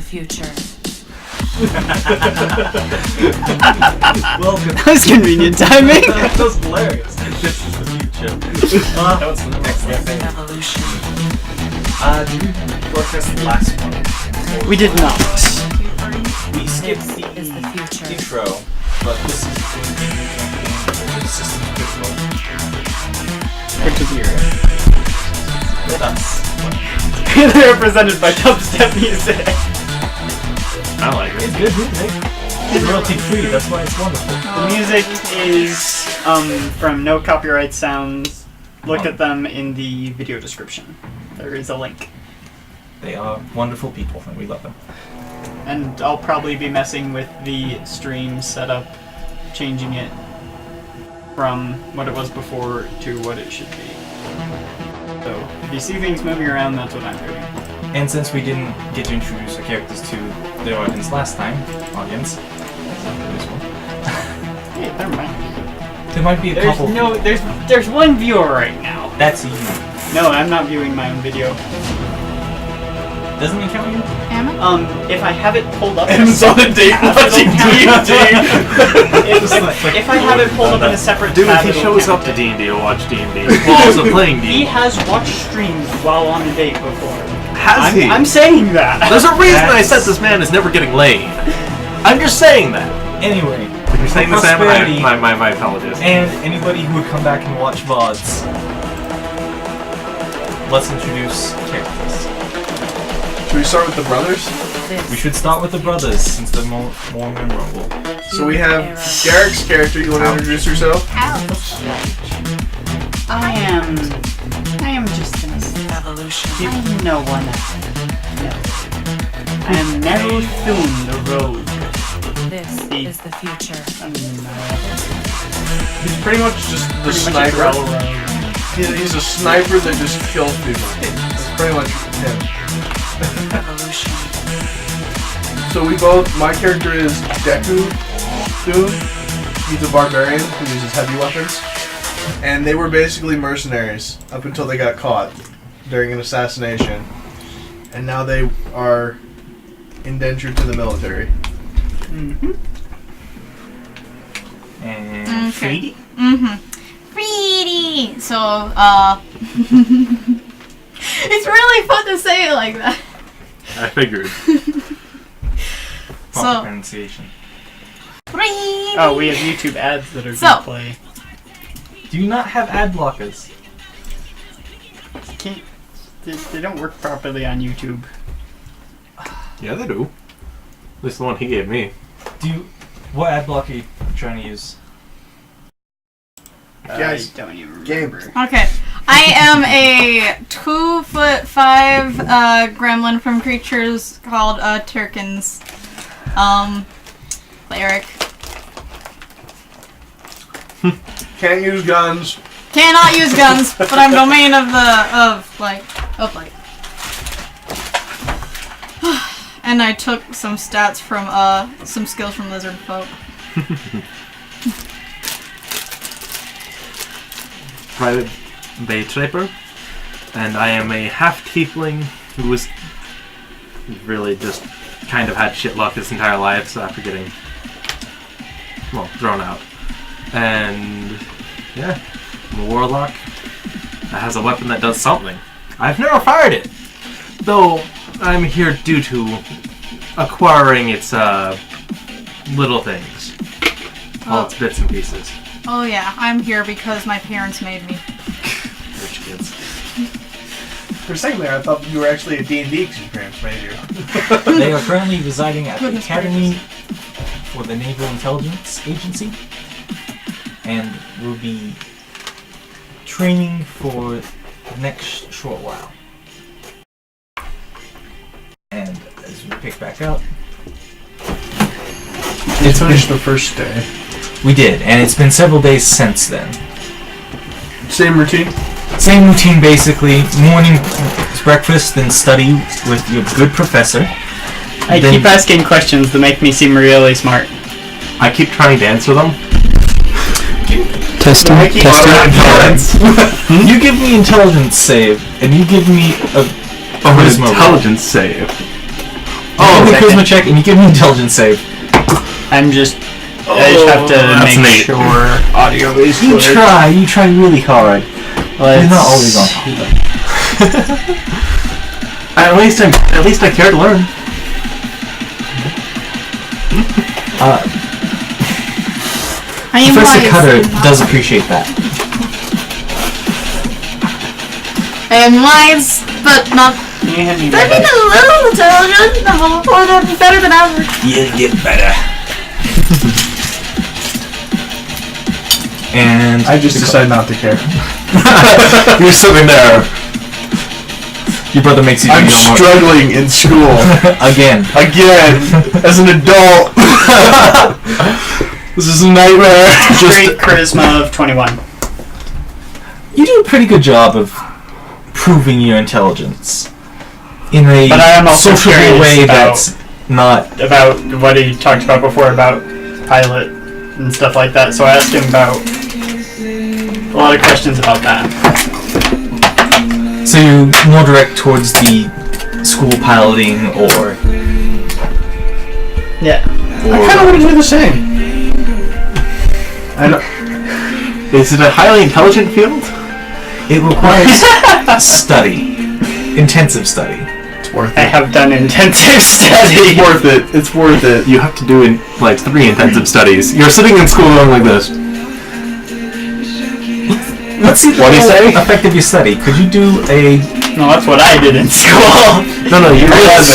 future. Welcome. That was convenient timing. That was hilarious. This is the future. That was the next thing. Evolution. Did we broadcast the last one? We did not. We skipped the Is the future. intro, but this is going to be the system critical. Good to hear. With us. They're represented by dubstep music. I like It's it. good music. It's royalty free, that's why it's wonderful. The music is from No Copyright Sounds. Look at them in the video description. There is a link. They are wonderful people and we love them. And I'll probably be messing with the stream setup, changing it from what it was before to what it should be. So, if you see things moving around, that's what I'm doing. And since we didn't get to introduce the characters to the audience last time, Hey, there might be. there might be a couple. There's one viewer right now. That's you. No, I'm not viewing my own video. Doesn't it count you? If I have it pulled up. M's on a date watching D&D. If I have it pulled up in a separate Dude, tab, he it'll shows count up to it. D&D to watch D&D while also playing He D&D. has watched streams while on a date before. Has he? I'm saying that. There's a reason I That's- said this man is never getting laid. I'm just saying that. Anyway, If you're saying for the same, prosperity my apologies. and anybody who would come back and watch VODs, let's introduce characters. Should we start with the brothers? We should start with the brothers since they're more memorable. So we have Derek's character. You want to introduce yourself? Ouch. I am just an assistant. Evolution. I'm no one else. No. I am Neruthun the Rogue. This is the future. He's pretty much just the sniper. He's a sniper that just kills people. That's pretty much him. Evolution. So my character is Deku Thun. He's a barbarian who uses heavy weapons. And they were basically mercenaries up until they got caught during an assassination. And now they are indentured to the military. Mm-hmm. And Shady? Pretty. So, it's really fun to say it like that. I figured. Proper pronunciation. Pretty. Oh, we have YouTube ads that are So- gonna play. Do you not have ad blockers? Can't. They don't work properly on YouTube. Yeah, they do. At least the one he gave me. What ad blocker are you trying to use? Guys, I don't even game. remember. Okay. I am a 2'5" gremlin from creatures called Turkins. Cleric. Can't use guns. Cannot use guns, but I'm domain of light. And I took some stats from some skills from lizard folk. Private Bay Trapper. And I am a half tiefling who was really just kind of had shit luck his entire life after getting, thrown out. And yeah, I'm a warlock that has a weapon that does something. I've never fired it, though I'm here due to acquiring its little things, all its bits and pieces. Oh yeah, I'm here because my parents made me. Rich kids. For a second there, I thought you were actually a D&D because your parents made you. They are currently residing at the Goodness Academy for the Naval Intelligence Agency and will be training for the next short while. And as we pick back up, It's finished the first day. we did, and it's been several days since then. Same routine. Same routine basically, morning breakfast, then study with your good professor. I keep asking questions that make me seem really smart. I keep trying to answer them. Testing. You give me intelligence save, and you give me a charisma roll. Intelligence save. give me a charisma check and you give me an intelligence save. I just have to that's an make 8. sure audio is You good. try really hard. You're not always on top of it. At least I care to learn. I am Professor wise. Cutter does appreciate that. I am wise, but not. Can you hand me I that? mean, a little intelligent. I'm a little better than average. You'll get better. And I just decided not to care. you're sitting there. Your brother makes you do I'm your homework. struggling in school. Again. As an adult. This is a nightmare. Straight charisma of 21. You do a pretty good job of proving your intelligence in a But I am also sociable curious way about- that's not. About what he talked about before about pilot and stuff like that. So I asked him about a lot of questions about that. So you're more direct towards the school piloting or Yeah. I kind of want to do the same. Is it a highly intelligent field? it requires study, intensive study. It's worth I it. have done intensive study. It's worth it. It's worth it. You have to do like 3 intensive studies. You're sitting in school going like this. Let's see What do you say? effective you study. Could you do a No, that's what I did in school. No, you realize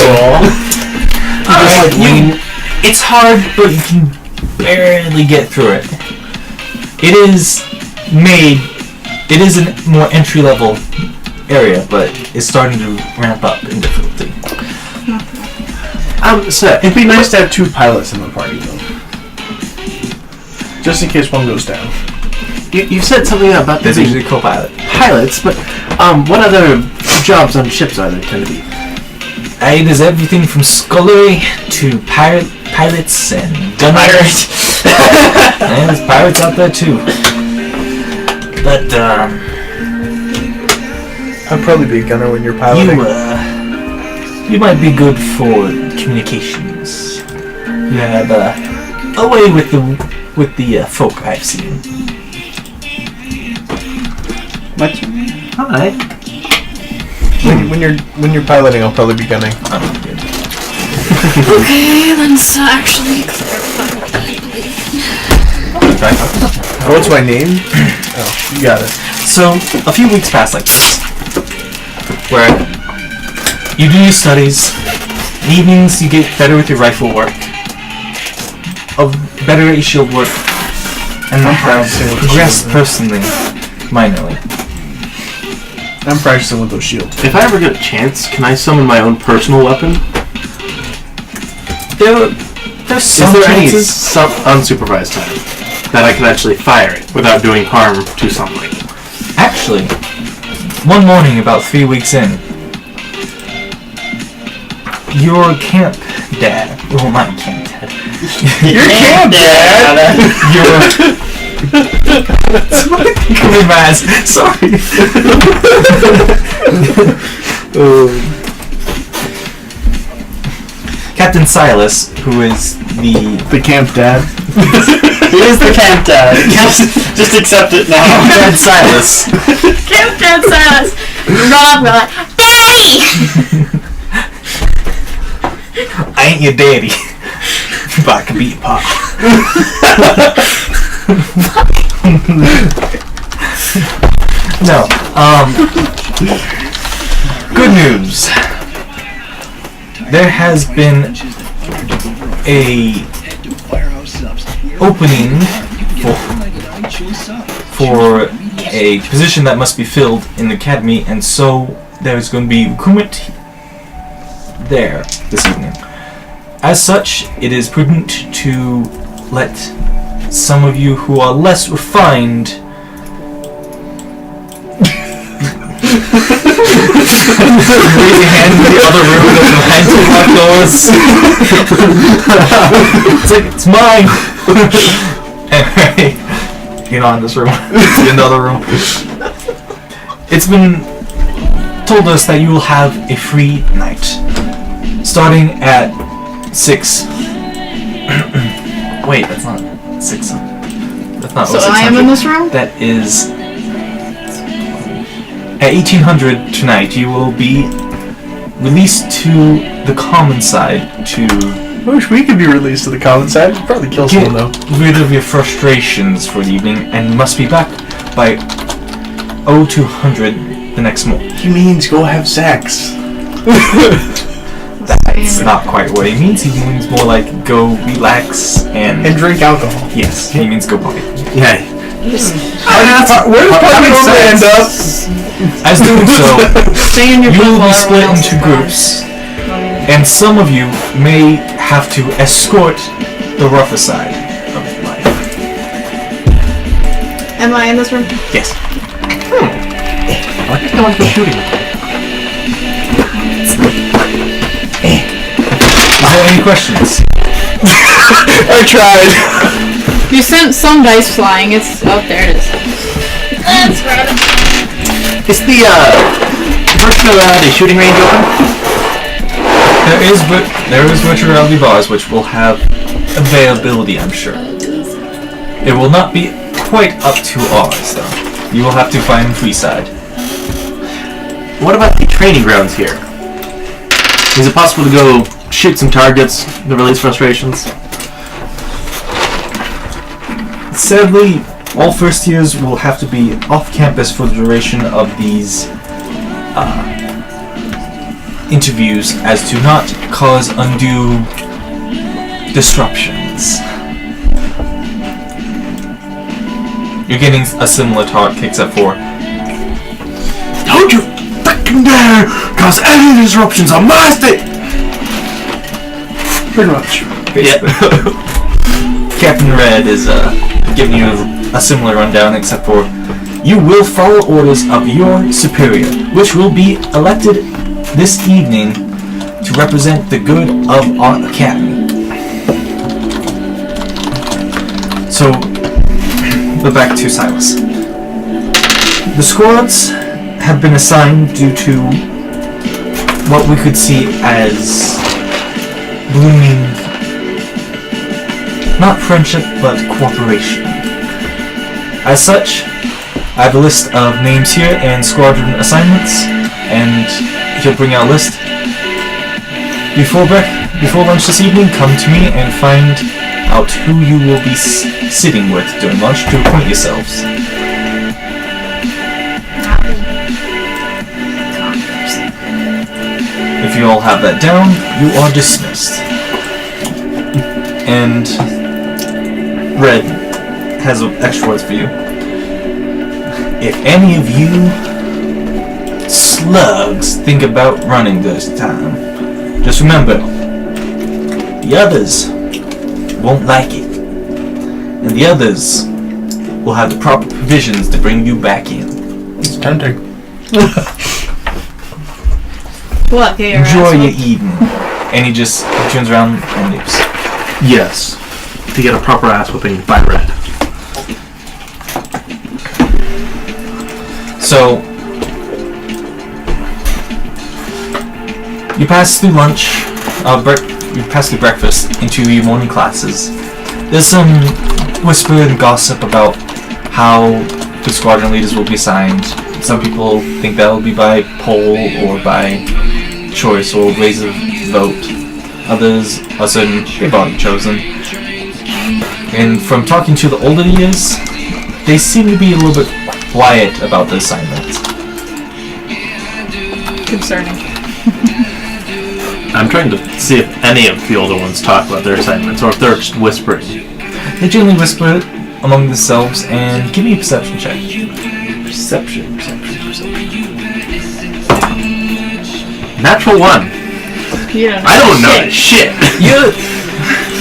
it's hard, but you can barely get through it. It is a more entry-level area, but it's starting to ramp up in difficulty. So It'd be nice to have 2 pilots in the party, though. Just in case one goes down. you said something about There's the usually a co-pilot. pilots, but what other jobs on ships are there tend to be? It is everything from scullery to pilots and gunners. And there's pirates out there too. But I'd probably be a gunner when you're you piloting. you might be good for communications. You have a way with the folk I've seen. What? Alright. When you're piloting, I'll probably be gunning. Oh, good. Okay, let's actually clarify. What's my name? Oh, you got it. So a few weeks pass like this, where you do your studies. In evenings, you get better with your rifle work, better at your shield work, and have progressed personally, minorly. I'm practicing with those shields. If I ever get a chance, can I summon my own personal weapon? There's Is some there any chances. unsupervised time that I could actually fire it without doing harm to something? Actually, one morning, about 3 weeks in, your camp dad. Well, not camp dad. Your camp dad. Come in, Maz. Sorry. Captain Silas, who is The camp dad. He is the camp dad. Just accept it now. Dad Silas. Captain Silas. Rob, Daddy! I ain't your daddy, but I can be your pop. No. Good news. There has been a opening for a position that must be filled in the academy, and so there's going to be recruitment there this evening. As such, it is prudent to let some of you who are less refined raise your hand in the other room and behind two locked doors. It's like, it's mine! Anyway, you know, in this room, in the other room. It's been told us that you will have a free night. starting at 6. Wait, that's not 6. That's not. So I am in this room? That is at 1800 tonight. You will be released to the common side to I wish we could be released to the common side. We'd probably kill get someone though. rid of your frustrations for the evening, and you must be back by 0200 the next morning. He means go have sex. That's not quite what he means. He means more like go relax and drink alcohol. yes, he means go party. Yeah. Where does party normally end up? As doing so, Stay in your you will bubble, be split everyone else into is gone. groups, and some of you may have to escort the rougher side of life. Am I in this room? Yes. I like to know what you're shooting. Is there any questions? I tried. You sent some dice flying. It's there. It is. Let's grab it. Is the virtual shooting range open? There is virtual reality bars which will have availability, I'm sure. It will not be quite up to ours, though. You will have to find Freeside. What about the training grounds here? Is it possible to go shoot some targets to release frustrations? Sadly, all first years will have to be off campus for the duration of these interviews, as to not cause undue disruptions. You're getting a similar talk, except for Don't you fucking dare cause any disruptions on my state! Pretty much. Captain Red is giving you a similar rundown, except for you will follow orders of your superior, which will be elected this evening to represent the good of our academy. So, but back to Silas. The squads have been assigned due to what we could see as blooming, not friendship, but cooperation. As such, I have a list of names here and squadron assignments, and he'll bring out a list. Before lunch this evening, come to me and find out who you will be sitting with during lunch to acquaint yourselves. If you all have that down, you are dismissed. And Red has extra words for you. If any of you slugs think about running this time, just remember, the others won't like it. And the others will have the proper provisions to bring you back in. It's tempting. What? Okay, Enjoy your evening. And he just turns around and leaves. Yes. To get a proper ass whipping by Red. So, you pass through lunch, you pass through breakfast into your morning classes. There's some whisper and gossip about how the squadron leaders will be assigned. Some people think that will be by poll or by choice or raise a vote. Others are certain they've already chosen. And from talking to the older years, they seem to be a little bit quiet about the assignment. Concerning. I'm trying to see if any of the older ones talk about their assignments, or if they're just whispering. They generally whisper among themselves and give me a perception check. Perception. Natural 1. You don't know. I don't know shit.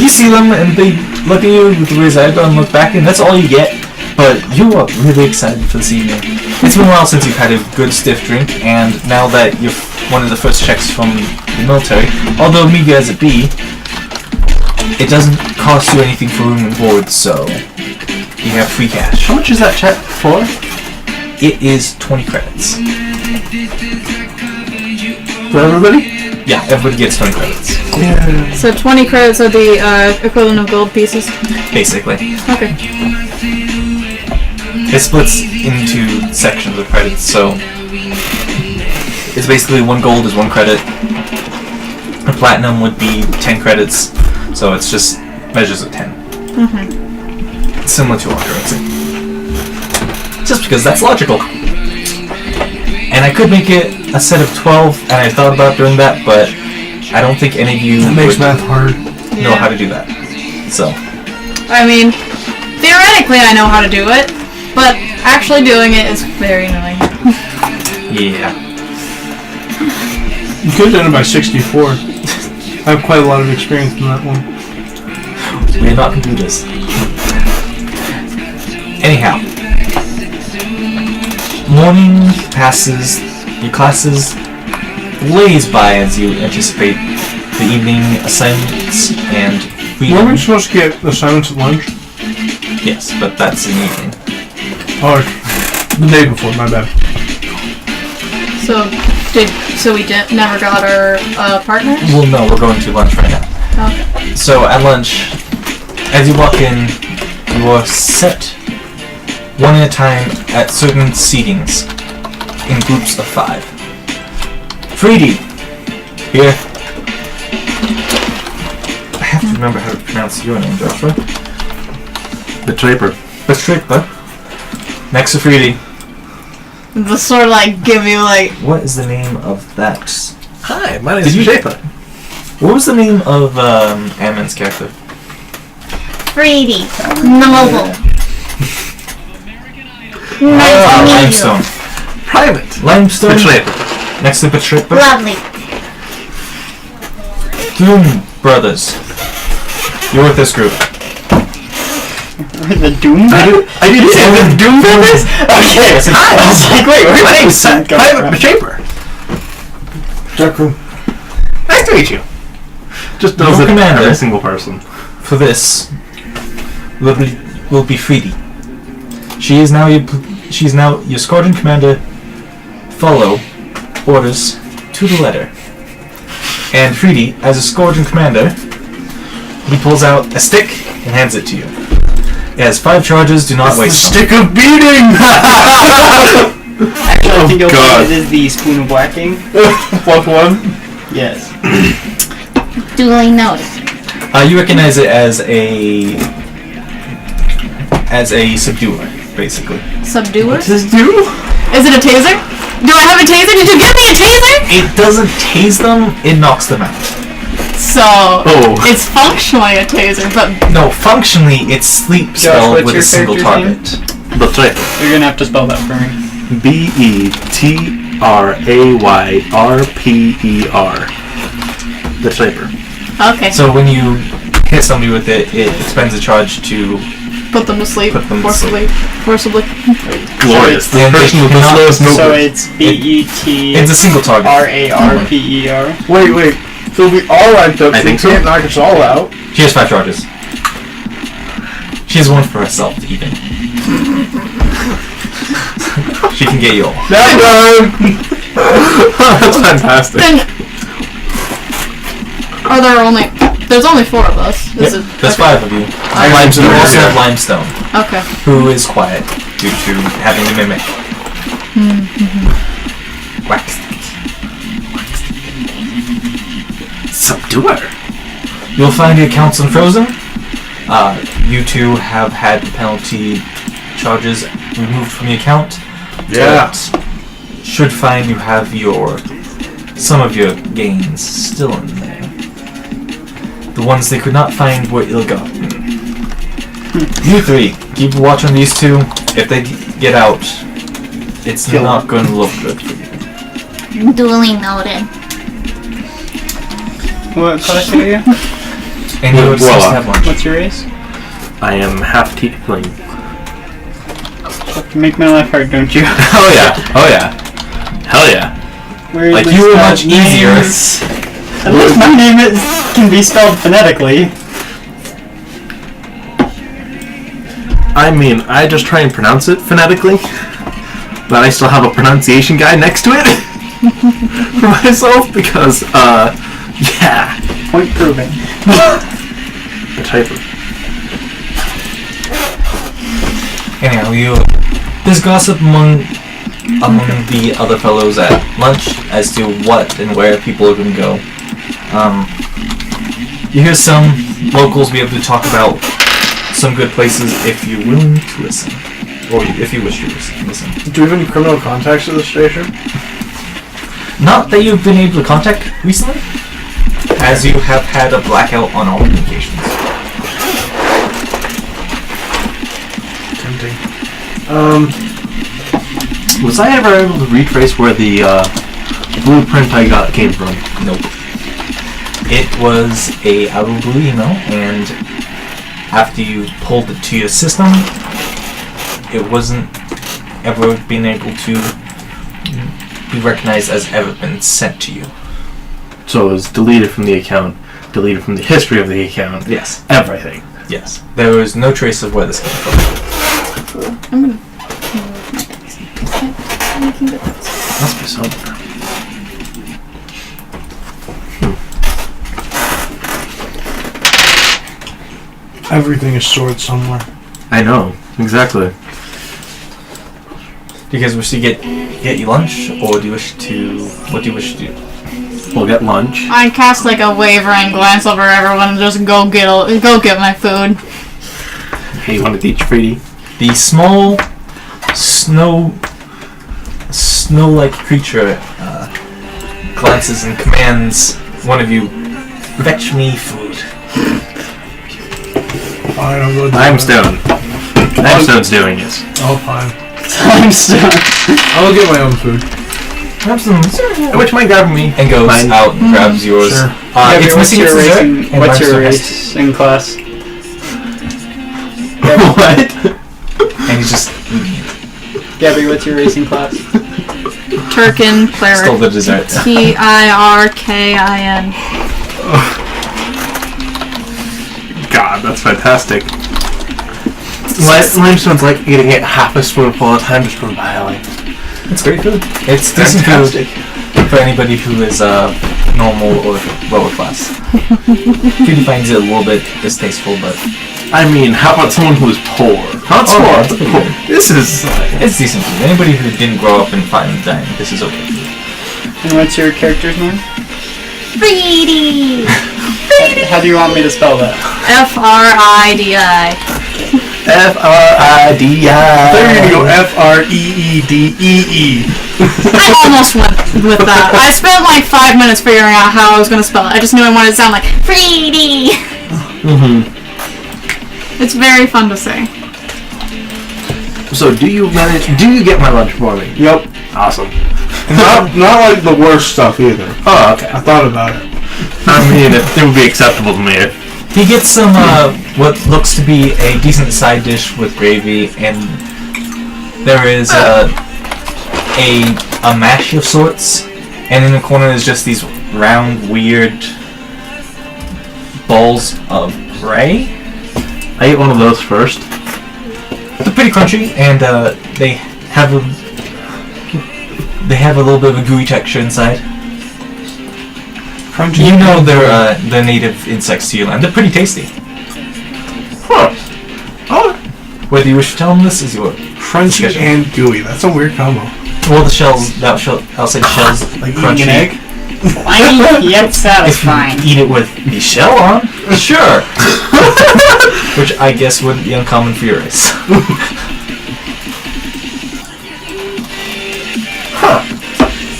You see them and they look at you with the raised eyebrow and look back, and that's all you get. But you are really excited for this evening. It's been a while since you've had a good stiff drink, and now that you're one of the first checks from the military, although meager as it be, it doesn't cost you anything for room and board, so you have free cash. How much is that check for? It is 20 credits. For everybody? Yeah, everybody gets 20 credits, So 20 credits are the equivalent of gold pieces. basically. Okay. It splits into sections of credits, so it's basically 1 gold is 1 credit. A platinum would be 10 credits, so it's just measures of 10. It's similar to our currency. Just because that's logical. And I could make it a set of 12, and I thought about doing that, but I don't think any of you It makes would math hard. know how to do that. So, I mean, theoretically I know how to do it, but actually doing it is very annoying. yeah. You could have done it by 64. I have quite a lot of experience in that one. We're not going to do this. Anyhow. Morning passes, your classes blaze by as you anticipate the evening assignments and reading. Weren't we supposed to get assignments at lunch? Yes, but that's in the evening. Oh, the day before, my bad. So we never got our partners? Well, no, we're going to lunch right now. Okay. So at lunch, as you walk in, you are set one at a time at certain seatings in groups of 5. Freedy, here. I have to remember how to pronounce your name, Joshua. The Traper. Bestrikba. Next to Freedy. The sort of like give you like What is the name of that? Hi, my name Did is you- Traper. What was the name of Ammon's character? Freedy. Noble. Nice to meet Limestone. Private. Limestone. The Traper. Next to Bestrikba. you. Lovely. Doom Brothers. You're with this group. The Doom? I did say the Doom Brothers? Okay, I was like, wait, where My did name's that go Private from? the Traper. Jackroom. Nice to meet you. Just Your knows it commander. every single person. For this will be Freedy. She's now your squadron commander. Follow orders to the letter. And Freedy, as a squadron commander, he pulls out a stick and hands it to you. It has 5 charges. Do not waste them. Stick of beating! Actually, I think you'll God. find it is the Spoon of Whacking. Plus 1. Yes. Duly noted. You recognize it as a subduer, basically. subduer. Does do? Is it a taser? Do I have a taser? Did you give me a taser? It doesn't tase them. It knocks them out. So it's functionally a taser, but No, functionally, it's sleep Josh, spelled what's with your a single character's target. The Traper. You're gonna have to spell that for me. Betrayper. The Traper. okay. So when you hit somebody with it, it expends a charge to Put them to sleep. Put them to Forcibly. Glorious. The And they person with the cannot- slowest So movement. it's B-E-T-R-A-R-P-E-R. It's a single target. Wait. So we all ranked up, I so think you so. can't knock us all out. She has 5 charges. She has 1 for herself, even. She can get you all. That done! That's fantastic. Then are there only? There's only 4 of us. Is it? There's okay. 5 of you. Limestone, You also yeah. have Limestone, Okay. who is quiet due to having the mimic. Wax. Subduer. You'll find your accounts unfrozen. You two have had the penalty charges removed from the account. Yeah. But should find you have some of your gains still in there. The ones they could not find were ill-gotten. You 3, keep a watch on these 2. If they get out, it's not going to look good for you. Duly noted. What class are you? And you Well, are supposed to have lunch. What's your race? I am half tiefling. You make my life hard, don't you? Oh yeah. Oh yeah. Hell yeah. Where Like, is you were my much spelled easier. name? At least my name can be spelled phonetically. I mean, I just try and pronounce it phonetically, but I still have a pronunciation guide next to it. for myself because, yeah. Point proven. The type of Anyhow, there's gossip among the other fellows at lunch as to what and where people are going to go. You hear some locals be able to talk about some good places if you're willing to listen. Or if you wish to listen. Do you have any criminal contacts at the station? Not that you've been able to contact recently, as you have had a blackout on all communications. Tempting. Was I ever able to retrace where the blueprint I got came from? Nope. It was a out of blue email, and after you pulled it to your system, it wasn't ever been able to be recognized as ever been sent to you. So it was deleted from the account, deleted from the history of the account. Yes. Everything. Yes. There was no trace of where this came from. I'm gonna. Must be somewhere. Everything is stored somewhere. I know. Exactly. Do you guys wish to get you lunch, or do you wish to? What do you wish to do? We'll get lunch. I cast like a wavering glance over everyone and just go get my food. Hey, you want to teach Freedy? The small snow-like creature glances and commands one of you, fetch me food. Fine, I'll go do I'm it. Stone. I'm Stone's doing it. Oh, fine. I'm still. I'll get my own food. Which might grab me. And goes Mine. out and grabs yours. Sure. It's what's missing your its dessert, race? and What's mine your still has race in class? What? to. And he's just Gabby, what's your racing class? Turkin stole cleric. the dessert. TIRKIN. God, that's fantastic. Limestone's like eating it half a spoonful at a time just from piling. It's great food. It's decent Fantastic. food for anybody who is normal or lower class. Judy finds it a little bit distasteful, but I mean, how about someone who is poor? Not Oh, poor. yeah, it's pretty good. This is. it's decent food. Anybody who didn't grow up in fine dining, this is okay food. And what's your character's name? Freedy! How do you want me to spell that? FRIDI. F-R-I-D-I. There you go. F-R-E-E-D-E-E. I almost went with that. I spent like 5 minutes figuring out how I was gonna spell it. I just knew I wanted it to sound like Freedy! Mm-hmm. it's very fun to say. So, do you get my lunch for me? Yep. Awesome. Not like the worst stuff either. Oh, okay. I thought about it. I mean, it would be acceptable to me. He gets some what looks to be a decent side dish with gravy, and there is a mash of sorts, and in the corner is just these round, weird balls of gray. I ate one of those first. They're pretty crunchy, and they have a little bit of a gooey texture inside. Crunchy. You know they're native insects to your land. They're pretty tasty. Huh. Oh. Whether you wish to tell them this is your Crunchy discussion. and gooey. That's a weird combo. Well, the shells. I'll say the shells Like crunchy. eating an egg? Yep, If you satisfying. eat it with the shell on, sure. Which I guess wouldn't be uncommon for your race.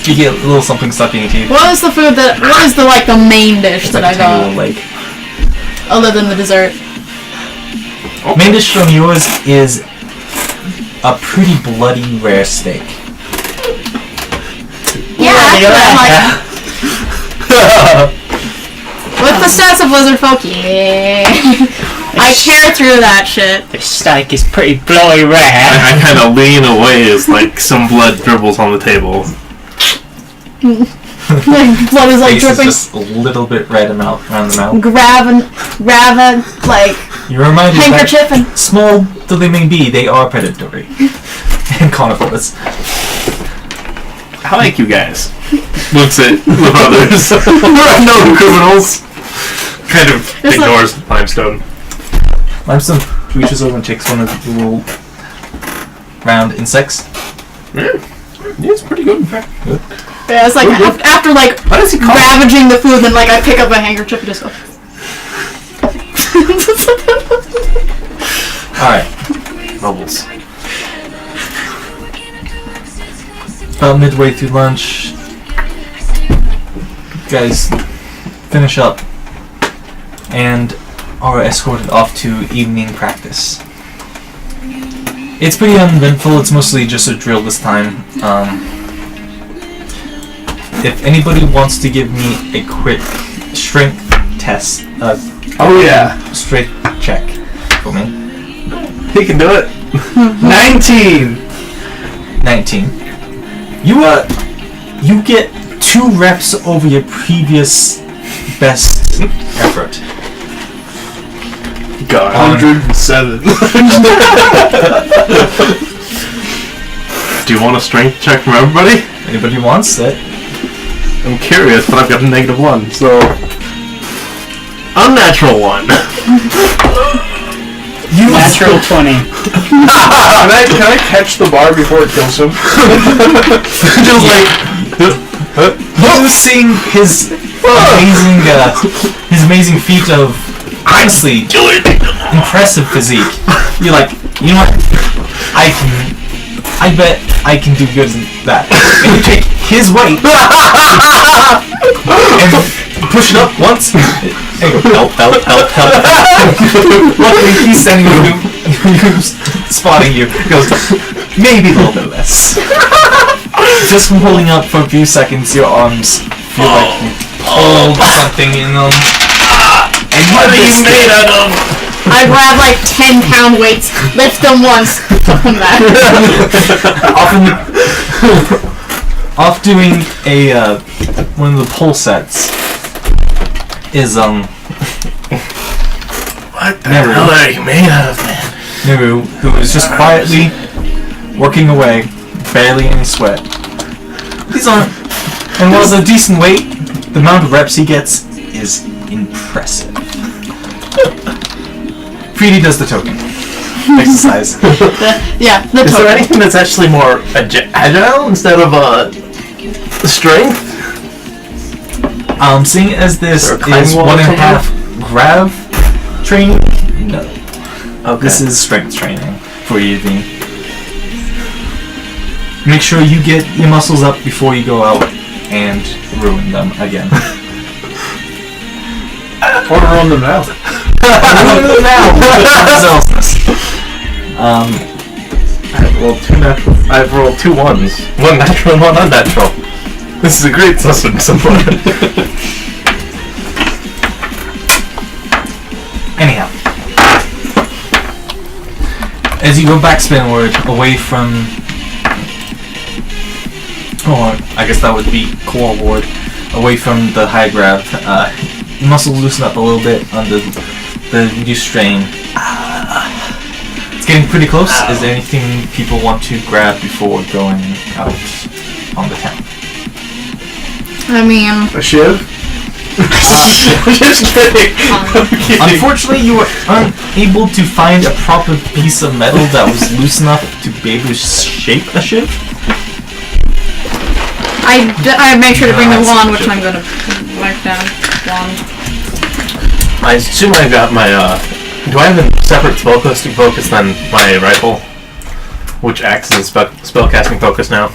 You get a little something stuck in your teeth. What is the food that? What is the like the main dish that I got Like other than the dessert? main dish from yours is a pretty bloody rare steak. Yeah, actually, I'm like, with the stats of lizard folk, yeah. I tear through that shit. The steak is pretty bloody rare. I kind of lean away as like some blood dribbles on the table. Like blood is like Face is dripping. just a little bit red around the mouth. Grab a like You're reminded that handkerchief and small though they may be, they are predatory and carnivores. I like you guys. Looks at the others. No criminals. Kind of It's like- ignores Limestone. Limestone reaches over and takes one of the little round insects. Yeah, it's pretty good in fact. Yeah, it's like after like Why does he call ravaging the food, then like I pick up a handkerchief and just go. Alright. Bubbles? About midway through lunch, you guys finish up and are escorted off to evening practice. It's pretty uneventful. It's mostly just a drill this time. If anybody wants to give me a quick strength test, Oh yeah. strength check for me. He can do it. 19. 19. You get 2 reps over your previous best effort. God. 107. Do you want a strength check from everybody? Anybody wants it? I'm curious, but I've got a -1, so unnatural 1. You Natural 20. Can I catch the bar before it kills him? Just like You seeing his amazing feat of honestly impressive physique. You're like, you know what? I bet I can do good in that. And you take his weight and push it up once and go help. Luckily he's standing with you, spotting you. He goes, maybe a little bit less. Just from holding up for a few seconds, your arms feel like you hold something in them. And what are you made out of? I grab like 10-pound weights, lift them once, flip them back. Off doing a one of the pull sets is what the Never. hell are you made out of, man? Nuru, who is just quietly working away, barely any sweat. These aren't, and while it's a decent weight, the amount of reps he gets is impressive. Preeti does the token exercise. Is there anything that's actually more agile instead of strength? Seeing as this Is there a climbing is wall 1.5 grav training, no. Okay. This is strength training for you. Make sure you get your muscles up before you go out and ruin them again. Or ruin them now. Ruin them now. Zealousness. I've rolled 2 1s. 1 natural and 1 unnatural. This is a great system so far. Anyhow, as you go back spinward away from, or I guess that would be core ward, away from the high grav, your muscles loosen up a little bit under the reduced strain. It's getting pretty close. Is there anything people want to grab before going out on the town? I mean, A shiv? Just kidding. Unfortunately, you were unable to find a proper piece of metal that was loose enough to be able to shape a ship. I make sure to bring the That's wand, a which joke. I'm gonna mark down. Wand. I assume I got my, do I have a separate spellcasting focus than my rifle? Which acts as a spellcasting focus now?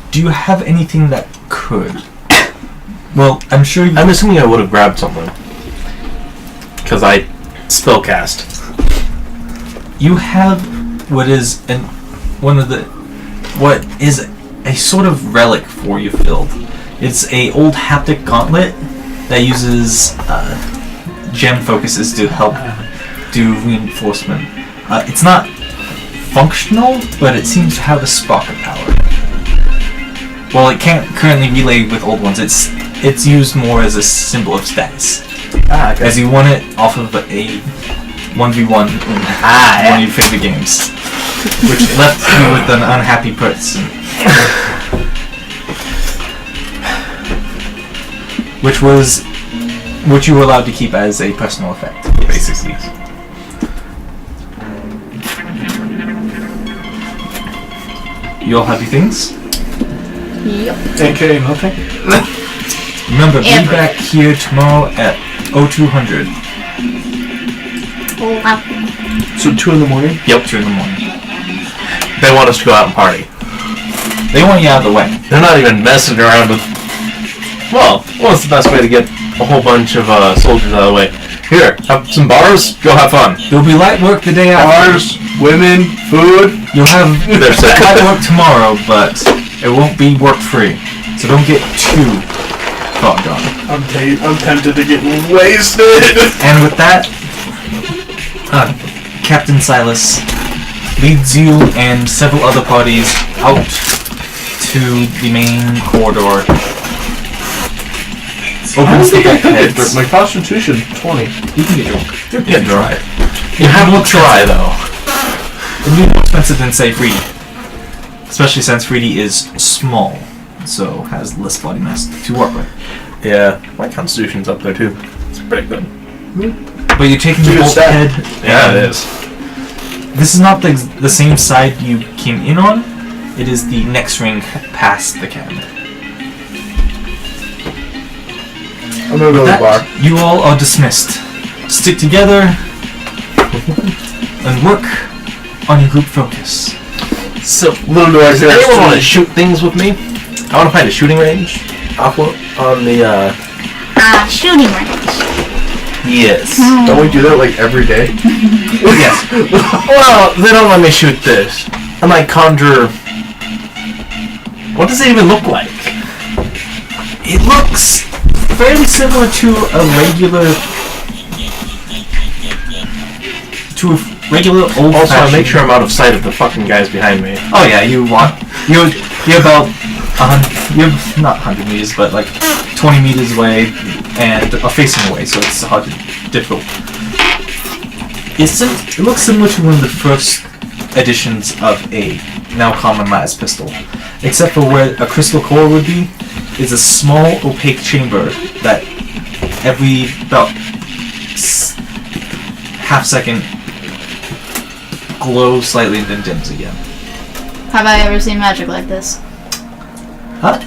Do you have anything that could? Well, I'm sure you... I'm assuming I would have grabbed something. Because I spellcast. You have what is what is a sort of relic for you filled. It's a old haptic gauntlet that uses gem focuses to help do reinforcement. It's not functional, but it seems to have a spark of power. Well, it can't currently relay with old ones. It's used more as a symbol of status. Okay. As you won it off of a 1v1 in one of your favorite games, which left you with an unhappy person. which you were allowed to keep as a personal effect, basically. You all have your things? Yep. AKA nothing. Remember, be Everything. back here tomorrow at 0200. Oh, wow. So 2 in the morning. Yep, 2 in the morning. They want us to go out and party. They want you out of the way. They're not even messing around with... Well, what's the best way to get a whole bunch of soldiers out of the way? Here, have some bars, go have fun. There'll be light work the day after. Bars, women, food. You'll have They're sick. light work tomorrow, but it won't be work free. So don't get too fogged on. I'm tempted to get wasted. And with that, Captain Silas leads you and several other parties out to the main corridor. Opens the bulkheads. My constitution 20. You can get drunk. You're getting dry. You have a try, though. It'll be more expensive than, say, Freedy. Especially since Freedy is small, so has less body mass to work with. Yeah, my constitution's up there, too. It's pretty good. But you're taking the Good stat. bulkhead. Yeah, and it is. This is not the same side you came in on. It is the next ring past the cab. I'm gonna go to the That, bar. you all are dismissed. Stick together and work on your group focus. So, Little do I does care. anyone want to shoot things with me? I want to find a shooting range off on the, Shooting range. Yes. Don't we do that like every day? Yes. Well, they don't let me shoot this. I might conjure... What does it even look like? It looks fairly similar to a regular old. Also, I make sure I'm out of sight of the fucking guys behind me. Oh yeah, you're about you're not 100 meters, but like 20 meters away and facing away, so it's difficult. It looks similar to one of the first editions of a now common las pistol, except for where a crystal core would be is a small opaque chamber that every about half second glows slightly and then dims again. Have I ever seen magic like this?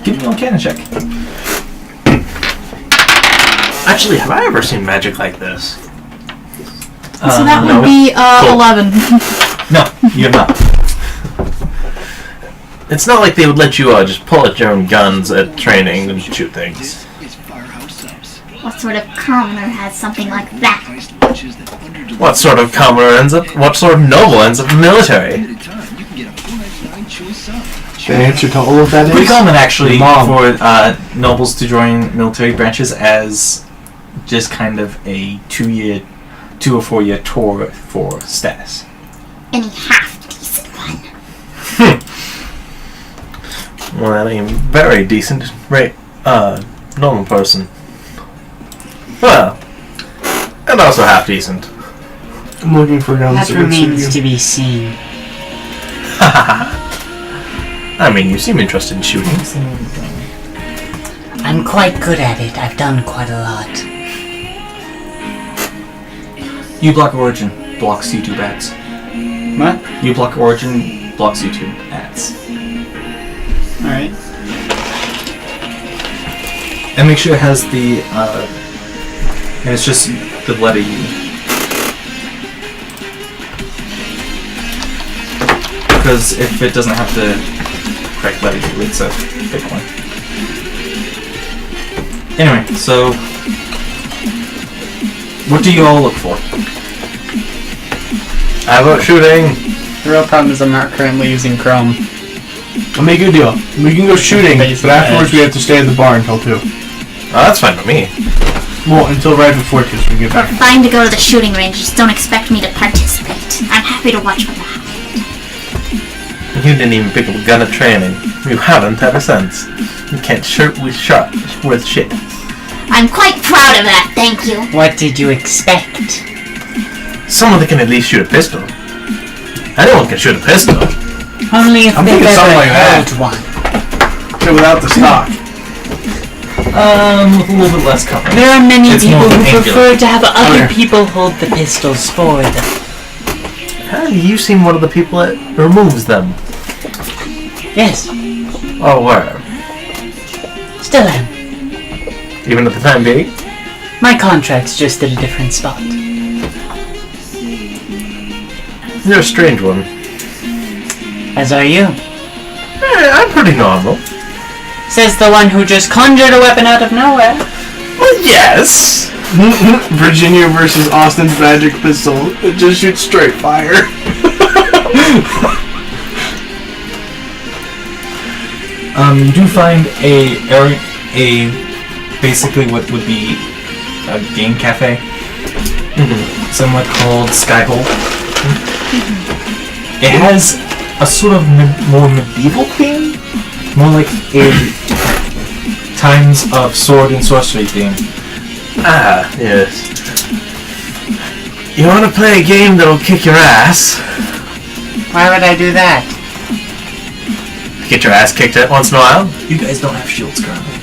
Give me a cannon check. Actually, have I ever seen magic like this? So that no. would be Cool. 11. No, you have not. It's not like they would let you just pull out your own guns at training and shoot things. What sort of commoner has something like that? What sort of commoner ends up? What sort of noble ends up in the military? The answer to all of that Pretty is common actually Mom. for nobles to join military branches as just kind of a 2 or 4 year tour for status. Any half-decent one. Well, I mean, very decent, normal person. Well, and also half decent. I'm looking for guns. That remains to be seen. I mean, you seem interested in shooting. I'm quite good at it. I've done quite a lot. You block origin, blocks YouTube ads. What? You block origin, blocks YouTube ads. Alright. And make sure it has the and it's just the letter U. Because if it doesn't have the correct letter U, it's a fake one. Anyway, so what do you all look for? How about shooting? The real problem is I'm not currently using Chrome. I'll make you a deal. We can go shooting, Base but afterwards edge. we have to stay at the bar until 2. Oh, that's fine with me. Well, until right before 2, so we can get We're back. fine to go to the shooting range, just don't expect me to participate. I'm happy to watch from the house. You didn't even pick up a gun at training. You haven't ever since. You can't shoot with shot worth shit. I'm quite proud of that, thank you. What did you expect? Someone that can at least shoot a pistol. Anyone can shoot a pistol. Only if I'm they've thinking something ever like that. held one. Okay, without the stock. With a little bit less cover. There are many It's more people who angular. prefer to have other Okay. people hold the pistols for them. You seem one of the people that removes them. Yes, Oh, where? still am. Even at the time being? My contract's just at a different spot. You're a strange one. As are you. I'm pretty normal. Says the one who just conjured a weapon out of nowhere. Well, yes. Virginia versus Austin's magic pistol. It just shoots straight fire. You do find a basically what would be a game cafe, somewhat called Skyhole. It has a sort of more medieval theme, more like a times of sword and sorcery theme. Ah, yes. You want to play a game that'll kick your ass? Why would I do that? Get your ass kicked at once in a while? You guys don't have shields currently.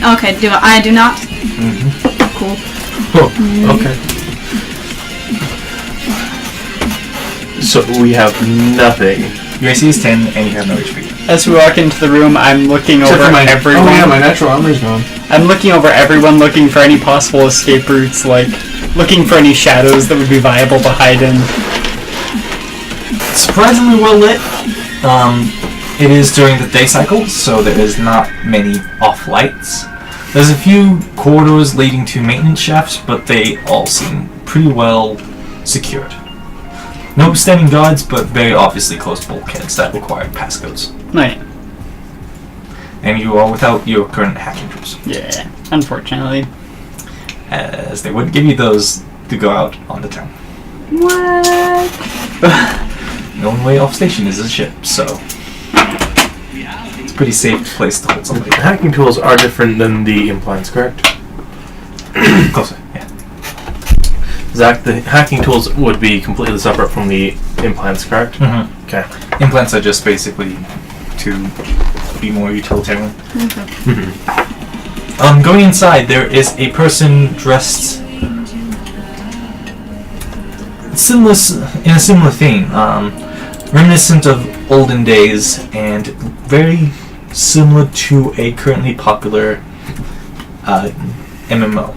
Okay, I do not? Cool. Oh, okay. So we have nothing. Your AC is 10 and you have no HP. As we walk into the room, I'm looking Except over for my everyone. Oh yeah, my natural armor's gone. I'm looking over everyone, looking for any possible escape routes, like looking for any shadows that would be viable to hide in. Surprisingly well lit. It is during the day cycle, so there is not many off lights. There's a few corridors leading to maintenance shafts, but they all seem pretty well secured. No standing guards, but very obviously closed bulkheads that require passcodes. Right. And you are without your current hacking tools, Yeah, unfortunately. as they wouldn't give you those to go out on the town. What? The only way off station is a ship, so it's a pretty safe place to hold somebody. Hacking tools are different than the implants, correct? Closer, yeah. Zach, the hacking tools would be completely separate from the implants, correct? Mm-hmm. Okay. Implants are just basically to be more utilitarian. Going inside, there is a person dressed in a similar theme, reminiscent of olden days and very similar to a currently popular MMO.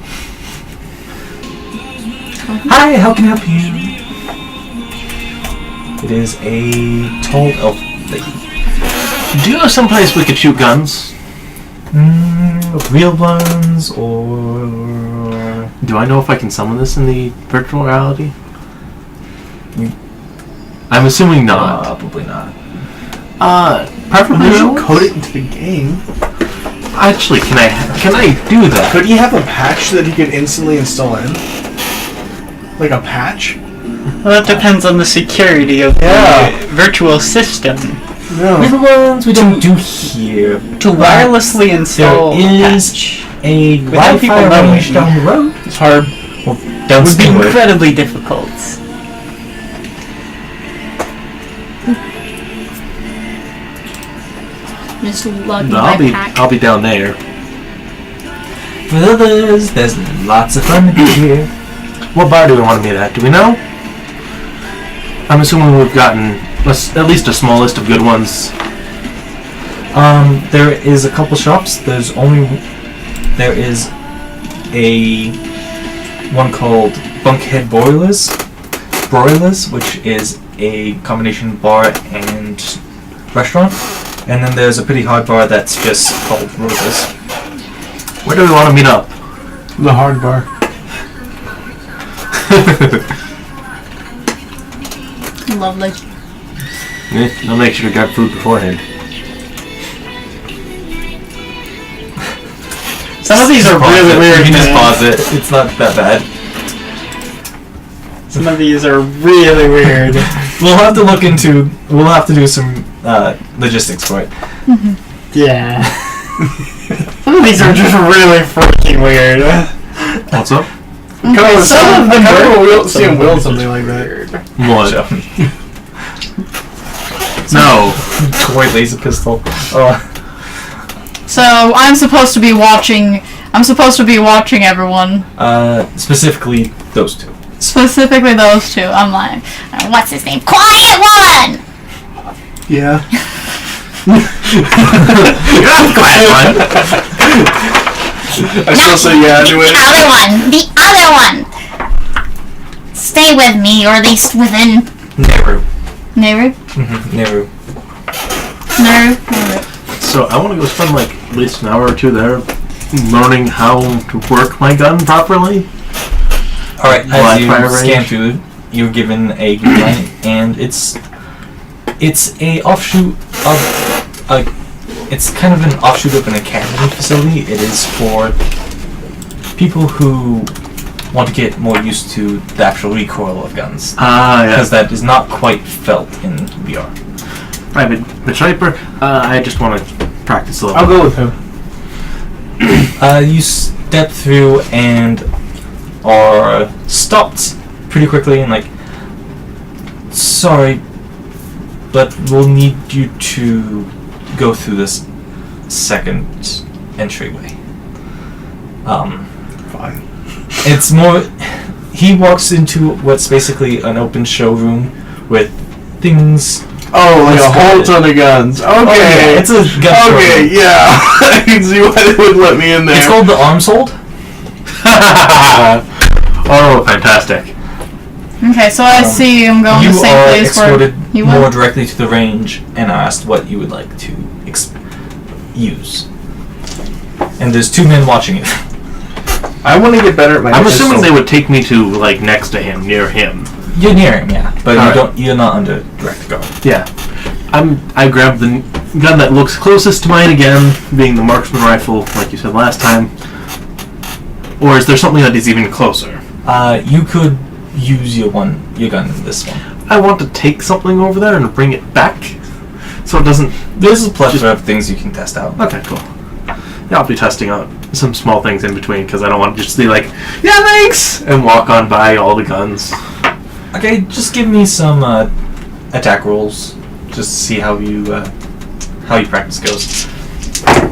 Hi, how can I help you? It is a tall elf lady. Do you know someplace we could shoot guns? Real ones, or Do I know if I can summon this in the virtual reality? I'm assuming not. probably not. Preferably You no. should code it into the game. Actually, can I do that? Could he have a patch that he could instantly install in? Like a patch? Well, that depends on the security of Yeah. the virtual system. No. Real ones we don't do here. To wirelessly install There is patch. a Without people Wi-Fi knowing. range down the road. It's hard. Don't Would be steal it. incredibly difficult. Just lugging No, my pack. I'll be down there. With others, there's lots of fun to do here. What bar do we want to meet at? Do we know? I'm assuming we've gotten at least a small list of good ones. There is a couple shops. There is a one called Bunkhead Broilers, which is a combination bar and restaurant. And then there's a pretty hard bar that's just called Roses. Where do we want to meet up? The hard bar. Lovely. I'll make sure to grab food beforehand. Some of these are really weird. You can just man. pause it. It's not that bad. Some of these are really weird. We'll have to look into. We'll have to do some logistics for it. Yeah. Some of these are just really freaking weird. What's up? Some of them We'll see him some of wield them something are like that. weird. What? So, No. toy laser pistol. Oh, So I'm supposed to be watching. I'm supposed to be watching everyone. Specifically those two. Specifically those two. I'm like, What's his name? Quiet one! Yeah. I still say yeah anyway. The other one! Stay with me, or at least within... Neru. Nehru? Neru. Nehru? So I want to go spend like at least an hour or two there learning how to work my gun properly. Alright, as Live you fire scan range. through it, you're given a green light, and it's a offshoot of it's kind of an offshoot of an academy facility. It is for people who want to get more used to the actual recoil of guns, Ah, yeah. because that is not quite felt in VR. Private Sniper, I just want to practice a little. I'll go with him. You step through and are stopped pretty quickly and like, sorry, but we'll need you to go through this second entryway. Fine. It's more, he walks into what's basically an open showroom with things. Oh, like a whole ton of guns. Okay. Oh, yeah, it's a gun Okay, showroom. yeah. I can see why they would let me in there. It's called the Arms Hold. Oh, fantastic. Okay, so I see I'm going You the same are place where escorted you more went. directly to the range and are asked what you would like to use. And there's two men watching it. I want to get better at my I'm pistol. assuming they would take me to like next to him, near him. You're near him, yeah, but Alright. you're not under direct guard. Yeah. I grabbed the gun that looks closest to mine again, being the marksman rifle, like you said last time. Or is there something that is even closer? You could use your gun in this one. I want to take something over there and bring it back, so it doesn't. There's a plethora of things you can test out. Okay, cool. Yeah, I'll be testing out some small things in between because I don't want to just be like, yeah, thanks, and walk on by all the guns. Okay, just give me some attack rolls, just to see how you practice goes.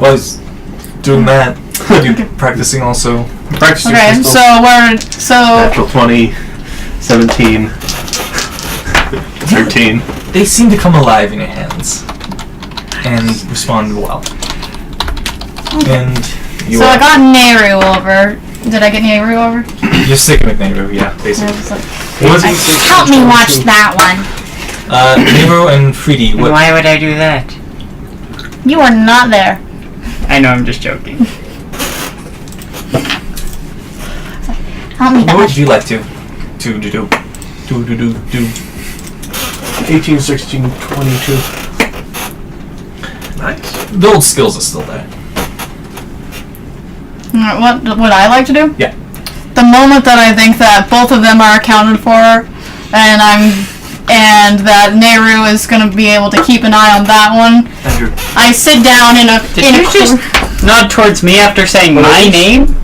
While he's doing that, you practicing also. Practice your Okay, pistol. so Natural 20, 17, 13. They seem to come alive in your hands and respond well. And you so I are, got Nehru over. Did I get Nehru over? you're sticking with Nehru, yeah, I basically. was like, Help me watch that one. Nehru and Freedy, what? Why would I do that? you are not there. I know, I'm just joking. Help me What would watch. you like to do? 18, 16, 22. Nice. The old skills are still there. What would I like to do? Yeah. The moment that I think that both of them are accounted for, and that Nehru is going to be able to keep an eye on that one, Andrew. I sit down in a Did you just nod towards me after saying my name?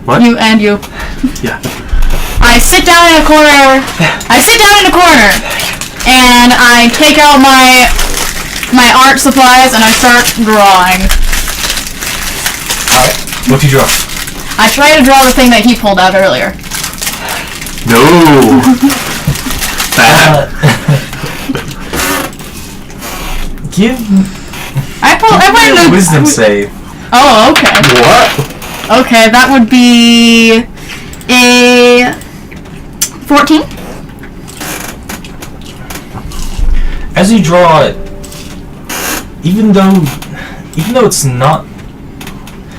What? you and you. Yeah. I sit down in a corner. And I take out my art supplies and I start drawing. Alright. What do you draw? I try to draw the thing that he pulled out earlier. No. Bad. Give I me went a to wisdom save. Oh, okay. What? Okay, that would be a 14. As you draw it, even though it's not,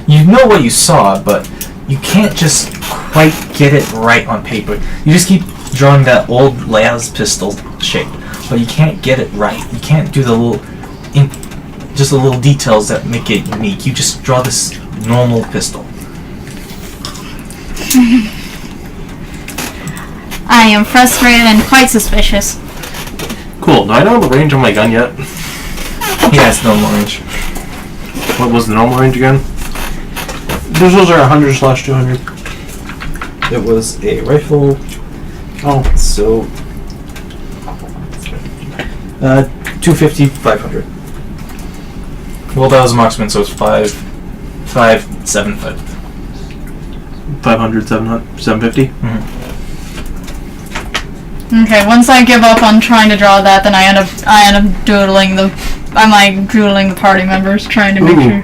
you know what you saw, but you can't just quite get it right on paper. You just keep drawing that old Leia's pistol shape, but you can't get it right. You can't do the just the little details that make it unique. You just draw this normal pistol. I am frustrated and quite suspicious. Cool. Do I know the range on my gun yet? He has normal range. What was the normal range again? Those are 100/200. It was a rifle. Oh. So 250, 500. Well, that was a marksman, so it's 5, 7 foot. 500, 700, 750. Okay, once I give up on trying to draw that, then I end up doodling the. I'm like doodling the party members, trying to make sure,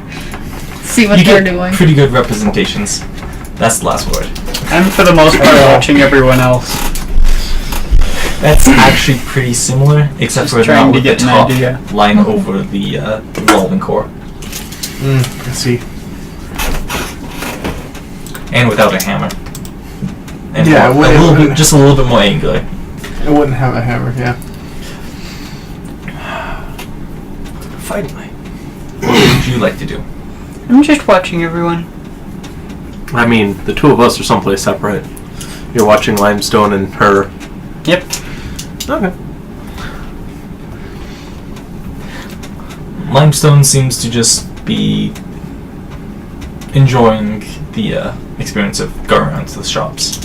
see what You they're get doing. pretty good representations. That's the last word. I'm for the most part watching everyone else. That's actually pretty similar, except Just for trying now to with get the an top idea. line over the revolving core, I see. and without a hammer. And Yeah, more, it a little wouldn't- bit, just a little bit more angular. It wouldn't have a hammer, yeah. Finally, what would you like to do? I'm just watching everyone. I mean, the two of us are someplace separate. You're watching Limestone and her. Yep. Okay. Limestone seems to just be enjoying the experience of going around to the shops.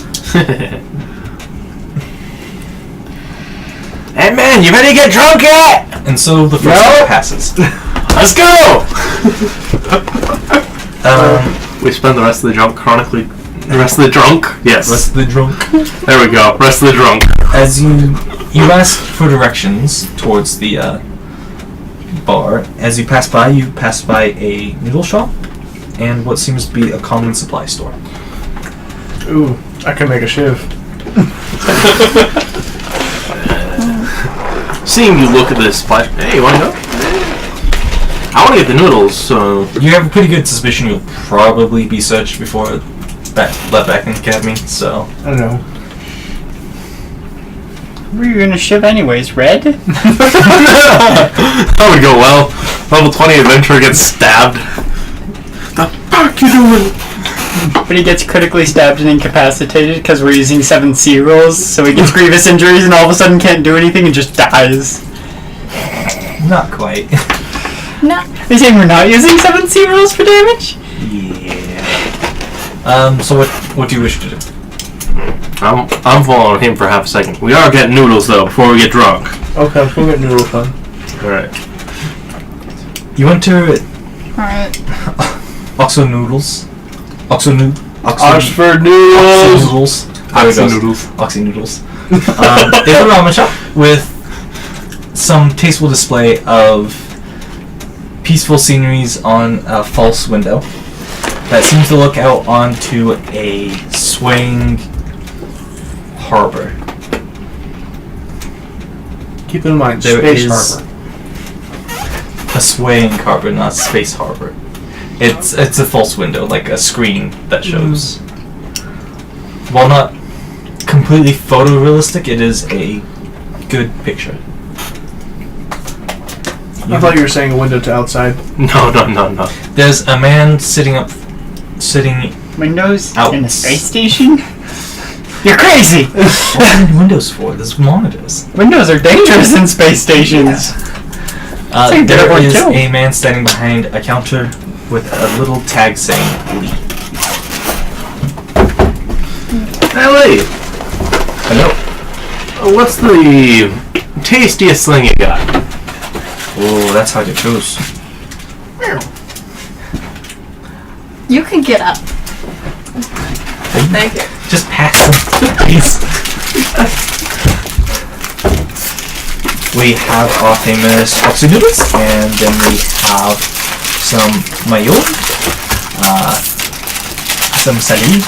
Hey man, you ready to get drunk yet? And so the first No. one passes. Let's go! Um, We spend the rest of the drunk chronically. The rest of the drunk? Yes. rest of the drunk. There we go. Rest of the drunk. As you ask for directions towards the bar, as you pass by a noodle shop and what seems to be a common supply store. Ooh, I can make a shiv. Seeing you look at this splash. Hey, you wanna go? I wanna get the noodles, so. You have a pretty good suspicion you'll probably be searched before let back in the academy, so I don't know. Who are you gonna shiv anyways? Red? That would go well. Level 20 adventurer gets stabbed. The fuck you doing? But he gets critically stabbed and incapacitated because we're using 7C rolls, so he gets grievous injuries and all of a sudden can't do anything and just dies. not quite. No. Are you saying we're not using 7C rolls for damage? Yeah. So what do you wish to do? I'm following him for half a second. We are getting noodles though before we get drunk. Okay, we'll get noodle fun. Alright. You enter Alright. Oxo Noodles. Oxford Oxy noodles! Noodles. There it Oxy goes. noodles. Oxy Noodles. They have a ramen shop with some tasteful display of peaceful sceneries on a false window that seems to look out onto a swaying harbor. Keep in mind, There Space is Harbor. a swaying harbor, not space harbor. It's a false window, like a screen that shows. While not completely photorealistic, it is a good picture. I thought you were saying a window to outside. No. There's a man sitting. Windows Out. in a space station? You're crazy! What are the windows for? There's monitors. Windows are dangerous in space stations. Same There different is too. a man standing behind a counter with a little tag saying "Lee." Hey Lee, Hello. what's the tastiest thing you got? Oh, that's hard to choose. You can get up. Thank you. Just pass them, please. We have our famous oxy noodles, and then we have some mayo, some saline,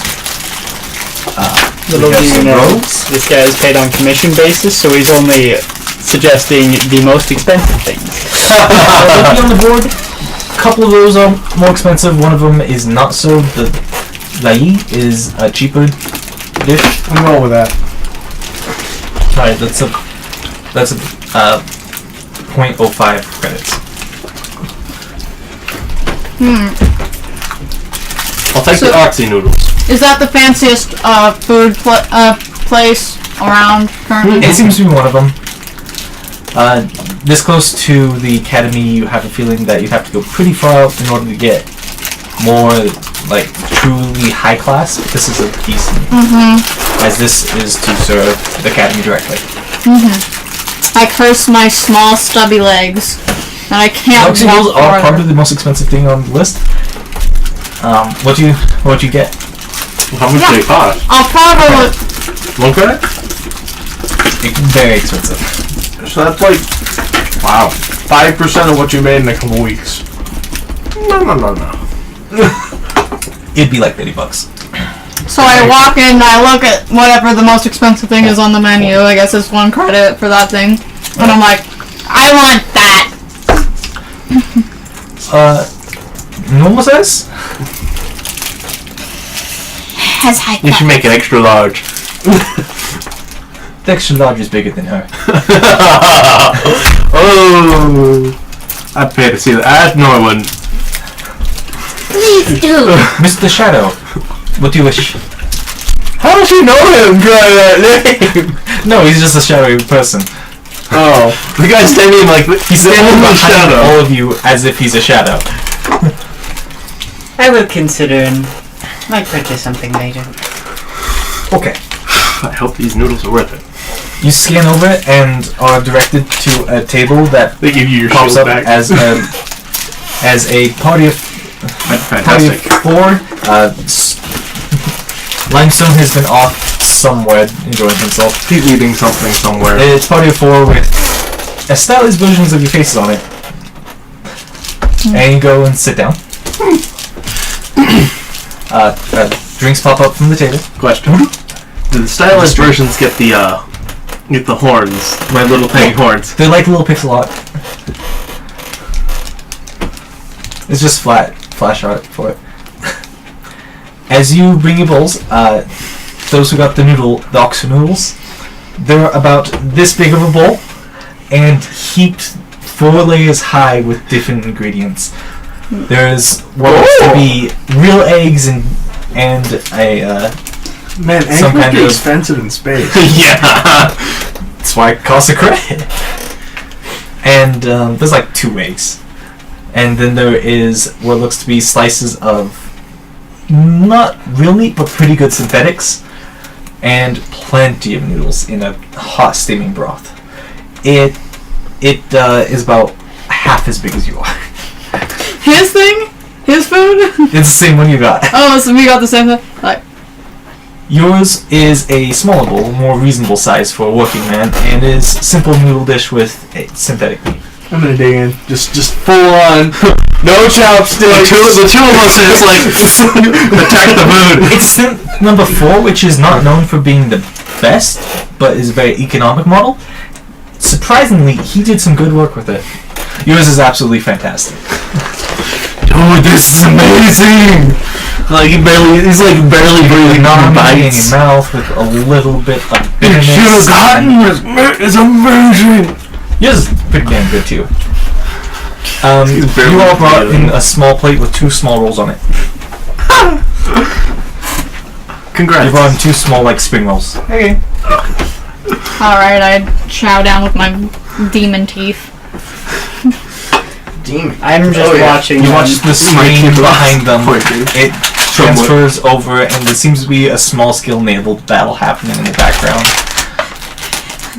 Little we have do you some know, rolls. this guy is paid on commission basis, so he's only suggesting the most expensive things. Looking on the board, a couple of those are more expensive. One of them is not so. The lai is a cheaper dish. I'm going with that. Alright, that's a 0.05 credits. I'll take So- the oxy noodles. Is that the fanciest food place around currently? It seems to be one of them. This close to the academy, you have a feeling that you have to go pretty far out in order to get more, like, truly high class. This is a decent, as this is to serve the academy directly. I curse my small stubby legs. and I can't Doxy noodles walk are farther. probably the most expensive thing on the list. What do you get? How much do they cost? I'll probably. One credit? Very expensive. So that's like, wow, 5% of what you made in a couple weeks. No. It'd be like $30. So I walk in, I look at whatever the most expensive thing is on the menu. I guess it's 1 credit for that thing, and I'm like, I want that. Normal size? Has high You should make it extra large. The extra large is bigger than her. Oh, I'd pay to see that. No, I wouldn't. Please do. Mr. Shadow, what do you wish? How does she know him by that name? No, he's just a shadowy person. Oh, The guy's standing like He's standing standing in the behind shadow. all of you as if he's a shadow. I will consider and might purchase something later. Okay. I hope these noodles are worth it. You scan over it and are directed to a table that They give you your pops shield up back. as a party of Fantastic. 4. Limestone has been off somewhere, enjoying himself. He's eating something somewhere. It's party of 4 with stylized versions of your faces on it. And you go and sit down. Drinks pop up from the table. Question: do the stylized versions get the horns? My little tiny horns. They're like little pixel art. It's just flash art for it. As you bring your bowls, those who got the oxo noodles, they're about this big of a bowl and heaped 4 layers high with different ingredients. There's what looks to be real eggs and a man, eggs Some must kind be of- expensive in space. Yeah. that's why it costs a credit. And there's like 2 eggs. And then there is what looks to be slices of not real meat, but pretty good synthetics. And plenty of noodles in a hot steaming broth. It is about half as big as you are. His thing? His food? It's the same one you got. Oh, so we got the same thing? Like, Yours is a smaller bowl, more reasonable size for a working man, and is simple noodle dish with a synthetic meat. I'm gonna dig in. Just full on. No chopsticks. The two of us is like attack the food. It's synth number 4, which is not known for being the best, but is a very economic model. Surprisingly, he did some good work with it. Yours is absolutely fantastic. Dude, this is amazing. Like he's barely breathing Not on in bites. your mouth with a little bit of You bitterness. should have gotten this. It's amazing. Yours is pretty damn good too. He's barely You all brought breathing. in a small plate with 2 small rolls on it. Congrats. You brought in 2 small like spring rolls. Okay. alright, I chow down with my demon teeth. Demon. I'm just watching. You them. watch the screen behind them. Poor dude. It transfers over, and there seems to be a small-scale naval battle happening in the background.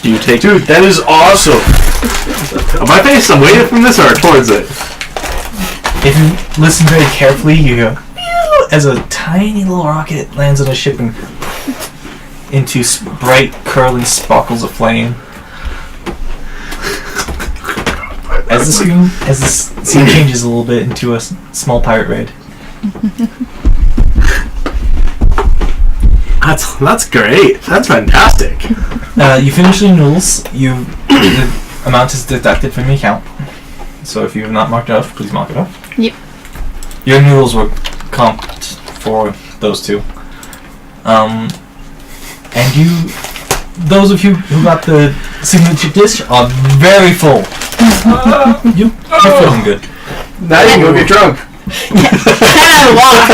Do you take Dude, that is awesome. Am I facing away from this or towards it? If you listen very carefully, you go "Pew," as a tiny little rocket lands on a ship and into bright, curling sparkles of flame. As the scene changes a little bit into a small pirate raid. That's great. That's fantastic. You finish the noodles. The amount is deducted from your account. So if you have not marked it off, please mark it off. Yep. Your noodles were comped for those 2. And those of you who got the signature dish are very full. You're feeling good. Now you can go get drunk. Can I walk?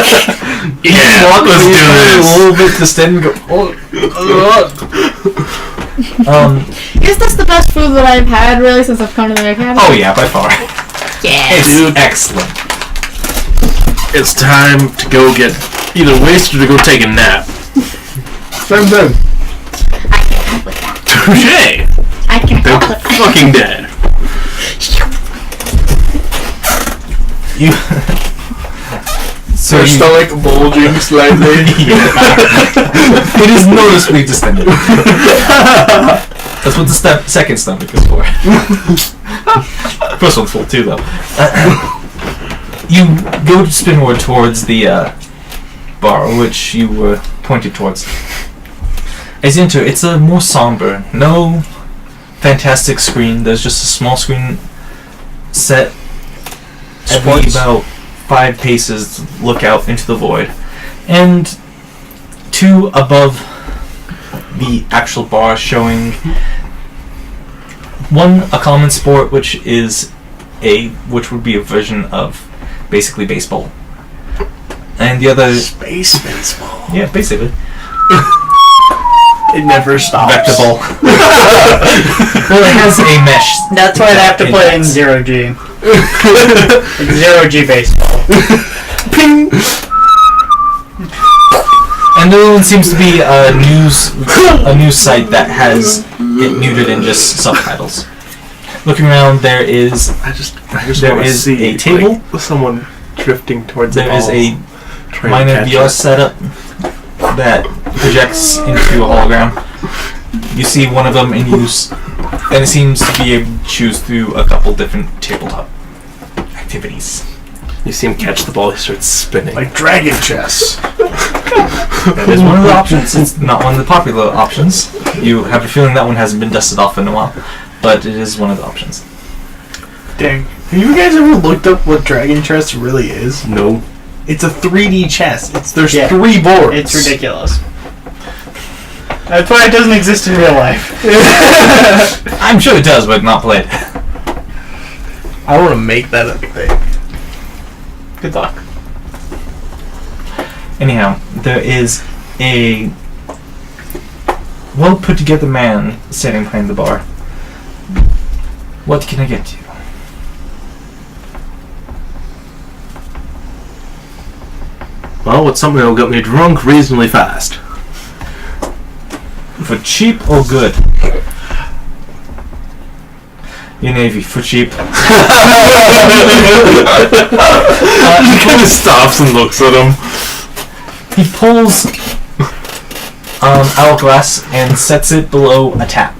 Yeah, let's do A this. little bit to stand and go. Is this the best food that I've had, really, since I've come to the academy? Oh yeah, by far. Yeah. It's Dude. excellent. It's time to go get either wasted or go take a nap. Same thing. I can help with that. Touche. I can They're help with that. fucking dead. You. So Their stomach bulging slightly. It is noticeably distended. That's what the second stomach is for. First one's full too, though. You go to spinward towards the bar, which you were pointed towards. As you enter, it's a more somber. No fantastic screen. There's just a small screen set every about 5 paces. Look out into the void, and 2 above the actual bar showing one a common sport, which would be a version of basically baseball, and the other Space baseball. yeah, basically It never stops. vector. Well, it has a mesh. That's why they have to play in 0G. Like 0G baseball. Ping. And the other one seems to be a news site that has it muted in just subtitles. Looking around, there is I just There want to is see a table. like, someone drifting towards the there is ball, a trying to minor catch VR it. setup that projects into a hologram. You see one of them in use, and it seems to be able to choose through a couple different tabletop activities. You see him catch the ball, he starts spinning. Like dragon chess. That is one of the options. It's not one of the popular options. You have a feeling that one hasn't been dusted off in a while, but it is one of the options. Dang. Have you guys ever looked up what dragon chess really is? No. It's a 3D chess. There's Yeah. 3 boards. It's ridiculous. That's why it doesn't exist in real life. I'm sure it does, but not played. I want to make that a thing. Good luck. Anyhow, there is a well put together man sitting behind the bar. What can I get you? Well, it's something that'll get me drunk reasonably fast. For cheap or good? Your Navy, for cheap. He kind of stops and looks at him. He pulls out a glass and sets it below a tap.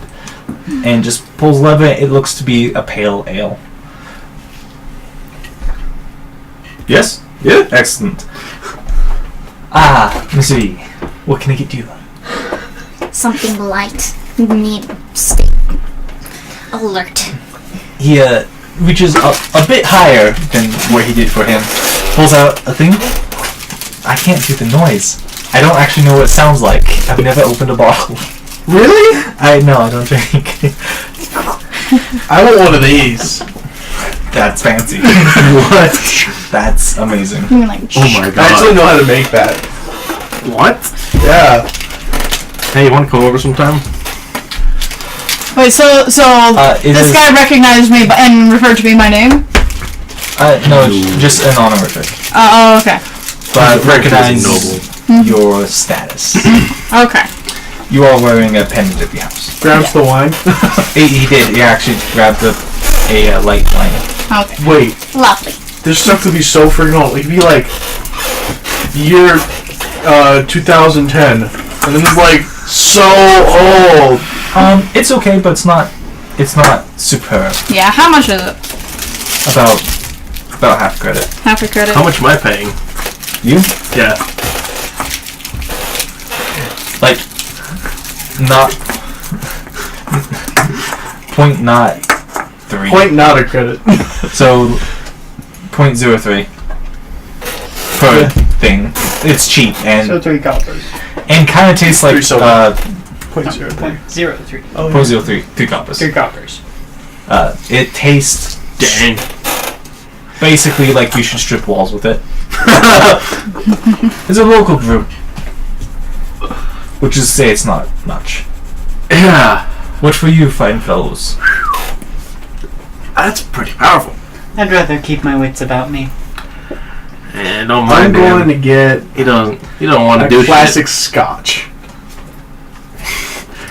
And just pulls lever. It looks to be a pale ale. Yes? Yeah. Excellent. Ah, Missouri, what can I get you? Something light. Need stay alert. He reaches up a bit higher than where he did for him. Pulls out a thing. I can't do the noise. I don't actually know what it sounds like. I've never opened a bottle. Really? I don't drink. I want one of these. That's fancy. What? That's amazing. You mean like Oh my I god. actually know how to make that. What? Yeah. Hey, you want to come over sometime? Wait, so It this is- guy recognized me and referred to me by name? No, it's just an honorific. Oh, okay. But Referred to as recognize noble. your status. Okay. You are wearing a pendant at the house. Grabs the wine. He did. He actually grabbed a light wine. Okay. Wait. lovely. This stuff could be so freaking old. It could be like year 2010, and then it's like so old. It's okay, but it's not superb. Yeah, how much is it? About half credit. Half a credit. How much am I paying? You? Yeah. Like, not point not 3. Point not a credit. So 0.03 per Yeah. thing. It's cheap So and 3 coppers. kind of tastes like 3 soda. 0.03. 0.03. Oh, 0.03 3 coppers. 3 coppers. It tastes Dang. basically like you should strip walls with it. It's a local brew, which is to say it's not much. Yeah. What for you, fine fellows? That's pretty powerful. I'd rather keep my wits about me. And don't I'm mind going him. to get You don't want to a do classic scotch.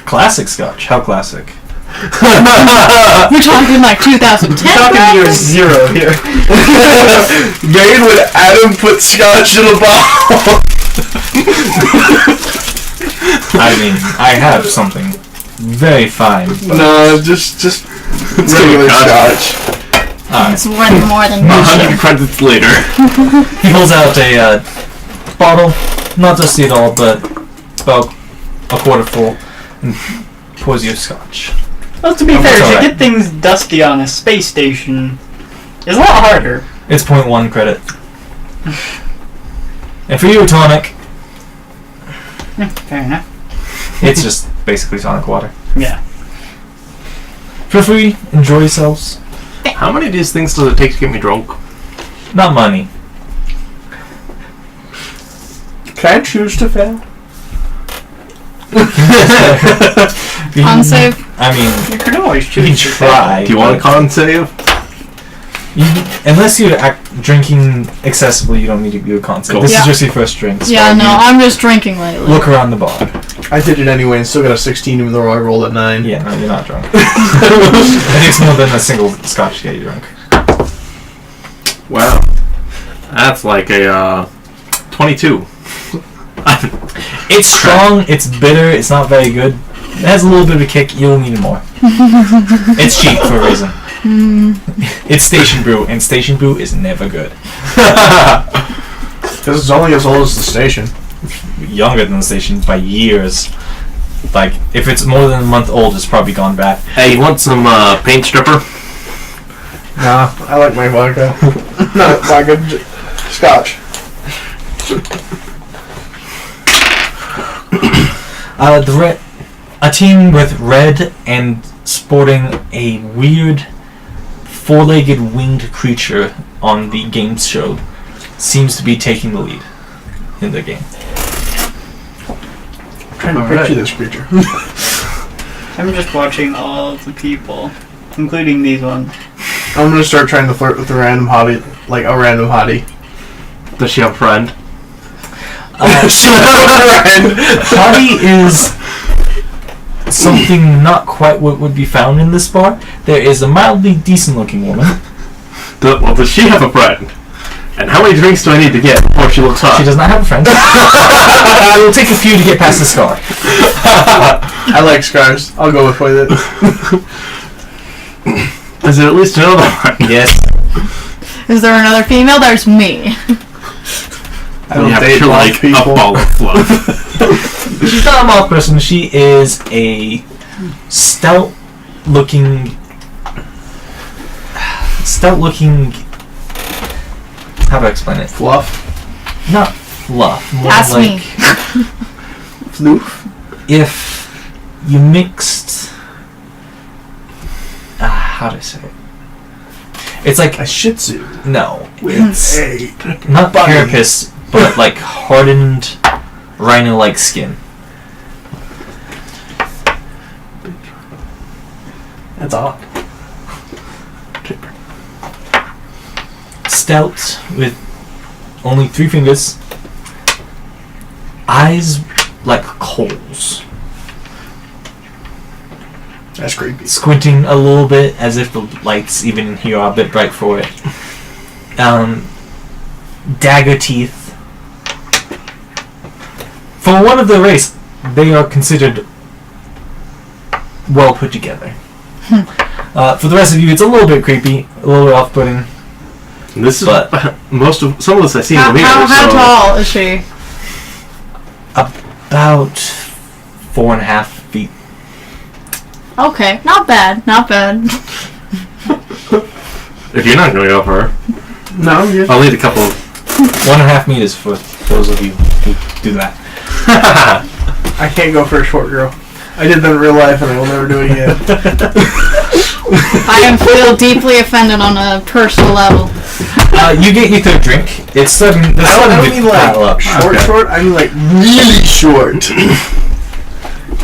Classic scotch. How classic? You're talking like 2010. Talking to your zero here. Gain when Adam put scotch in a bottle. I mean, I have something very fine. No, just regular scotch. Alright. It's worth more than 100 credits later. He pulls out a bottle, not dusty at all, but about a quarter full, and pours you scotch. Well, to be Oh, fair, it's to alright. get things dusty on a space station is a lot harder. It's 0.1 credit. And for you, tonic, Yeah, fair enough. it's just basically tonic water. Yeah. Feel free, enjoy yourselves. How many of these things does it take to get me drunk? Not money. Can I choose to fail? On save. I mean, You could always you can choose to try. Do you want a con save? Unless you're drinking excessively, you don't need to do a concept. Cool. This Yeah. is just your first drink. so Yeah, no, you I'm just drinking lately. Look around the bar. I did it anyway and still got a 16 even though I rolled a 9. Yeah, no, you're not drunk. It takes more than a single scotch to get you drunk. Wow. That's like a 22. It's strong, it's bitter, it's not very good. It has a little bit of a kick, you'll need more. It's cheap for a reason. It's station brew, and station brew is never good. Because it's only as old as the station. Younger than the station by years. Like, if it's more than a month old, it's probably gone bad. Hey, you want some paint stripper? Nah, I like my vodka. Not vodka, scotch. A team with red and sporting a weird four-legged winged creature on the games show seems to be taking the lead in the game. I'm trying to picture this creature. I'm just watching all of the people, including these ones. I'm gonna start trying to flirt with a random hottie, like a random hottie. Does she have a friend? Hottie is something not quite what would be found in this bar. There is a mildly decent-looking woman. Well, does she have a friend? And how many drinks do I need to get before she looks hot? She does not have a friend. It will take a few to get past the scar. I like scars. I'll go with it. Is there at least another one? Yes. Is there another female? There's me. I don't Yeah, date you're black like people. a ball of fluff. She's not a mock person. She is a stout-looking. How do I explain it? Fluff. Not fluff. More That's like me. Floof. if you mixed. How do I say it? It's like A Shih Tzu. no, it's Hey. not bunny. carapace, but like hardened rhino-like skin. That's odd. Stout with only 3 fingers. Eyes like coals. That's creepy. Squinting a little bit as if the lights even in here are a bit bright for it. Dagger teeth. For one of the race, they are considered well put together. For the rest of you, it's a little bit creepy, a little bit off-putting. This is But- some of this I see in How, the mirror. how so tall is she? About 4.5 feet. Okay, not bad, not bad. if you're not going to go for her, No, I'm good. I'll need a couple of. 1.5 meters for those of you who do that. I can't go for a short girl. I did that in real life and I will never do it again. I feel deeply offended on a personal level. You get your third drink. It's starting. I don't to mean pile up. like short, Okay. short. I mean like really short. Okay,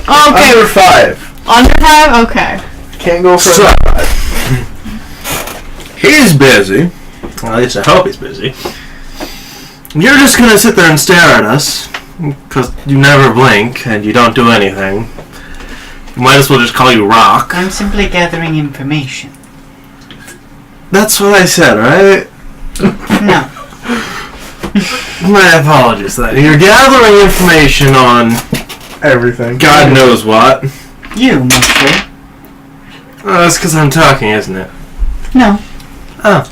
Under 5. under 5? Okay. Can't go for So- a 5. He's busy. Well, at least I hope he's busy. You're just gonna sit there and stare at us, because you never blink and you don't do anything. Might as well just call you Rock. I'm simply gathering information. That's what I said, right? No. My apologies then. You're gathering information on Everything. God knows what. You, mostly. That's because I'm talking, isn't it? No. Oh.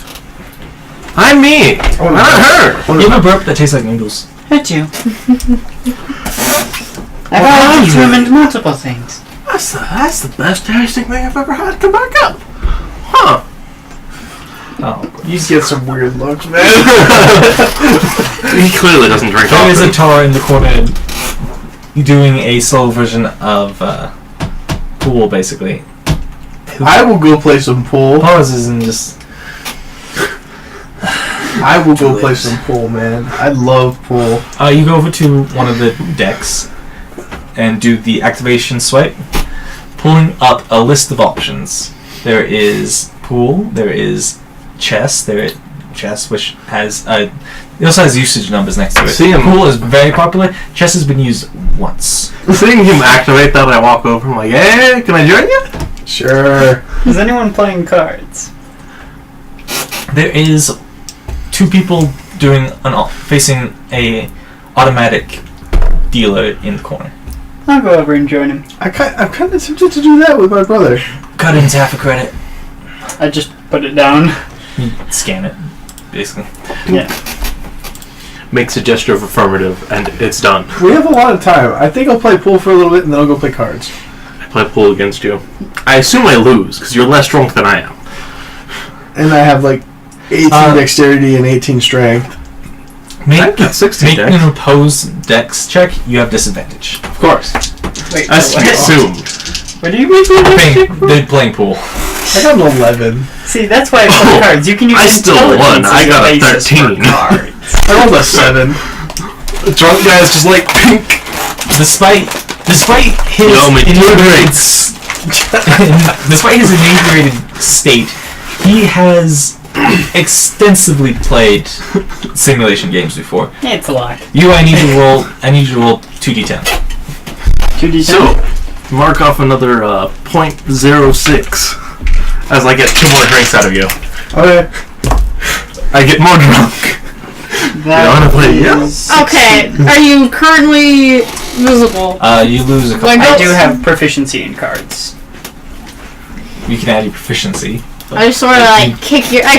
I'm me. Not her. You have a burp that tastes like noodles. Hurt you. I've already determined multiple things. That's the best tasting thing I've ever had come back up. Huh. Oh. You get some weird looks, man. He clearly doesn't drink There is a often. tar in the corner doing a slow version of pool, basically. I will go play some pool. Pauses and just... I will go play some pool, man. I love pool. You go over to one of the decks and do the activation swipe, pulling up a list of options. There is pool, there is chess, which has it also has usage numbers next to it. See him. Pool is very popular. Chess has been used once. Seeing him activate that, I walk over. I'm like, "Hey, can I join you?" Sure. Is anyone playing cards? There is two people facing a automatic dealer in the corner. I'll go over and join him. I'm kind of tempted to do that with my brother. Cut into half a credit. I just put it down. You scan it, basically. Yeah. Makes a gesture of affirmative, and it's done. We have a lot of time. I think I'll play pool for a little bit, and then I'll go play cards. I play pool against you. I assume I lose, because you're less drunk than I am. And I have like 18 dexterity and 18 strength. I've got 16 Make dex. an opposed dex check. You have disadvantage. Of course. Wait, As what? assumed. What do you mean? They're playing pool. I got an 11. See, that's why I play cards. You can use I still intelligence won. I as got a basis for 13. cards. I rolled a 7. The drunk guy's just like, pink. Despite his Yo, me too, inebriated despite his inebriated state, he has extensively played simulation games before. It's a lot. I need you to roll 2d10. 2d10. So, mark off another .06 as I get 2 more drinks out of you. Okay. I get more drunk. That wanna play? Yeah. is Okay, are you currently visible? You lose a couple. Like- I do have proficiency in cards. You can add your proficiency. I just sort of like I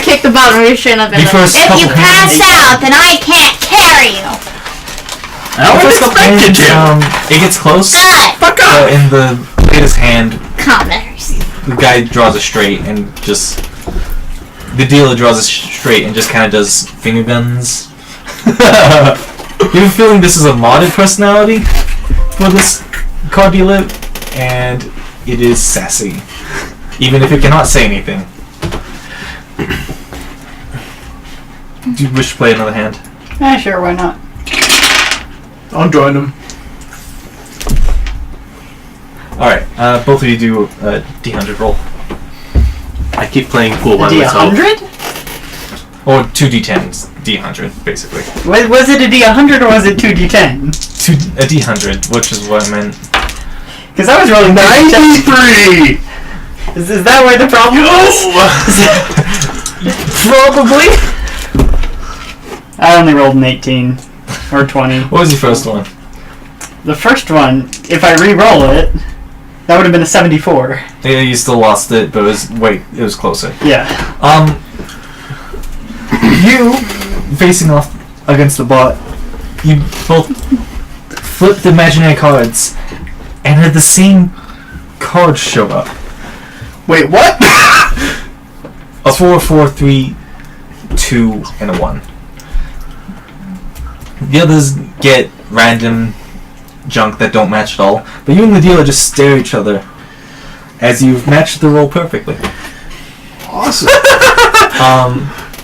kick the bottom of your shin up and The first If you couple pass hands, out, then I can't carry you. I the was first couple expected hands, to. it gets close. Good. Fuck off. In the latest hand, Commoners. the guy draws a straight and just the dealer draws a straight and just kind of does finger guns. You have a feeling this is a modded personality for this card dealer, and it is sassy, even if it cannot say anything. Do you wish to play another hand? Yeah, sure, why not? I'll join him. Alright, both of you do a D100 roll. I keep playing pool by A myself. D100? Or 2d10s, D100, basically. Was it a D100 or was it 2D10? A D100, which is what I meant. Because I was rolling 93! Is that where the problem was? Probably! I only rolled an 18. Or 20. What was your first one? The first one, if I re-roll it, that would have been a 74. Yeah, you still lost it, but it was closer. Yeah. You, facing off against the bot, you both flip the imaginary cards, and had the same cards show up. Wait, what? A 4, 4, 3, 2, and a 1. The others get random junk that don't match at all, but you and the dealer just stare at each other as you've matched the roll perfectly. Awesome.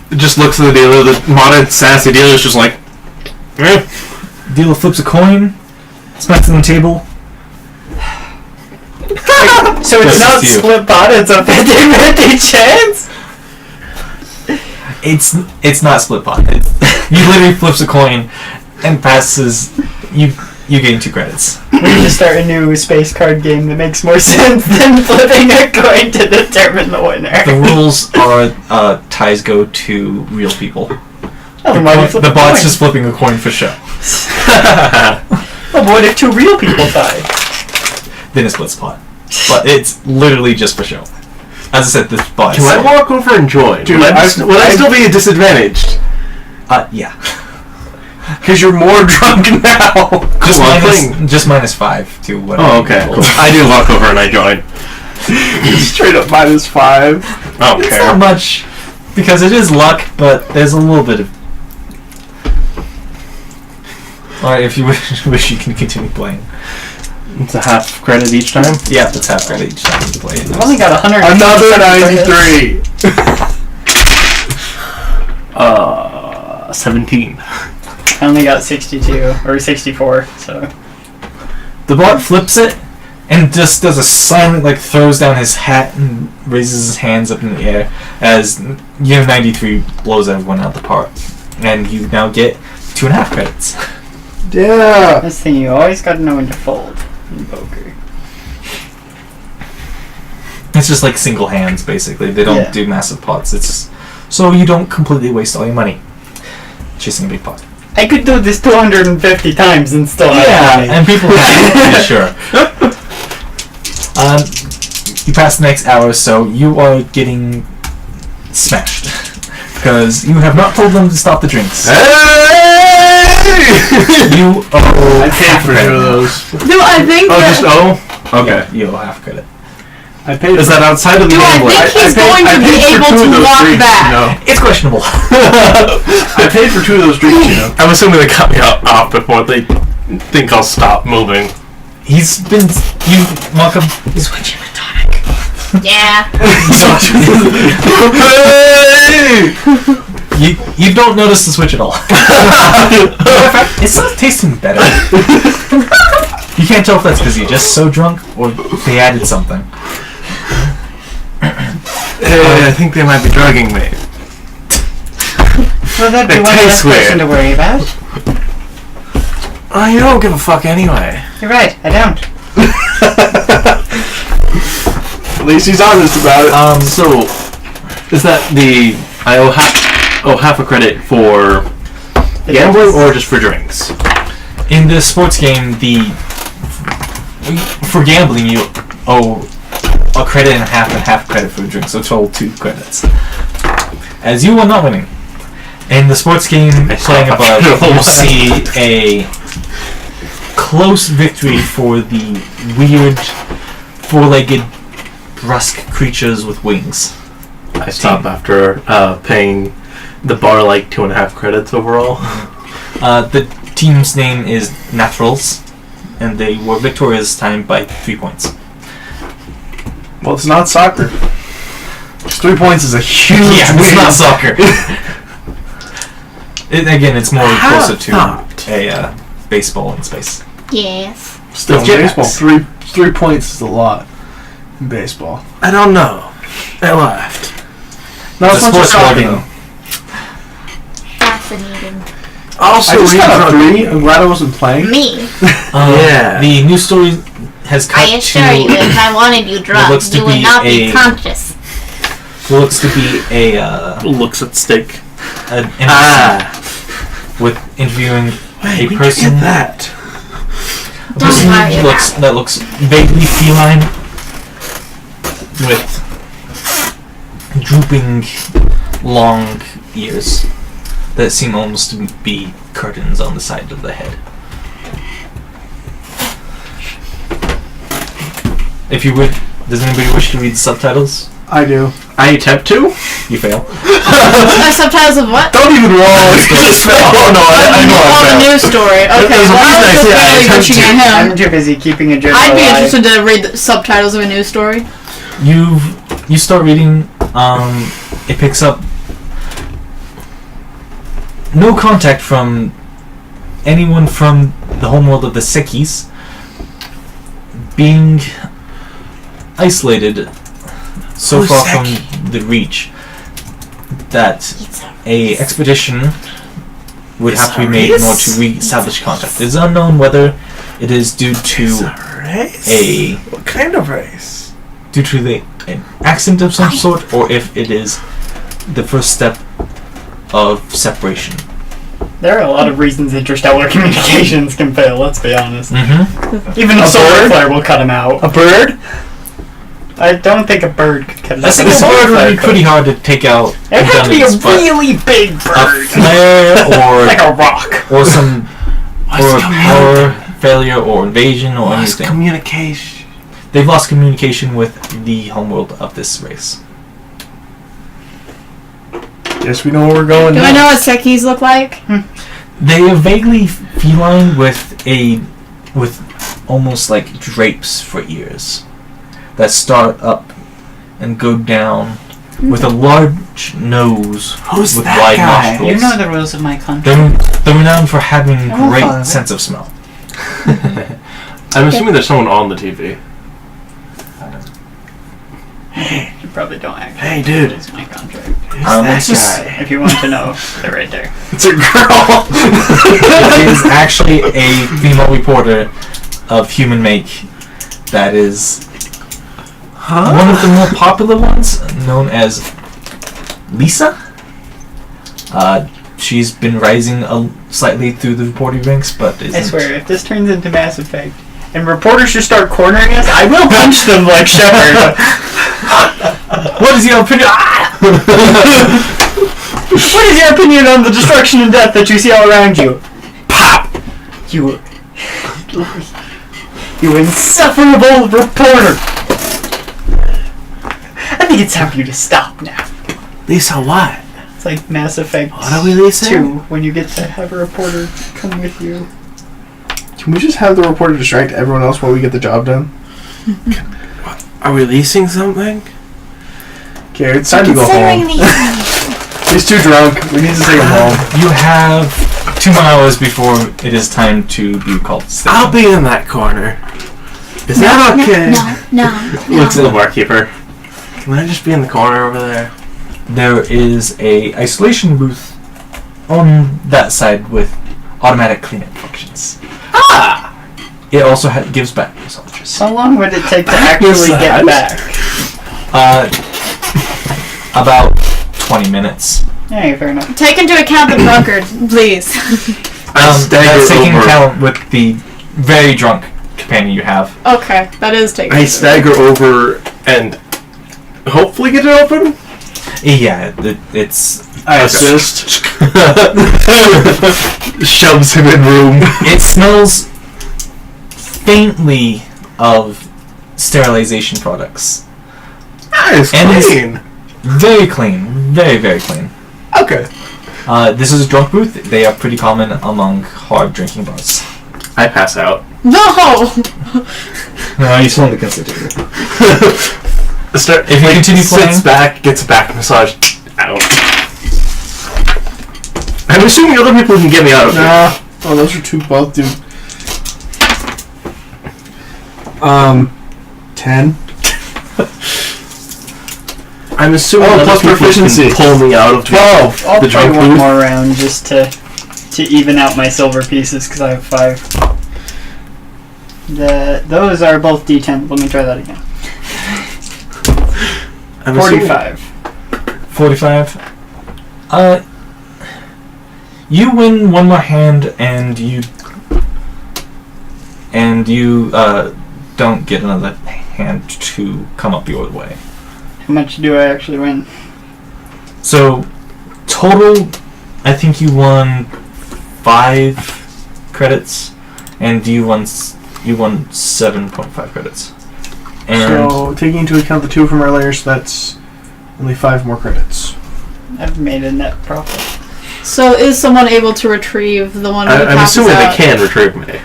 It just looks at the dealer, the modded sassy dealer's just like, eh. Dealer flips a coin, smacks it on the table. So it's Just not you. split pot, it's a 50-50 chance? It's not split pot. He literally flips a coin and passes. You you gain 2 credits. We need to start a new space card game that makes more sense than flipping a coin to determine the winner. The rules are ties go to real people. Oh, then why do you flip The a bot's coin? just flipping a coin for show. Oh, but what if 2 real people tie? Then it splits pot. But it's literally just for show. As I said, this bot is Do I so- walk over and join? Dude, would I still be disadvantaged? yeah. Because you're more drunk now. Just Cool, I'm minus, -5 to whatever. Oh, okay. Cool. I do walk over and I join. Straight up -5. I don't It's care. not much, because it is luck, but there's a little bit of... Alright, if you wish you can continue playing. It's a half credit each time. Yeah, that's half credit each time you play it. I've only got 100. Another 93. 17. I only got 62 or 64. So The bot flips it and just does a silent, like, throws down his hat and raises his hands up in the air as Year 93 blows everyone out the park. And you now get 2.5 credits. Yeah. this thing, you always got to know when to fold in poker. It's just like single hands, basically. They don't Yeah. do massive pots. It's so you don't completely waste all your money chasing a big pot. I could do this 250 times and still have money. and people have yeah, sure. You pass the next hour or so, you are getting smashed because you have not told them to stop the drinks. You owe I paid for 2 of those. Do I think Oh, that... just O? Okay. You owe half credit. I paid. Is that outside of the Do I gambling? think he's going to be able to walk back? No. It's questionable. I paid for 2 of those drinks, you know. I'm assuming they cut me off before they think I'll stop moving. He's been you Malcolm. Switching the tonic. Yeah. You don't notice the switch at all. It's not tasting better. You can't tell if that's because you're just so drunk or they added something. I think they might be drugging me. Well, that'd be It one less tastes person weird. to worry about. Oh, you don't give a fuck anyway. You're right, I don't. At least he's honest about it. So, is that the... I owe half a credit for gambling or just for drinks? In the sports game, for gambling you owe a credit and half credit for a drink, so total 2 credits. As you are not winning. In the sports game playing above, you see a close victory for the weird 4-legged brusque creatures with wings. I stop after paying the bar like 2.5 credits overall. The team's name is Naturals, and they were victorious this time by 3 points. Well, it's not soccer. 3 points is a huge Yeah, win. it's not soccer. It's more closer to thought. a baseball in space. Yes. Still, in It's baseball, jetpacks. 3 points is a lot in baseball. I don't know. I laughed. No, It's it's a not just sports soccer, game. though. Fascinating. Also, I just got a 3. I'm glad I wasn't playing. Me. Yeah. The news story has cut I assure you, to if I wanted you looks drunk, to you would be not be a- conscious. looks to be a looks at steak. an NPC with interviewing a person that? Don't worry about it. that looks vaguely feline with drooping long ears that seem almost to be curtains on the side of the head. If you would, does anybody wish to read the subtitles? I do. I attempt to? You fail. Subtitles of what? Don't even roll. Oh no, I know Oh, the I failed. news story. Okay, There's a well, I reason I was say I just barely attempt reaching to. at I'm him. too busy keeping a journal I'd be alive. interested to read the subtitles of a news story. You start reading. It picks up. No contact from anyone from the homeworld of the Sekis. Being isolated so Who's far Seki? from the reach that a expedition would have to be made in order to re-establish contact. It's unknown whether It is due to Race? What kind of race? due to an accident of some sort, or if it is the first step of separation. There are a lot of reasons interstellar communications can fail, let's be honest. Mm-hmm. Even a A solar bird? flare will cut him out. A bird? I don't think a bird could cut him I out. think a bird would be pretty hard to take out. It would have to be a redundant, but really big a bird. flare or Like a rock. or some What's or a communicating? power failure or invasion or What's anything. communication? They've lost communication with the homeworld of this race. Guess we know where we're going Do now. I know what Sekis look like? They are vaguely feline with almost like drapes for ears that start up and go down with a large nose Who's with that wide guy? nostrils. You know the rules of my country. They're renowned for having I won't follow great it. sense of smell. I'm assuming there's someone on the TV. You probably don't actually. Hey, dude. It's my contract. Who's It's that just- guy? If you want to know, they're right there. It's a girl. It is actually a female reporter of human make that is one of the more popular ones, known as Lisa. She's been rising slightly through the reporting ranks, but isn't. I swear, if this turns into Mass Effect, and reporters just start cornering us, I will punch them like Shepard. What is your opinion? What is your opinion on the destruction and death that you see all around you? Pop! You insufferable reporter! I think it's time for you to stop now. Lisa, what? It's like Mass Effect What are we, Lisa? 2, when you get to have a reporter come with you. Can we just have the reporter distract everyone else while we get the job done? Are we leasing something? Okay, it's time to go home. He's too drunk. We need to take him home. You have 2 more hours before it is time to be called to station. I'll be in that corner. Is that okay? No. Looks at the barkeeper. Can I just be in the corner over there? There is a isolation booth on that side with automatic cleanup functions. Ah! It also gives back soldiers. How long would it take to actually get back? About 20 minutes. Yeah, fair enough. Take into account the drunkard, please. That's taking account with the very drunk companion you have. Okay, that is taken. I stagger over and hopefully get it open. Yeah, it's. I assist. Shoves him in room. It smells faintly of sterilization products. Nice, And it's- clean. Very clean. Very, very clean. Okay. This is a drunk booth. They are pretty common among hard drinking bars. I pass out. No! No, you Slowly gets it. If you continue sits playing- back, gets a back massage, out. I'm assuming other people can get me out of here. Nah. Oh, those are two both, dude. 10. I'm assuming Oh, other plus people proficiency. can pull me out of 12. I'll the play drunk one booth. more round just to even out my silver pieces because I have 5. Those are both D10. Let me try that again. I'm assuming- 45. 45. You win one more hand, and you don't get another hand to come up your way. How much do I actually win? So, total, I think you won 5 credits, and you won 7.5 credits. And So, taking into account the 2 from earlier, so that's only 5 more credits. I've made a net profit. So is someone able to retrieve the one who I'm passes assuming out? they can retrieve me.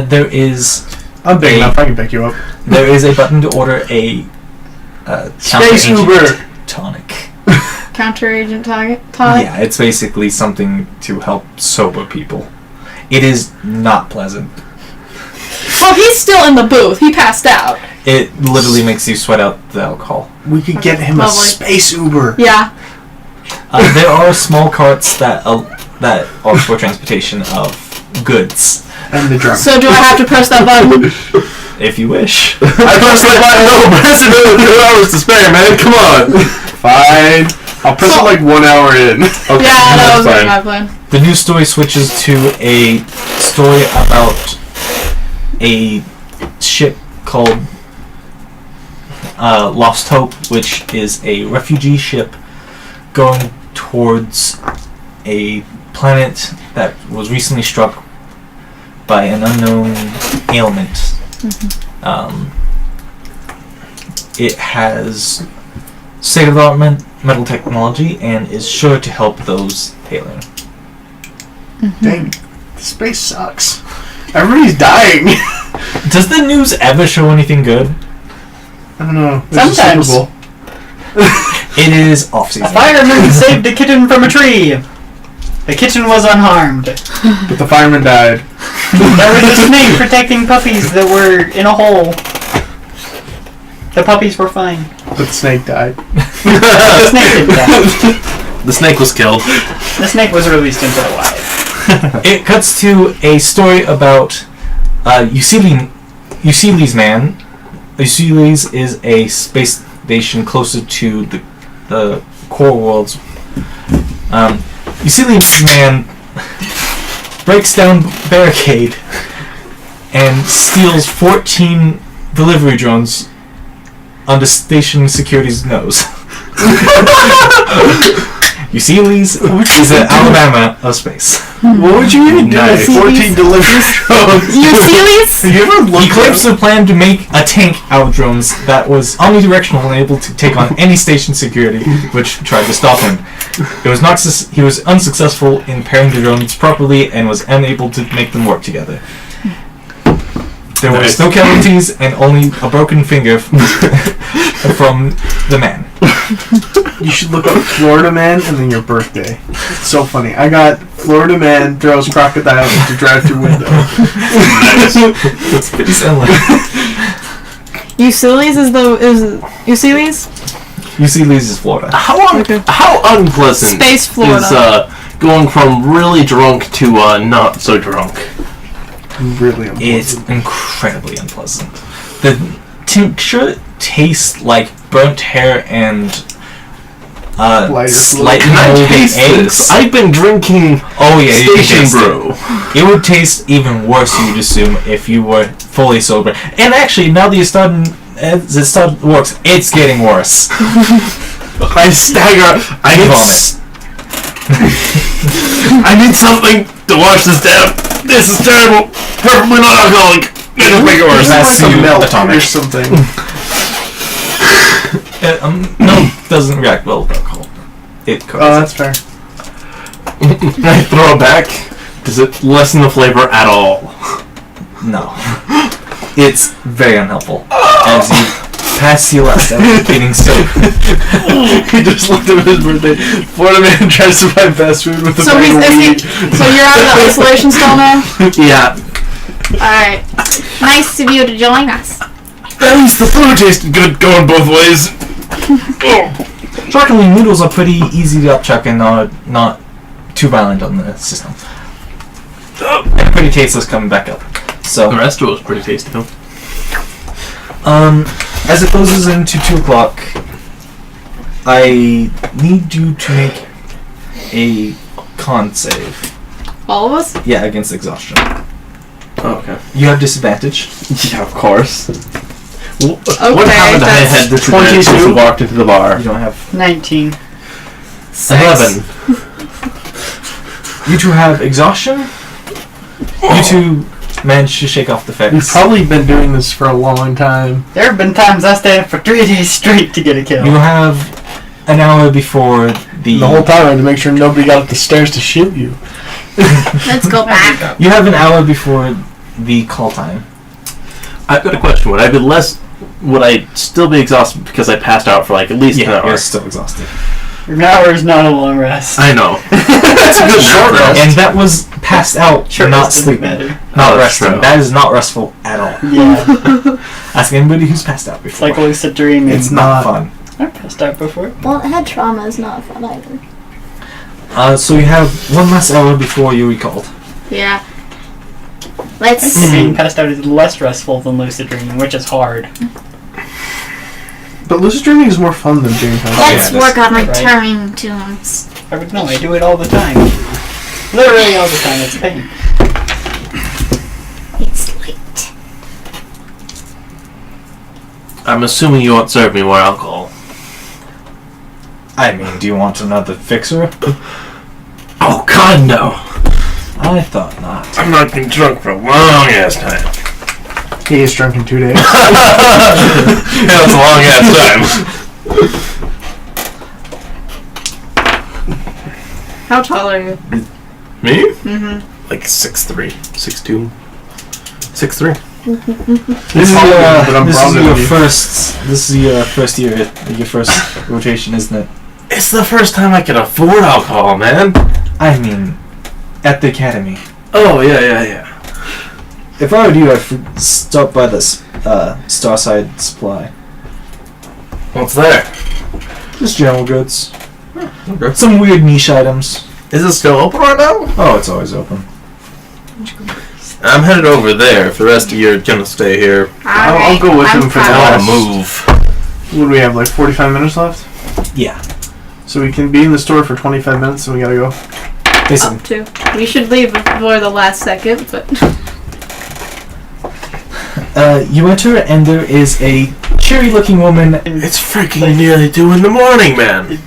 there is I'm big Hey. enough, I can pick you up. there is a button to order a Space counter-agent Uber. tonic. Counter-agent tonic? Yeah, it's basically something to help sober people. It is not pleasant. Oh, he's still in the booth. He passed out. It literally makes you sweat out the alcohol. We could get him a Lovely. space Uber. Yeah. There are small carts that are for transportation of goods And the drunk. So do I have to press that button? If you wish. I pressed that button. No, press it in 2 hours to spare, man. Come on. Fine. I'll press it like 1 hour in. Okay, Yeah, that was fine. my plan. The news story switches to a story about a ship called Lost Hope, which is a refugee ship going towards a planet that was recently struck by an unknown ailment. It has state-of-the-art metal technology and is sure to help those ailing. Dang. Space sucks. Everybody's dying. Does the news ever show anything good? I don't know. Sometimes. Super Bowl. It is A off-season. fireman saved a kitten from a tree. The kitten was unharmed. But the fireman died. There was a snake protecting puppies that were in a hole. The puppies were fine. But the snake died. The snake didn't die. The snake was killed. The snake was released into the wild. It cuts to a story about Euclides man. Euclides is a space station closer to the core worlds. Euclides man breaks down barricade and steals 14 delivery drones under station security's nose. Euclides is an Alabama of space. What would you even do Nice. with 14 delivery drones? Euclides? Have you ever He looked claims to plan to make a tank out of drones that was omnidirectional and able to take on any station security which tried to stop him. He was unsuccessful in pairing the drones properly and was unable to make them work together. There was no casualties and only a broken finger from the man. You should look up Florida Man and then your birthday. It's so funny. I got Florida Man throws crocodile into drive-through window. It's pretty similar. Euclides is Euclides? Euclides is Florida. How unpleasant Space Florida. is going from really drunk to not so drunk? Really It's unpleasant. incredibly unpleasant. The tincture tastes like burnt hair and Lighter slightly Can I moldy taste eggs. this? I've been drinking Oh yeah, you can Station taste Brew. It would taste even worse, you'd assume, if you were fully sober. And actually, now that works, it's getting worse. I stagger. I need Vomit. I need something to wash this down. This is terrible. Perfectly non-alcoholic. It'll make it worse. That's Like a you, milk atomic. or something. No, doesn't react well with alcohol. It Oh, cooks. that's fair. Can I throw it back? Does it lessen the flavor at all? No. It's very unhelpful. As you pass your last hour getting sober. He just looked at his birthday. Florida Man tries to find fast food with a So bag of weed. so you're out of the isolation stall now? Yeah. Alright. Nice of you to join us. At least the food tasted good going both ways. Shockingly, noodles are pretty easy to upchuck and not too violent on the system. And pretty tasteless coming back up. The So, rest of it was pretty tasty though. as it closes into 2 o'clock, I need you to make a con save. All of us? Yeah, against exhaustion. Oh, okay. You have disadvantage. Yeah, of course. What Okay, happened? I that's had this 22. since we walked into the bar. You don't have 19. 11. You two have exhaustion. You two managed to shake off the We've effects. probably been doing this for a long time. There have been times I stayed up for 3 days straight to get a kill. You have an hour before The whole time I had to make sure nobody got up the stairs to shoot you. Let's go back. You have an hour before the call time. I've got a question. Would I still be exhausted because I passed out for like at least an hour? you're still exhausted. An hour is not a long rest. I know. That's a good short rest. And that was passed out, Short not rest doesn't sleeping, matter. not Oh, that's resting. true. That is not restful at all. Yeah. Ask anybody who's passed out It's before. like lucid dreaming. It's not fun. I've passed out before. Well, head trauma is not fun either. So you have one less hour before you recalled. Yeah. Let's Being passed out is less stressful than lucid dreaming, which is hard. But lucid dreaming is more fun than dreaming. let's yeah, work on right. returning tunes. I would know, I do it all the time. Literally all the time, it's a pain. It's late. I'm assuming you won't serve me more alcohol. I mean, do you want another fixer? Oh God, no! I thought not. I'm not been drunk for a long ass time. He is drunk in 2 days. That was a long ass time. How tall are you? Me? Mm-hmm. Like 6'3", 6'2", 6'3". This is but I'm broader than you. This is your first year, your first rotation, isn't it? It's the first time I can afford alcohol, man. I mean, at the academy. Oh yeah. If I were you, I'd stop by this Starside Supply. What's there? Just general goods. Some weird niche items. Is it still open right now? Oh, it's always open. I'm headed over there. If the rest of you are gonna stay here, I'll go with him for I the wanna last. move. What do we have, like 45 minutes left? Yeah, So we can be in the store for 25 minutes and we gotta go. basically. Up to. We should leave before the last second, but You enter, and there is a cheery-looking woman. It's freaking nearly 2 in the morning, man.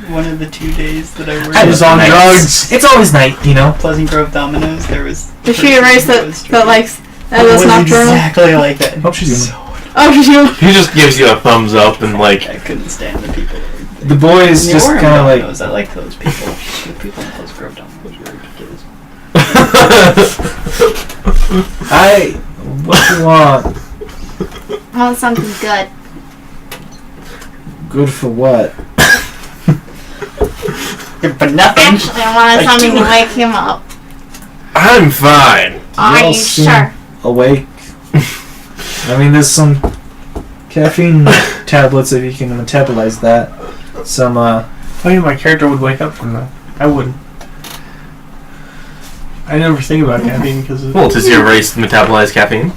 One of the 2 days that I worked I was on at drugs. It's always night, you know. Pleasant Grove Domino's, there was... did she erase that likes that was was nocturnal? exactly like that. Oh, she's so, Oh, you. He just gives you a thumbs up and like, I couldn't stand the people. The boy is The just Orem kind of like. Domino's, I like those people. The people in Pleasant Grove Domino's were ridiculous. What you want? I want something good. Good for what? But nothing. Actually, I wanted something to wake him up. I'm fine. Are all you seem sure? Awake. I mean, there's some caffeine tablets if you can metabolize that. Some I mean, my character would wake up from that. I wouldn't. I never think about caffeine because Well, does your race metabolize caffeine?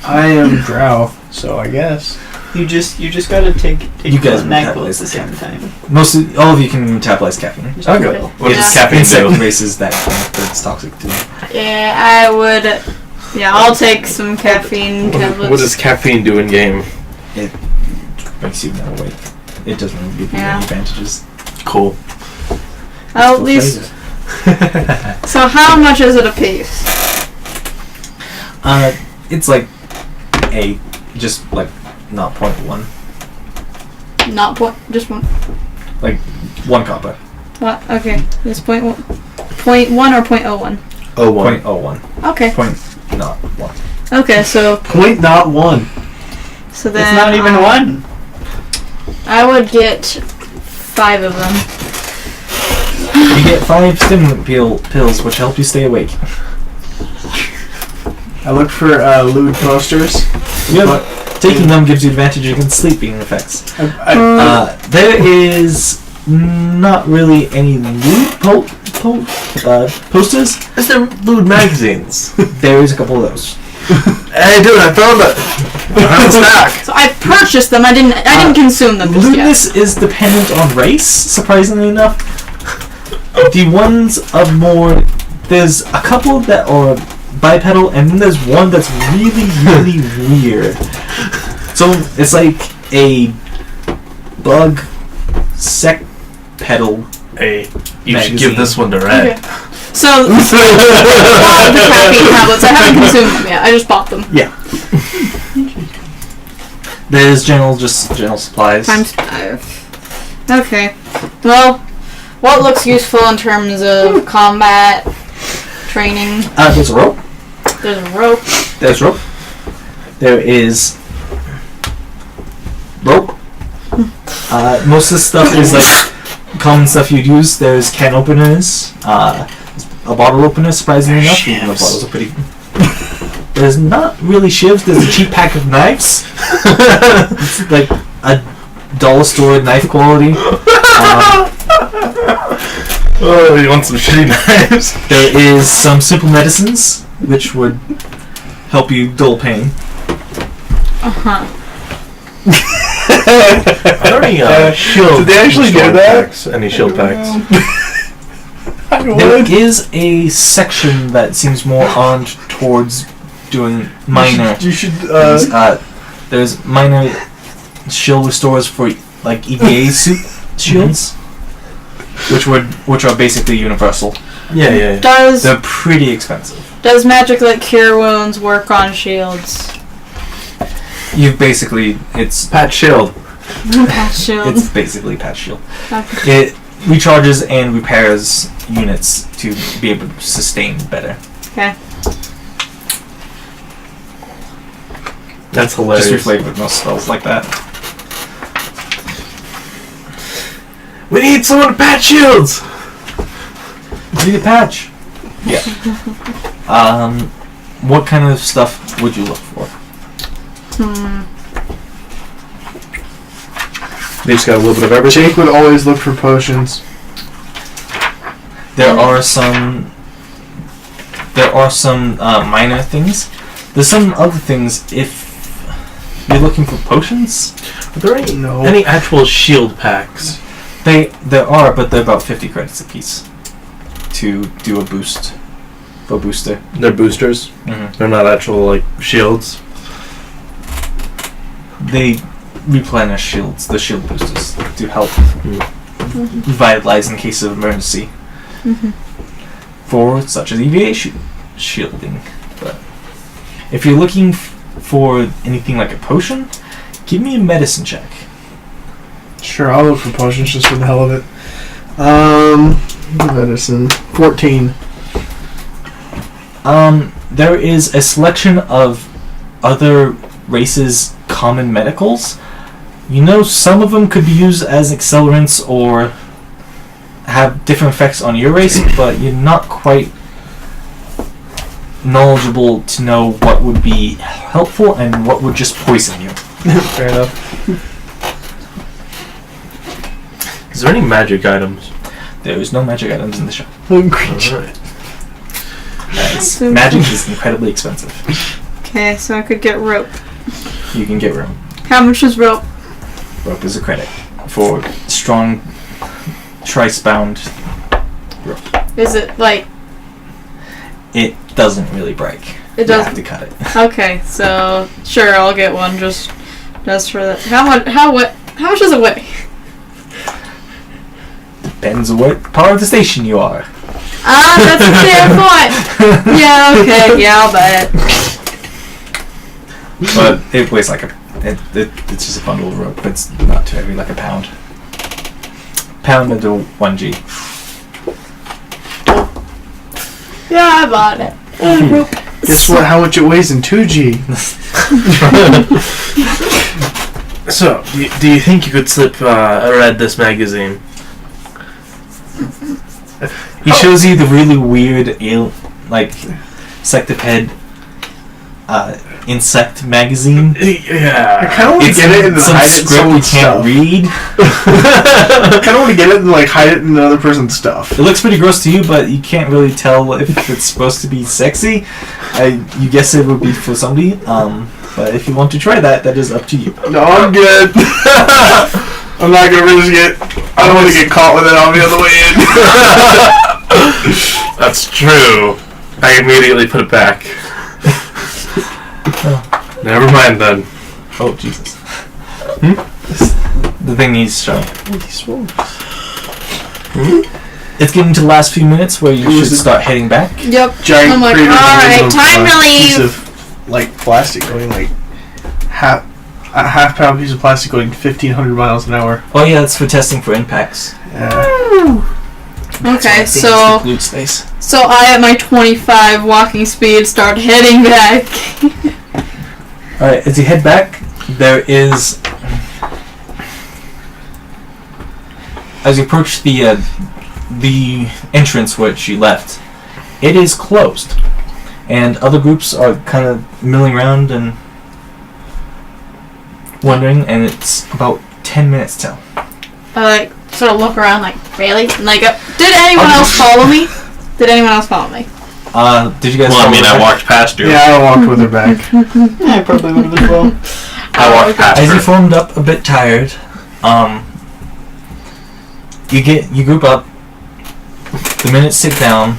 I am drow, so I guess. You just gotta take You guys the necklace metabolize at the same the time. all of you can metabolize caffeine. Just Okay. go. What Yeah. does caffeine Insect do? races that's toxic too. Yeah, I would. Yeah, I'll take some caffeine tablets. What does caffeine do in game? Makes you more awake. It doesn't really give you Yeah. any advantages. Cool. Well, at least. So how much is it a piece? It's like just like not 0.1, Not point. Just one. like 1 copper. What? Okay. Just point one. 0.1 or 0.01. Oh, one. 0.01. Okay. Point not 1. Okay. So Point not one. then. It's not even one. I would get 5 of them. You get 5 stimulant pills, which help you stay awake. I look for lewd posters. Yep. Taking them gives you advantage against sleeping effects. There is not really any lewd posters. Is there lewd magazines? There is a couple of those. Hey, dude, I found it. I have a stack. So I purchased them. I didn't consume them just yet. Lewdness is dependent on race, surprisingly enough. The ones are more. There's a couple that are bipedal, and then there's one that's really, really weird. So it's like a bug pedal. Hey, you Magazine. should give this one to Red. Okay. So, all of the caffeine tablets, I haven't consumed them yet. I just bought them. There's general supplies. Times 5. Okay. Well, what looks useful in terms of combat training? There's a rope. There's a rope. There's rope. There is rope. Most of the stuff is like common stuff you'd use. There's can openers, a bottle opener, surprisingly enough, even though bottles are pretty. There's not really shivs. There's a cheap pack of knives. It's like a dollar store knife quality. Oh, you want some shitty knives? There is some simple medicines, which would help you dull pain. Are there any shield? Did they actually do storm that? Packs? Any shield packs? There is a section that seems more armed towards doing minor. You should. things. There's minor shield restores for like EVA suit shields, which are basically universal. Yeah. They're pretty expensive. Does magic like cure wounds work on shields? It's Patch shield. Patch shield. it's basically patch shield. Okay. It recharges and repairs units to be able to sustain better. Okay. That's hilarious. Just reflavored with most spells like that. We need someone to patch shields. Need a patch. Yeah. What kind of stuff would you look for? They just got a little bit of everything. Jake would always look for potions. There are some minor things. There's some other things if you're looking for potions. Are there any actual shield packs? There are, but they're about 50 credits a piece to do a boost. For booster. They're boosters. Mm-hmm. They're not actual like shields. They replenish shields, the shield boosters, to help revitalize in case of emergency. For such as EVA shielding. But if you're looking for anything like a potion, give me a medicine check. Sure, I'll look for potions just for the hell of it. Medicine. 14. There is a selection of other races' common medicals. You know, some of them could be used as accelerants or have different effects on your race, but you're not quite knowledgeable to know what would be helpful and what would just poison you. Fair enough. Is there any magic items? There is no magic items in the shop. Alright. As magic is incredibly expensive. Okay, so I could get rope. You can get rope. How much is rope? Rope is a credit for strong trice-bound rope. Is it like... It doesn't really break. It You have doesn't... to cut it. Okay, so sure, I'll get one just for that. How much does it weigh? Depends on what part of the station you are. Ah, that's a fair point. Yeah, okay, yeah, I'll bet. But it weighs like it's just a bundle of rope. It's not too heavy, like a pound. Pound into 1G. Yeah, I bought it. Guess what? How much it weighs in 2G? So, do you think you could slip read this magazine? He shows you the really weird, insectiped insect magazine. Yeah. I kind of want to get it and some hide it in script you someone's can't stuff. read. I kind of want to get it and hide it in another person's stuff. It looks pretty gross to you, but you can't really tell if it's supposed to be sexy. You guess it would be for somebody. But if you want to try that, that is up to you. No, I'm good. I'm not gonna risk it. I don't want to get caught with it on me on the way in. That's true. I immediately put it back. Never mind then. Oh, Jesus. The thing he's showing. It's getting to the last few minutes where you should start heading back. Yep. Giant I'm like, crater alright, time to piece leave. of plastic going a half pound piece of plastic going 1,500 miles an hour. Oh yeah, that's for testing for impacts. Yeah. Okay, so Loot space. I at my 25 walking speed start heading back. Alright, as you head back, there is... As you approach the entrance which you left, it is closed. And other groups are kind of milling around and wondering, and it's about 10 minutes till. I sort of look around really? And did anyone else follow me? Did anyone else follow me? Did you guys? Well, I mean, I follow walked past you. Yeah, I walked with her back. Yeah, I probably would have as well. I walked past As you her. formed up a bit tired, you group up. The minutes sit down.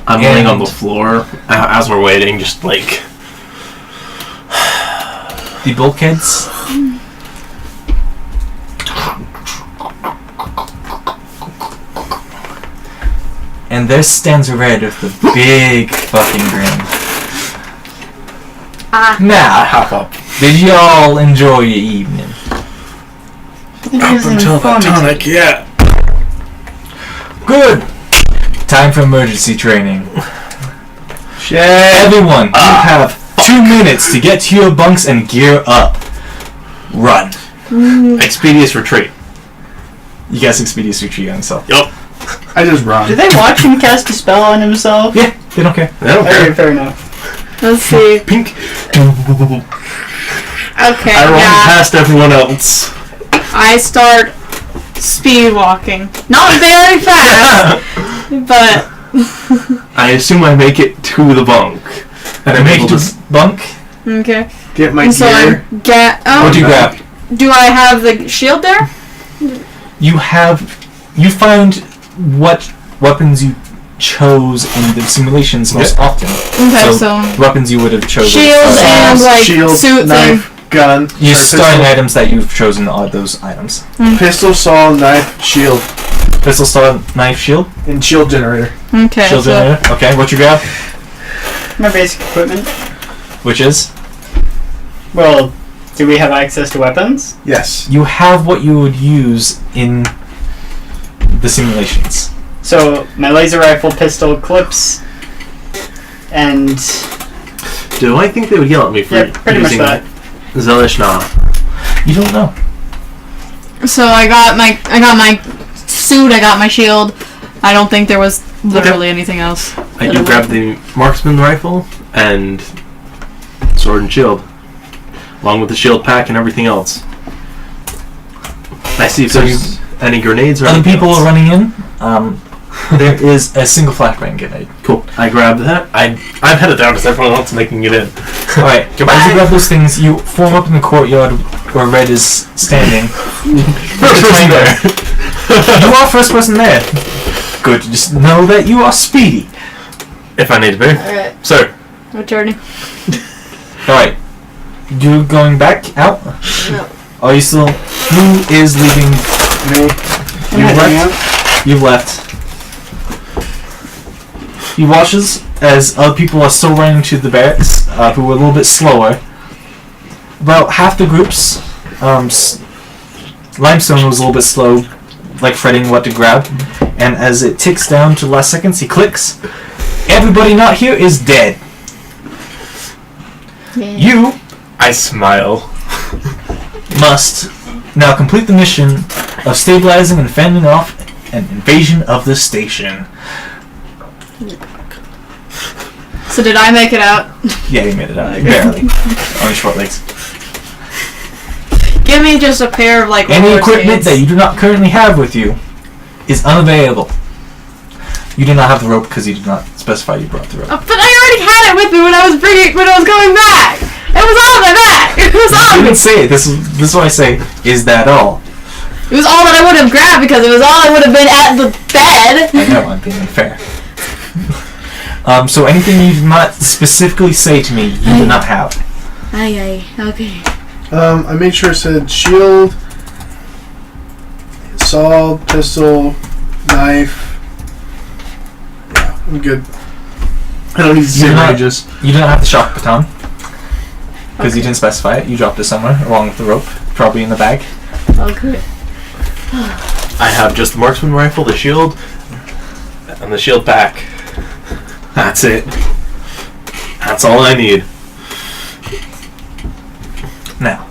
I'm laying on the floor as we're waiting, just like. The bulkheads. And there stands Red with the big fucking grin. Now, Hop up. did you all enjoy your evening? Up until that tonic. Yeah. Good! Time for emergency training. Shit. Everyone, you have 2 minutes to get to your bunks and gear up. Run. Expeditious retreat. You guys expeditious retreat on yourself. Yup. I just run. Did they watch him cast a spell on himself? Yeah, they don't care. I don't Okay, care. fair enough. Let's see. Pink. Okay, I run yeah. past everyone else. I start speed walking. Not very fast, but I assume I make it to the bunk. And I Make make it it to bunk. okay. Get my And so gear. I get. What do you grab? Do I have the shield there? You find what weapons you chose in the simulations most often. Okay, so weapons you would have chosen. shield and like shield, suit knife, gun. Your or starting pistol. items that you've chosen are those items. Pistol, saw, knife, shield, Pistol, star, knife, shield. and shield generator. thing. Okay. Shield so generator. Okay, what you grab? My basic equipment. Which is? Well, do we have access to weapons? Yes. You have what you would use in the simulations. So, my laser rifle, pistol, clips, and... Do I think they would yell at me for Yeah, pretty much using that. Zelish nah. You don't know. So I got my suit. I got my shield. I don't think there was literally anything else. I that do would- grab the marksman rifle and sword and shield, along with the shield pack and everything else. I see if So there's any grenades or Other anything people else. are running in. There is a single flashbang grenade. Cool. I grab that. I'm headed down because everyone else is making it in. Alright, as you grab those things, you form up in the courtyard where Red is standing. First person there. You are first person there. Good, just know that you are speedy. If I need to be. Alright, Sir. returning. Alright. You going back out? No. Are you still... Who is leaving? Me. You've left? You've left. He watches as other people are still running to the barracks, who are a little bit slower. About half the groups, Limestone was a little bit slow, like fretting what to grab, and as it ticks down to the last seconds, he clicks. Everybody not here is dead. Yeah. You I smile. must now complete the mission of stabilizing and fending off an invasion of the station. So did I make it out? Yeah, you made it out. Barely. On your short legs. Give me just a pair of like Any roller equipment that skates. you do not currently have with you is unavailable. You do not have the rope because you did not specify you brought the rope. Oh, but I already had it with me when I was going back. It was on my back. It was You on me. didn't say it. This is what I say. Is that all? It was all that I would have grabbed because it was all I would have been at the bed. I know I'm being unfair. So anything you did not specifically say to me, you do not have. Aye, okay. I made sure it said shield, saw, pistol, knife. Yeah, I'm good. I don't need to You say do not- ranges. You do not have the shock baton because you didn't specify it. You dropped it somewhere along with the rope, probably in the bag. Okay. I have just the marksman rifle, the shield, and the shield pack. That's it. That's all I need. Now,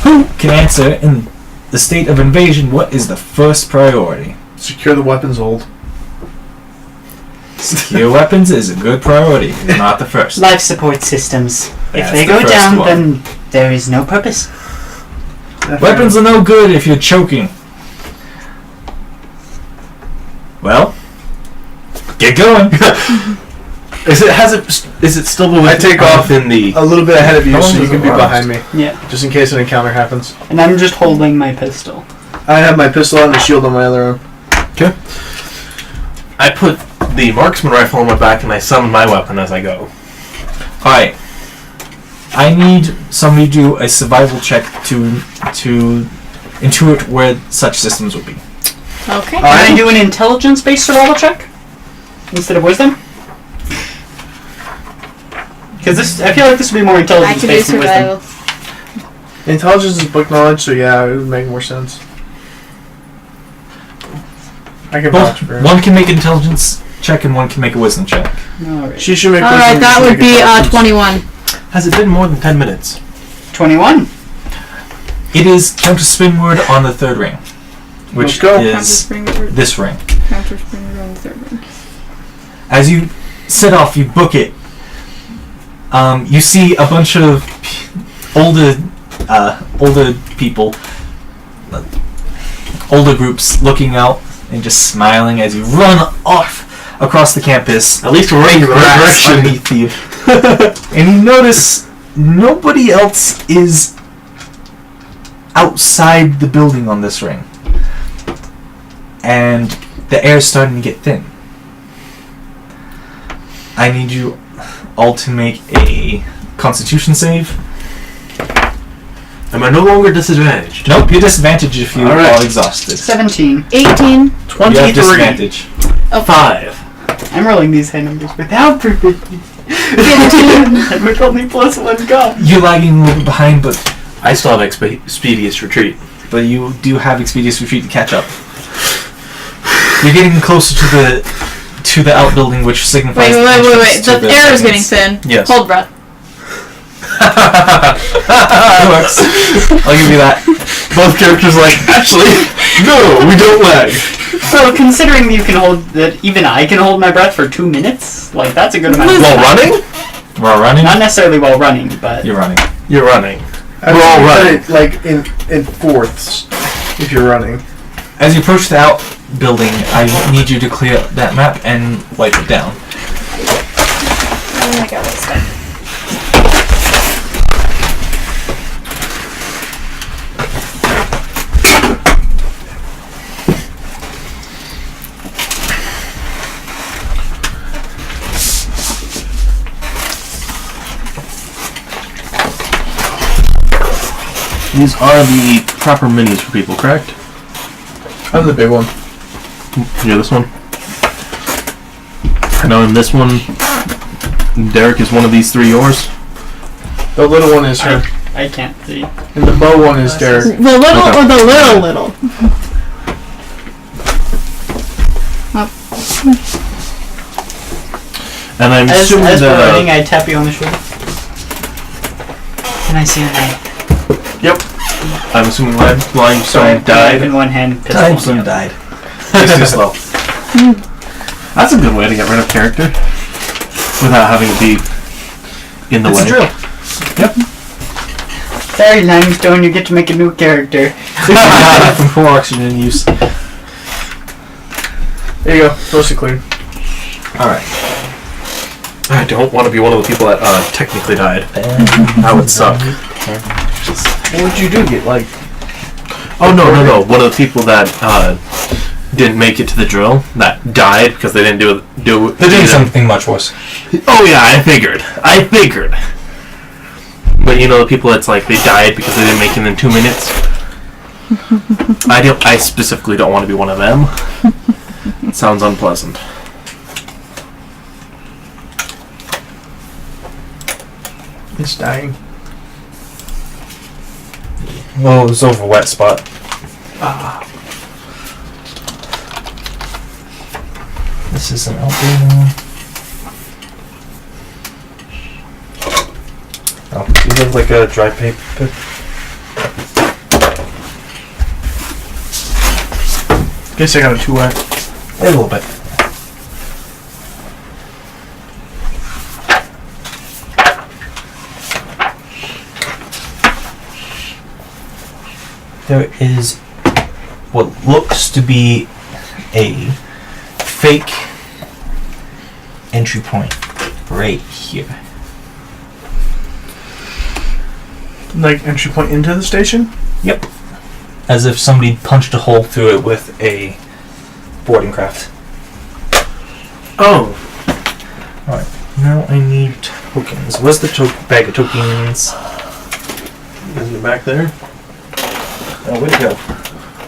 who can answer in the state of invasion? What is the first priority? Secure the weapons hold. Secure weapons is a good priority. It's not the first. Life support systems. If That's they the go first down, one. then there is no purpose. Weapons are no good if you're choking. Well, Get going. Is it still within, I take off in the? a little bit ahead of you How long so you does can it be last? behind me, Yeah. just in case an encounter happens. And I'm just holding my pistol. I have my pistol and the shield on my other arm. Okay. I put the marksman rifle on my back and I summon my weapon as I go. Alright. I need somebody to do a survival check to intuit where such systems would be. Okay. Can I do an intelligence-based survival check instead of wisdom? Because I feel like this would be more I can do intelligence-based than wisdom. survival. Intelligence is book knowledge, so yeah, it would make more sense. I can Both, vouch for it. one can make an intelligence check and one can make a wisdom check. Alright. She should make. Alright, wisdom, that you should would make be intelligence. 21. Has it been more than 10 minutes? 21. It is time to spin word on the third ring, which Let's go. is this ring. Counter springer on the third ring. As you set off, you book it. You see a bunch of older people, older groups looking out and just smiling as you run off across the campus. At least we're running in the right Grass direction. underneath you. And you notice nobody else is outside the building on this ring. And the air is starting to get thin. I need you all to make a Constitution save. Am I no longer disadvantaged? Nope, you're disadvantaged if you Alright. are exhausted. 17. 18. You have 23. disadvantage. 5. I'm rolling these high numbers without proficiency. 15. And with only +1 go. You're lagging a little bit behind, but I still have expeditious retreat. you do have expeditious retreat to catch up. You're getting closer to the outbuilding, which signifies. Wait. entrance to The air is getting segments. thin. Yes. Hold breath. It works. I'll give you that. Both characters like, actually, no, we don't lag. So considering you can hold that, even I can hold my breath for 2 minutes. Like that's a good amount. Of While time. running? We're running. Not necessarily while running, but You're running. You're running. I We're all would put running. it, like in fourths, if you're running. As you approach the outbuilding, I need you to clear that map and wipe it down. Oh my god, what's that? These are the proper minis for people, correct? I'm the big one. You're this one. I know in this one, Derek is one of these three yours. The little one is her, I can't see. and the bow one is Derek. The little Okay. or the little? And I'm As assuming we're running, the... I tap you on the shoulder. Can I see your name? Yep. I'm assuming Limestone Knife died. in one hand, pistol. in the Timestone other. died. It's too slow. That's a good way to get rid of character. Without having to be in the It's way. a drill. Sorry, Limestone, you get to make a new character. From poor oxygen use. There you go. Mostly clean. Alright. I don't want to be one of the people that technically died. That would suck. What would you do? Get like? Oh no. One of the people that didn't make it to the drill that died because they didn't do They're doing something much worse. Oh yeah, I figured. But you know the people that's like they died because they didn't make it in 2 minutes. I specifically don't want to be one of them. It sounds unpleasant. It's dying. Well, it was over a wet spot. This is an outbuilding. Oh, do you have like a dry paper? Guess I got it too wet. A little bit. There is what looks to be a fake entry point right here. Like entry point into the station? Yep. As if somebody punched a hole through it with a boarding craft. Oh. Alright, now I need tokens. Where's the bag of tokens? Isn't it back there? Oh, where'd it go?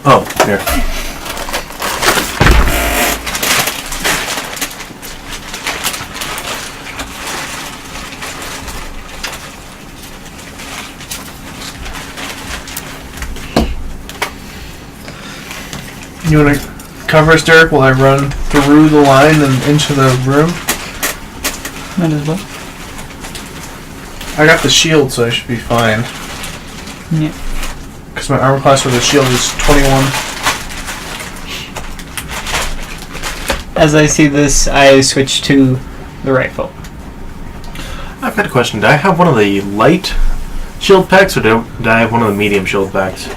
Oh, here. You want to cover us, Derek, while I run through the line and into the room? Might as well. I got the shield, so I should be fine. Yeah. Because my armor class with the shield is 21. As I see this, I switch to the rifle. I've got a question. Do I have one of the light shield packs, or do I have one of the medium shield packs?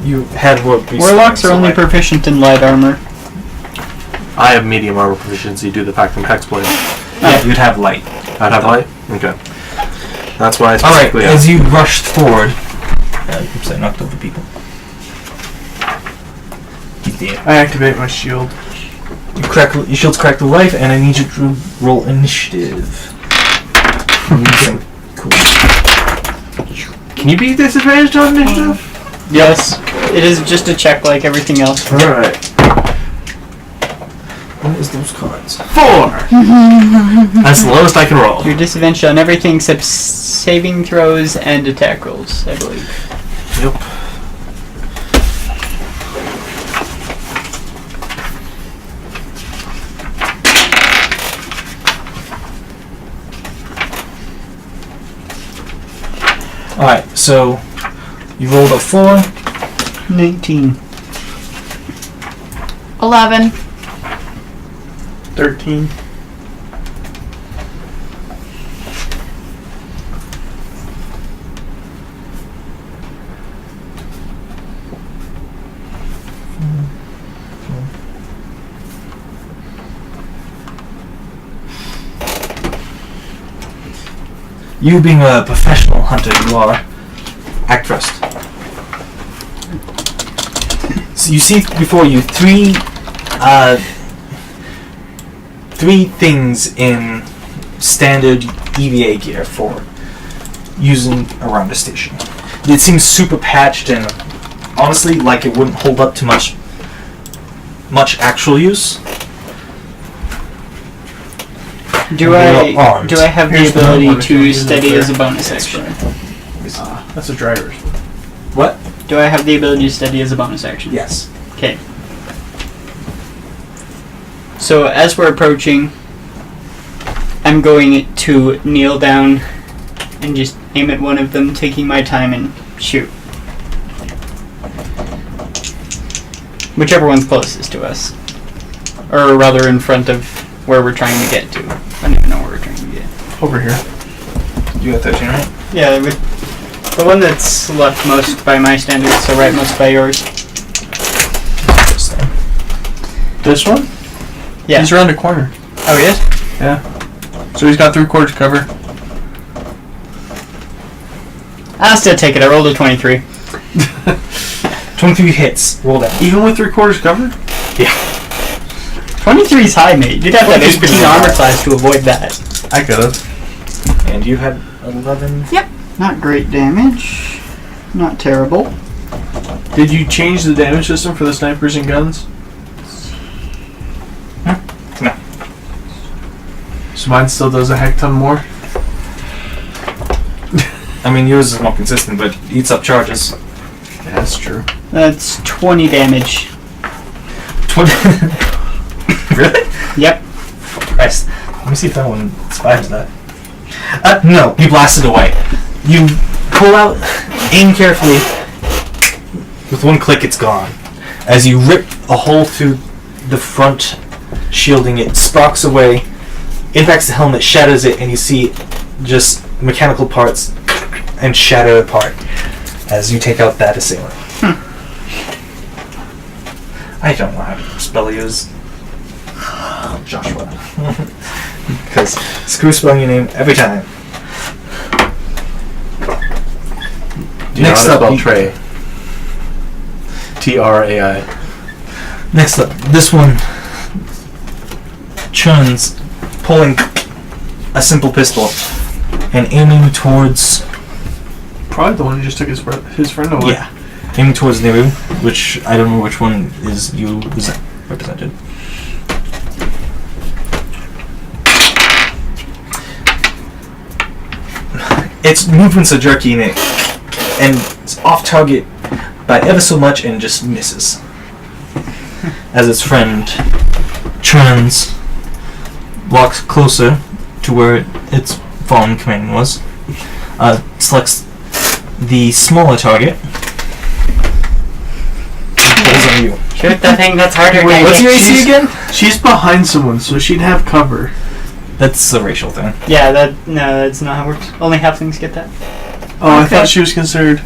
You had what? Warlocks are only proficient in light armor. I have medium armor proficiency due to the fact I'm hexblade. Yeah, you'd have light. I'd have light? Okay. That's why I Alright, specifically as you rushed forward. Oops, I knocked over people. You did. I activate my shield. Your shield's cracked to life, and I need you to roll initiative. Cool. Can you be disadvantaged on initiative? Yes. It is just a check like everything else. Alright. What is those cards? 4! That's the lowest I can roll. You're disadvantaged on everything except saving throws and attack rolls, I believe. Yep. Alright, so you rolled a 4. 19. 11. 13. You being a professional hunter, you are. Act first. So you see before you three things in standard EVA gear for using around a station. It seems super patched and honestly like it wouldn't hold up to much actual use. Do They are I armed. have the Here's the ability one if you to use it steady there. as a bonus action? That's a driver's. What? Do I have the ability to steady as a bonus action? Yes. Okay. So as we're approaching, I'm going to kneel down and just aim at one of them, taking my time and shoot. Whichever one's closest to us. Or rather in front of where we're trying to get to. I don't even know where we're trying to get. Over here. You got 13, right? Yeah, the one that's left most by my standards, so right most by yours. This one? Yeah. He's around a corner. Oh, he is? Yeah. So he's got 3/4 cover. I'll still take it. I rolled a 23. 23 hits. Roll that. Even with 3/4 cover? 23 is high, mate. You'd have to have 23 is 18 pretty armor high. class to avoid that. I could have. And you had 11. Not great damage. Not terrible. Did you change the damage system for the snipers and guns? No. So mine still does a heck ton more? I mean, yours is more consistent, but eats up charges. Yeah, that's true. That's 20 damage. 20. Really? Yep. Christ. Let me see if that one inspires that. No, you blast it away. You pull out, aim carefully. With one click, it's gone. As you rip a hole through the front shielding, it sparks away, impacts the helmet, shatters it, and you see just mechanical parts and shatter apart as you take out that assailant. I don't know how to spell use. Joshua. Because screw spelling your name every time. Next up, spell Trey. Trai. Next up, this one. Chun's pulling a simple pistol and aiming towards. Probably the one who just took his friend away. Yeah, aiming towards Neru, which I don't know which one is represented. Its movements are jerky and it's off target by ever so much and just misses. As its friend turns, walks closer to where its fallen companion was, selects the smaller target, and pulls on you. Shoot the thing that's harder. Wait, guys. What's your AC again? She's behind someone, so she'd have cover. That's a racial thing. Yeah, that's not how it works. Only halflings get that. Oh, I Okay. thought she was considered.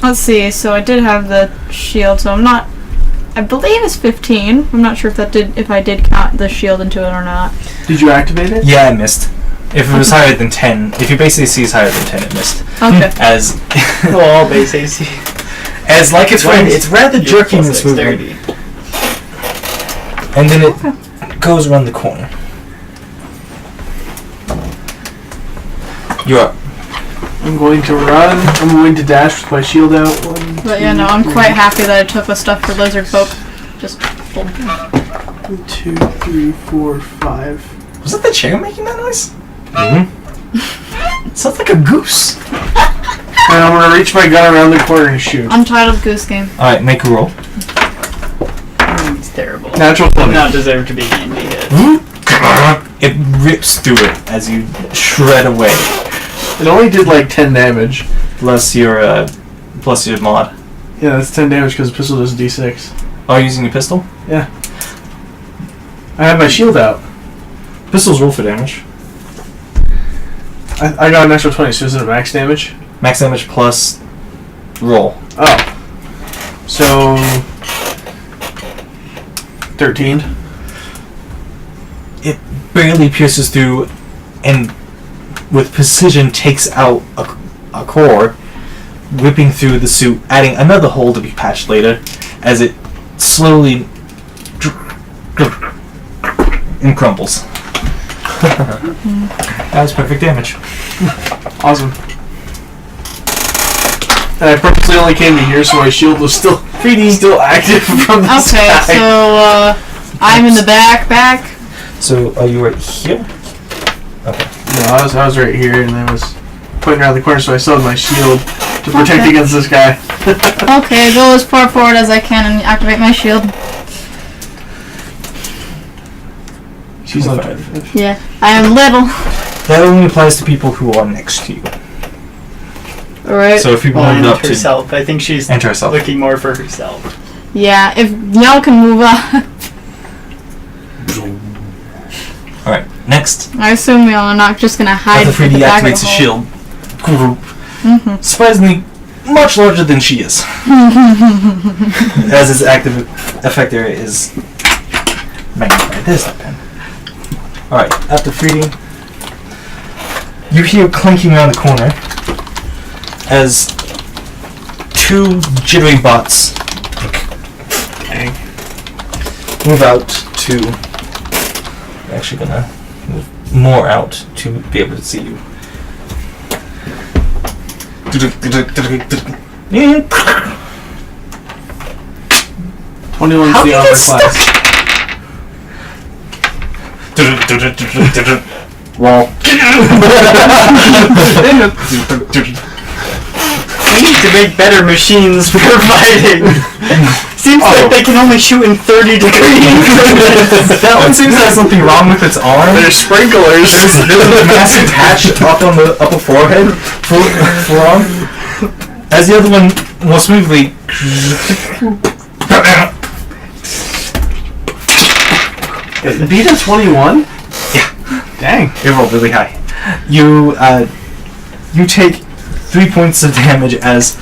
Let's see. So I did have the shield, so I'm not. I believe it's 15. I'm not sure if I did count the shield into it or not. Did you activate it? Yeah, I missed. If it was higher than 10, if your base AC is higher than 10, it missed. Okay. As All base AC. as like its friend, it's rather Your jerky in plus its movement, dexterity. and then it goes around the corner. You're up. I'm going to run. I'm going to dash with my shield out. One, But yeah, no, I'm quite happy that I took the stuff for lizard folk. Just pulled. 2, 3, 4, 5. Was that the chair making that noise? Mm-hmm. Sounds like a goose. And I'm gonna reach my gun around the corner and shoot. Untitled Goose Game. Alright, make a roll. It's terrible. Natural 20. Not deserve to be handy hit. It rips through it as you shred away. It only did like 10 damage. Plus your mod. Yeah, that's 10 damage because the pistol does d6. Oh, you're using your pistol? Yeah. I have my shield out. Pistols roll for damage. I got a natural 20, so is it max damage? Max damage plus roll. Oh. So 13. It barely pierces through and with precision takes out a core, whipping through the suit, adding another hole to be patched later as it slowly and crumbles. That was perfect damage. Awesome. And I purposely only came to here so my shield was still active from the Okay, sky. so I'm in the back. So are you right here? Okay. No, I was right here and I was pointing around the corner so I still had my shield to protect Okay. against this guy. Okay, go as far forward as I can and activate my shield. She's on 25. 25. Yeah, I am little. That only applies to people who are next to you. Alright. So if people Well, moved and up to herself. I think she's enter herself. looking more for herself. Yeah, if y'all can move up. Alright, next. I assume y'all are not just gonna hide After at the 3D back of activates the a hole. shield group. Mm-hmm. Surprisingly, much larger than she is. As its active effect area is magnified. There's that pen. Alright, after 3D, you hear clanking around the corner as two jittery bots move out to. I'm actually gonna move more out to be able to see you. 21's How the do you armor get class. Well. We need to make better machines for fighting. Seems like they can only shoot in 30 degrees. That one seems to have something wrong with its arm. They're sprinklers. There's a massive patch up on the upper forehead, forearm. As the other one more smoothly. Beat a 21? Yeah. Dang. It rolled really high. You take 3 points of damage as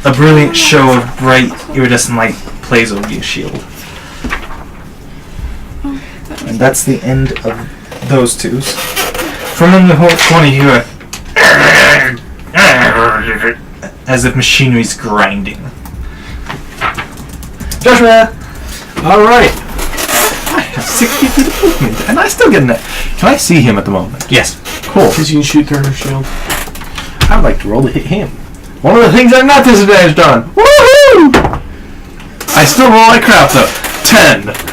a brilliant show of bright iridescent light plays over your shield. And that's the end of those twos. From in the corner you hear as if machinery's grinding. Joshua! Alright. I have 60 feet of movement, and I still get an. Can I see him at the moment? Yes. Cool. Because you can shoot through her shield. I'd like to roll to hit him. One of the things I'm not disadvantaged on. Woohoo! I still roll like crap though. 10.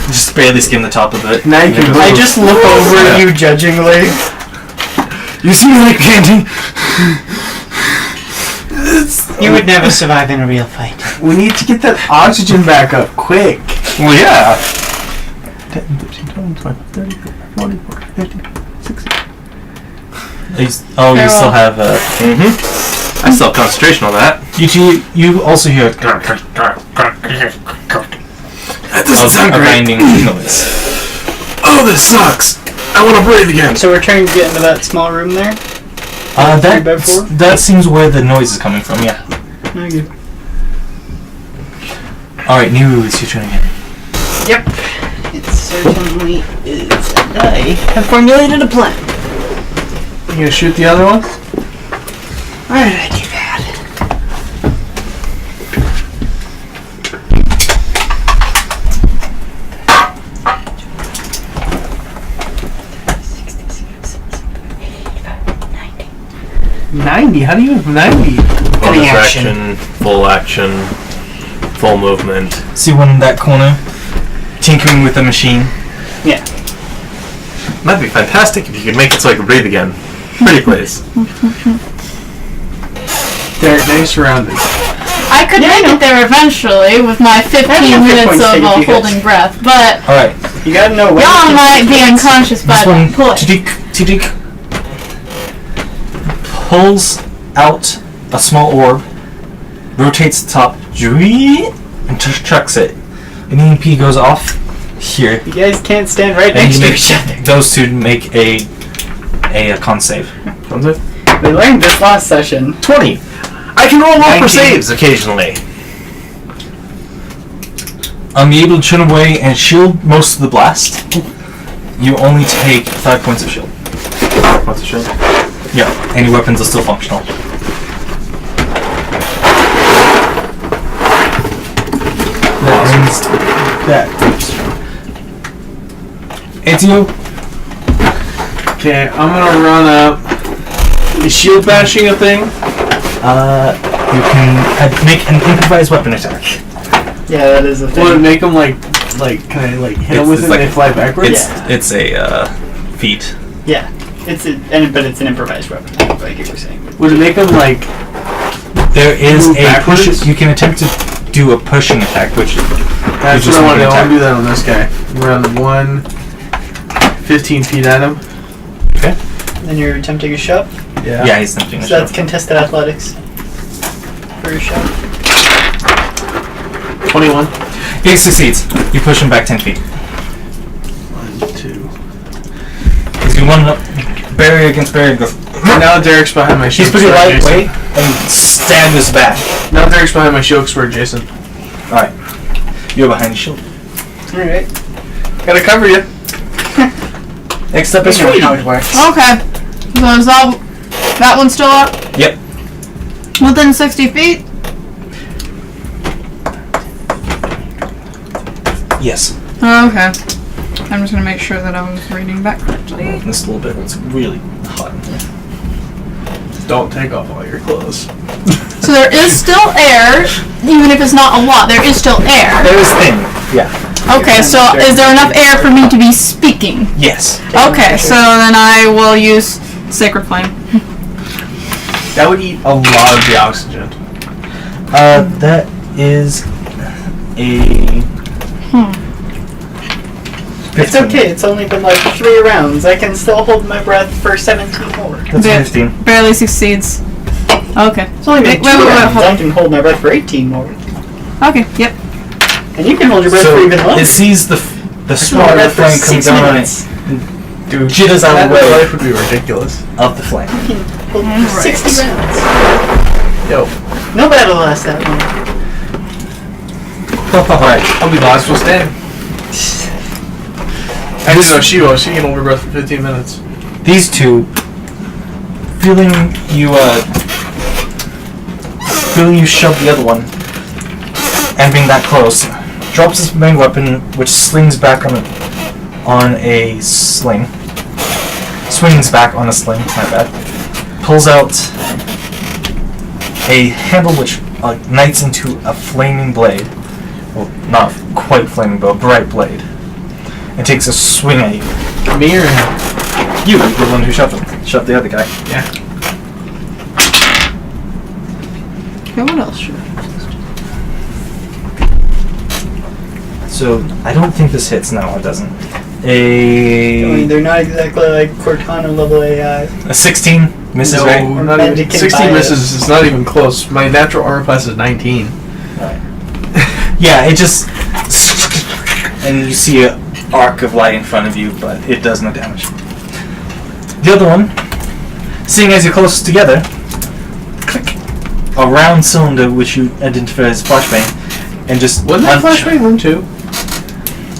Just barely skim the top of it. Now you can I just look over at you judgingly. You see me like painting? You would never survive in a real fight. We need to get that oxygen back up, quick. Well, yeah. 10, 15, 20, 25, 30, 40, 50, 60. You still have I still have concentration on that. You also hear That doesn't sound a great. grinding noise. Oh, this sucks. I want to breathe again. So we're trying to get into that small room there? 3x4? That seems where the noise is coming from, yeah. Okay. Alright, New, it's your turn again. Yep. It certainly is. And I have formulated a plan. You gonna shoot the other one? Why did I do that? $90? How do you have 90? Bonus action. action, full movement. See one in that corner? Tinkering with the machine. Yeah. That'd be fantastic if you could make it so I could breathe again. Pretty place. They're nice surroundings. I could make it there eventually with my 15 That's not minutes points of taken, you guys. holding breath, but Alright, You gotta know when. y'all might be unconscious by this one that point. tidik, pulls out a small orb, rotates the top, and chucks it. An EMP goes off here. You guys can't stand right And next you to make each other. those two make a con save. We learned this last session. 20. I can roll one 19. for saves occasionally. You're able to turn away and shield most of the blast. You only take 5 points of shield. What's the shield? Yeah, any weapons are still functional. That means that. It's you. Okay, I'm gonna run up. Is shield bashing a thing? You can make an improvised weapon attack. Yeah, that is a thing. Will it make them like, can I like hit them with it and they fly backwards? It's a feat. Yeah. But it's an improvised weapon, like you were saying. Would it make them like? There is Move a push. backwards? You can attempt to do a pushing attack, which That's just what I want to do. make I an want to do that on this guy. Run 15 feet at him. okay. Then you're attempting a shove. Yeah, he's attempting a So that's shove. contested athletics for a shove. 21. He succeeds. You push him back 10 feet. 1, 2. He's going one up, barrier against barrier. Goes. Now Derek's behind my shield. He's pretty because we're lightweight adjacent. and stab his back. Now Derek's behind my shield because we're adjacent. Alright. You're behind the shield. Alright. Gotta cover you. Next up is You know Reed. how it works. Okay. So is that one's still up? Yep. Within 60 feet? Yes. Okay. I'm just gonna make sure that I was reading that correctly. This little bit. It's really hot in here. Don't take off all your clothes. So there is still air, even if it's not a lot, there is still air. There is thin. Yeah. Okay, so is there enough air for me to be speaking? Yes. Okay, so then I will use Sacred Flame. That would eat a lot of the oxygen. That is a. It's okay, it's only been like 3 rounds. I can still hold my breath for 17 more. That's Ba- 15. Barely succeeds. Okay. It's only been 2 wait, rounds. hold I on. can hold my breath for 18 more. Okay, yep. And you can hold your breath for even longer. it sees the smaller hold my the breath for flame comes 6 down on it. minutes. Dude, jitters out That of the way life would be ridiculous. of the flame. You can hold for 60 rounds. Yo. No battle lasts that long. Alright. I'll be last one standing. I didn't know she was. She can hold her breath for 15 minutes. These two, feeling you shove the other one, and being that close, drops his main weapon, which slings back on a sling. Swings back on a sling, my bad. Pulls out a handle which ignites into a flaming blade. Well, not quite flaming, but a bright blade. And takes a swing at you. Me or him? You, the one who shoved him. Shoved the other guy. Yeah. Okay, what else should I So, I don't think this hits. No, it doesn't. I mean, they're not exactly like Cortana level AI. A 16 misses, No, right? not even, Magic and 16 bias. misses. It's not even close. My natural armor class is 19. Yeah, it just... And you see an arc of light in front of you, but it does no damage. The other one, seeing as you're close together, click, a round cylinder which you identify as flashbang, and just... Wasn't that flashbang one too?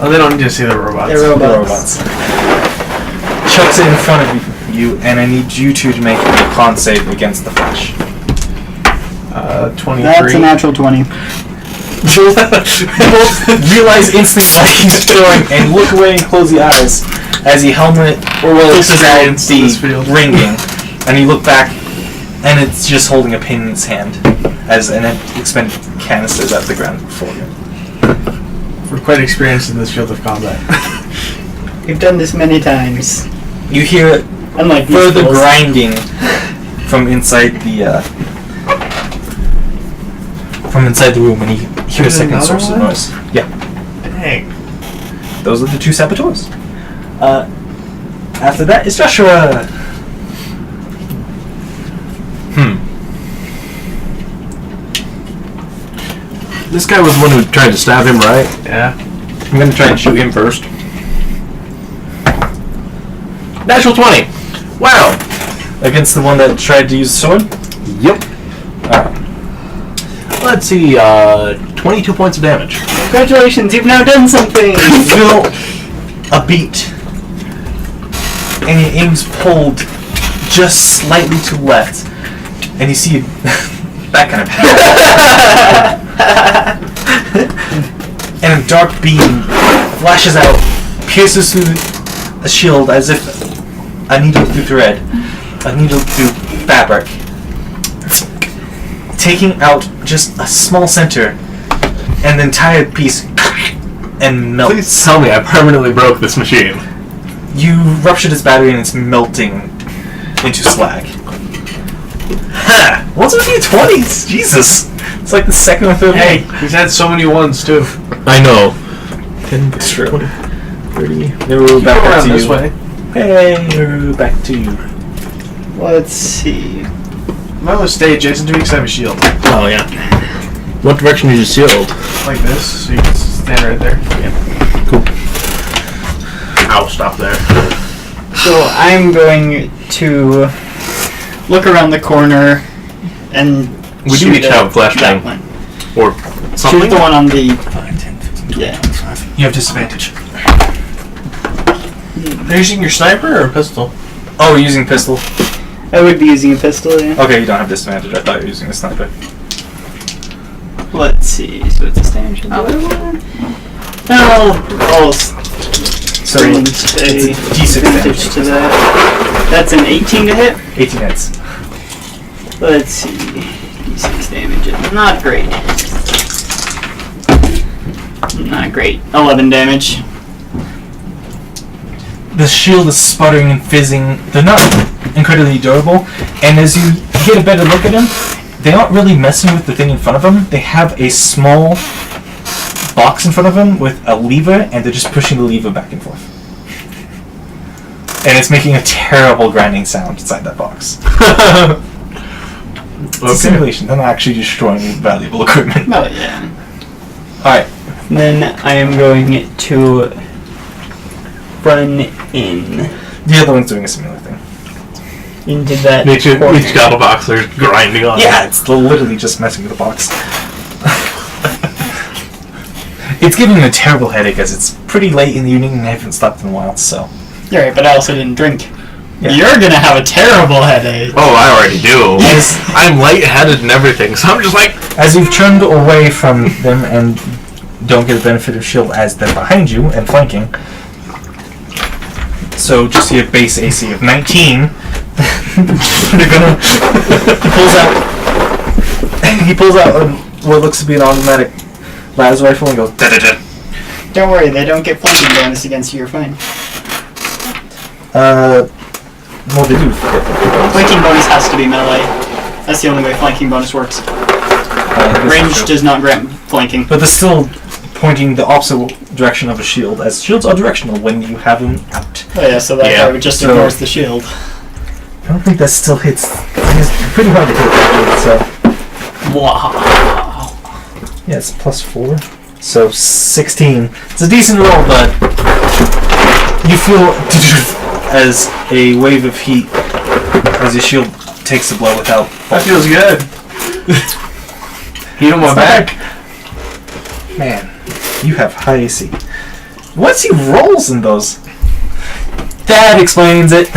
Oh, they don't need to see the robots. They're The robots. robots. Chucks it in front of you, and I need you two to make a con save against the flash. 23. That's a natural 20. You both realize instantly what he's doing and look away and close your eyes as the helmet filters out the ringing, and you look back and it's just holding a pin in its hand as an expended canisters at the ground before you. We're quite experienced in this field of combat. We've done this many times. You hear Unlike these further fools. grinding from inside the room, and you hear a second Another source of one? noise. Yeah. Dang. Those are the two saboteurs. After that, it's Joshua. This guy was the one who tried to stab him, right? Yeah. I'm gonna try and shoot him first. Natural 20! Wow! Against the one that tried to use the sword? Yep. Alright. Let's see, 22 points of damage. Congratulations, you've now done something! You feel a beat, and your aim's pulled just slightly to the left, and you see that kind of and a dark beam flashes out, pierces through a shield as if a needle through thread, a needle through fabric, taking out just a small center, and the entire piece and melts. Please tell me I permanently broke this machine. You ruptured its battery and it's melting into slag. Ha! What's with you 20s? Jesus! It's like the second or third Hey, one. he's had so many ones too. I know. It's true. 30. Never back Go up around to this you. way. Hey, back to you. Let's see. Might want to stay adjacent to me because I have a shield. Oh, yeah. What direction is your shield? Like this, so you can stand right there. Cool. I'll stop there. So I'm going to look around the corner and We do shoot each have a flashbang. that one. Or something. Shoot the one on the 5, 10, 15, yeah. You have disadvantage. Are you using your sniper or a pistol? Oh, you're using pistol? I would be using a pistol. Yeah. Okay, you don't have disadvantage. I thought you were using a sniper. Let's see. So it's a standard. Oh, So bring it's a a D6 advantage damage. to that. That's an 18 to hit. 18 hits. Let's see. D6 damage. Not great. Not great. 11 damage. The shield is sputtering and fizzing. They're not incredibly durable, and as you get a better look at them, they aren't really messing with the thing in front of them. They have a small box in front of them with a lever, and they're just pushing the lever back and forth. And it's making a terrible grinding sound inside that box. It's a simulation. They're not actually destroying valuable equipment. Oh yeah. Alright. Then I am going to run in The other one's doing a similar thing. into that Each corner. gobble box are grinding on. Yeah, it's literally just messing with the box. It's giving me a terrible headache as it's pretty late in the evening and I haven't slept in a while, so. You're right, but I also didn't drink. Yeah. You're gonna have a terrible headache. Oh, I already do. As, I'm lightheaded and everything, so I'm just like... as you've turned away from them and don't get the benefit of shield as they're behind you and flanking, so just your base AC of 19, they're gonna... he pulls out what looks to be an automatic las rifle and goes da-da-da. Don't worry, they don't get flanking bonus against you. You're fine. Well, they do. Flanking bonus has to be melee. That's the only way flanking bonus works. Range does not grant flanking. But they're still pointing the opposite direction of a shield, as shields are directional when you have them out. Oh yeah, so that guy would just ignores the shield. I don't think that still hits. It's pretty hard to hit that shield, so. Wow. Yeah, it's +4. So 16. It's a decent roll, but you feel as a wave of heat as your shield takes a blow without. That feels good. Heat on my back. Man, you have high AC. What's he rolls in those? That explains it.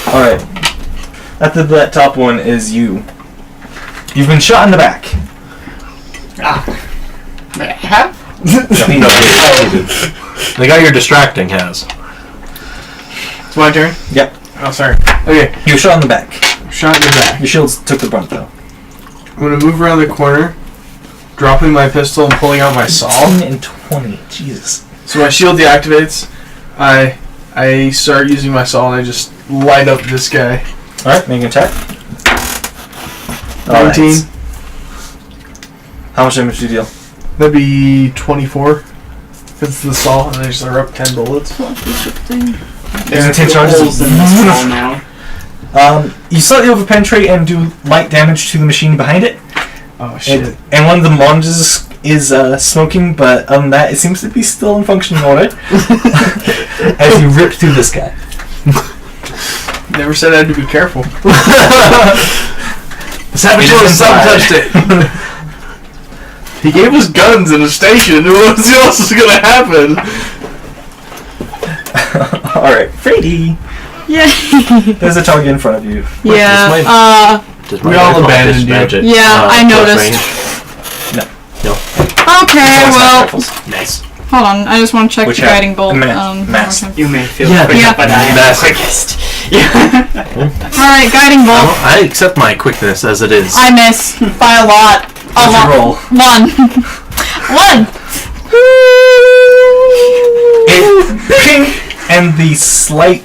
Alright. After that top one is you. You've been shot in the back. The guy you're distracting has. It's my turn? Yep. Oh, sorry. Okay, You were shot in the back. shot in the back. Your shields took the brunt though. I'm gonna move around the corner, dropping my pistol and pulling out my saw. 10 and 20. Jesus. So my shield deactivates. I start using my saw and I just light up this guy. Alright, make an attack. 19. How much damage do you deal? That'd be 24. If it's the saw, and I just are up 10 bullets. There's 10 charges. Holes in this wall now. You slightly overpenetrate and do light damage to the machine behind it. Oh shit. And one of the monitors is smoking, but other than that, it seems to be still in functioning order. As you rip through this guy. Never said I had to be careful. The saboteur touched it. He gave us guns in a station. What else is gonna happen? Alright, Freddy. Yeah. There's a target in front of you. Yeah. Does We my all rifle abandoned you. disadvantage it? Yeah, I close noticed. range? Okay, well, Nice. hold on. I just want to check Which the have guiding bolt. mass. one more time. You may feel Yeah, quick, yeah. but I am That's- the quickest. Alright, guiding bolt. I accept my quickness as it is. I miss by a lot. What'd you roll? 1. 1. Ping! And the slight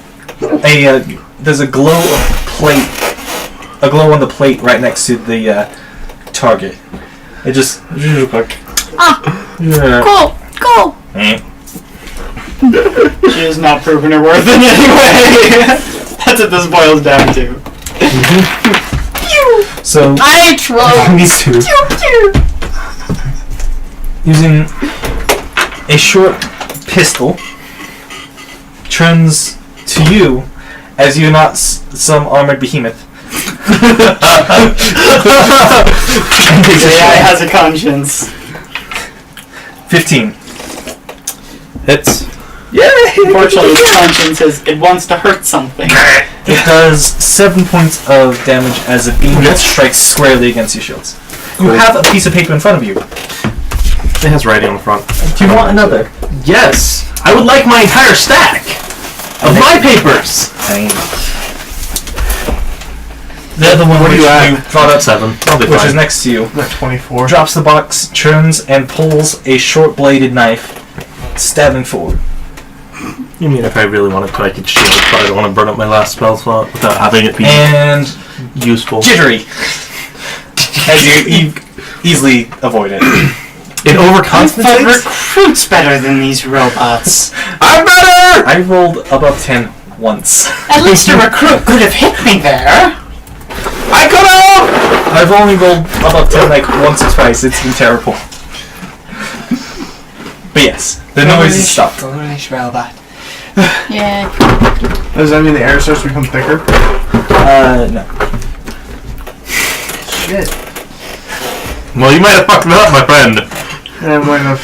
there's a glow of plate, a glow on the plate right next to the target. It just like Cool. Cool. She has not proven her worth in any way. That's what this boils down to. So I troll. these two using a short pistol turns to you as you're not some armored behemoth. The AI has a conscience. 15. Hits. Unfortunately, its conscience says it wants to hurt something. It does 7 points of damage as a beam that strikes squarely against your shields. You have a piece of paper in front of you. It has writing on the front. Do you want another? Yes. I would like my entire stack of my papers. The other one, What do which you at? you brought up, 7. I'll be which is fine. next to you, I'm at 24. drops the box, turns, and pulls a short-bladed knife, stabbing forward. You mean if I really wanted to, I could shield, but I don't want to burn up my last spell slot without having it be And useful. jittery, as you easily avoid it. It But overcompensates? recruits better than these robots. I'm better! I rolled above 10 once. At least a recruit could have hit me there. I could have! I've only rolled above 10 like once or twice. It's been terrible. But yes, the noise is stopped. Foolish robot. Yeah. Does that mean the air starts to become thicker? No. Shit. Well, you might have fucked it up, my friend. I might have.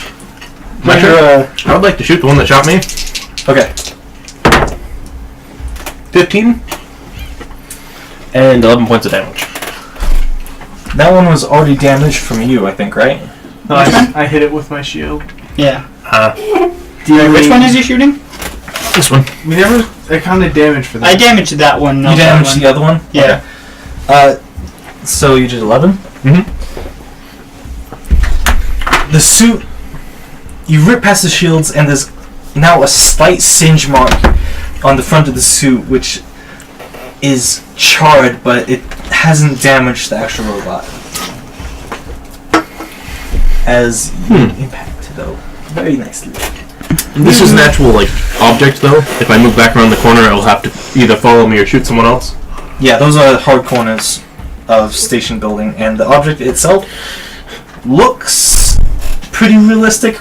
My turn. I would like to shoot the one that shot me. Okay. 15. And 11 points of damage. That one was already damaged from you, I think, right? No, I hit it with my shield. Yeah. Which one is he shooting? This one. We never accounted damage for that. I damaged that one. Not You that damaged one. the other one? Yeah. Okay. So you did 11? Mhm. The suit, you rip past the shields, and there's now a slight singe mark on the front of the suit, which is charred, but it hasn't damaged the actual robot. As you impact, though, very nicely. This is an actual like object though. If I move back around the corner, it will have to either follow me or shoot someone else. Yeah, those are the hard corners of station building, and the object itself looks pretty realistic,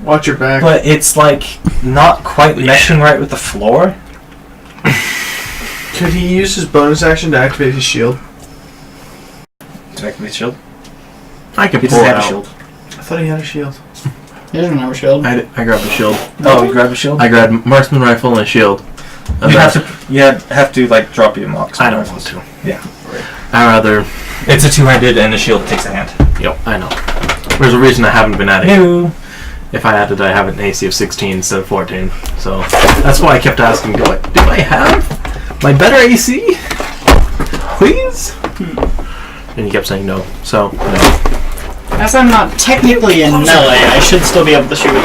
Watch your back. but it's like not quite meshing right with the floor. Could he use his bonus action to activate his shield? To activate shield. I can He pull doesn't it have a out. shield. I thought he had a shield. He doesn't have a shield. I grabbed a shield. Oh, you grab a shield? I grabbed marksman rifle and a shield. You have to like drop your marks. I don't want to. Yeah. I rather. It's a two-handed, and the shield takes a hand. Yep, I know. There's a reason I haven't been adding. No. If I added, I have an AC of 16 instead of 14. So that's why I kept asking. Do I have my better AC? Please. And he kept saying no. So no. As I'm not technically in melee, I should still be able to shoot it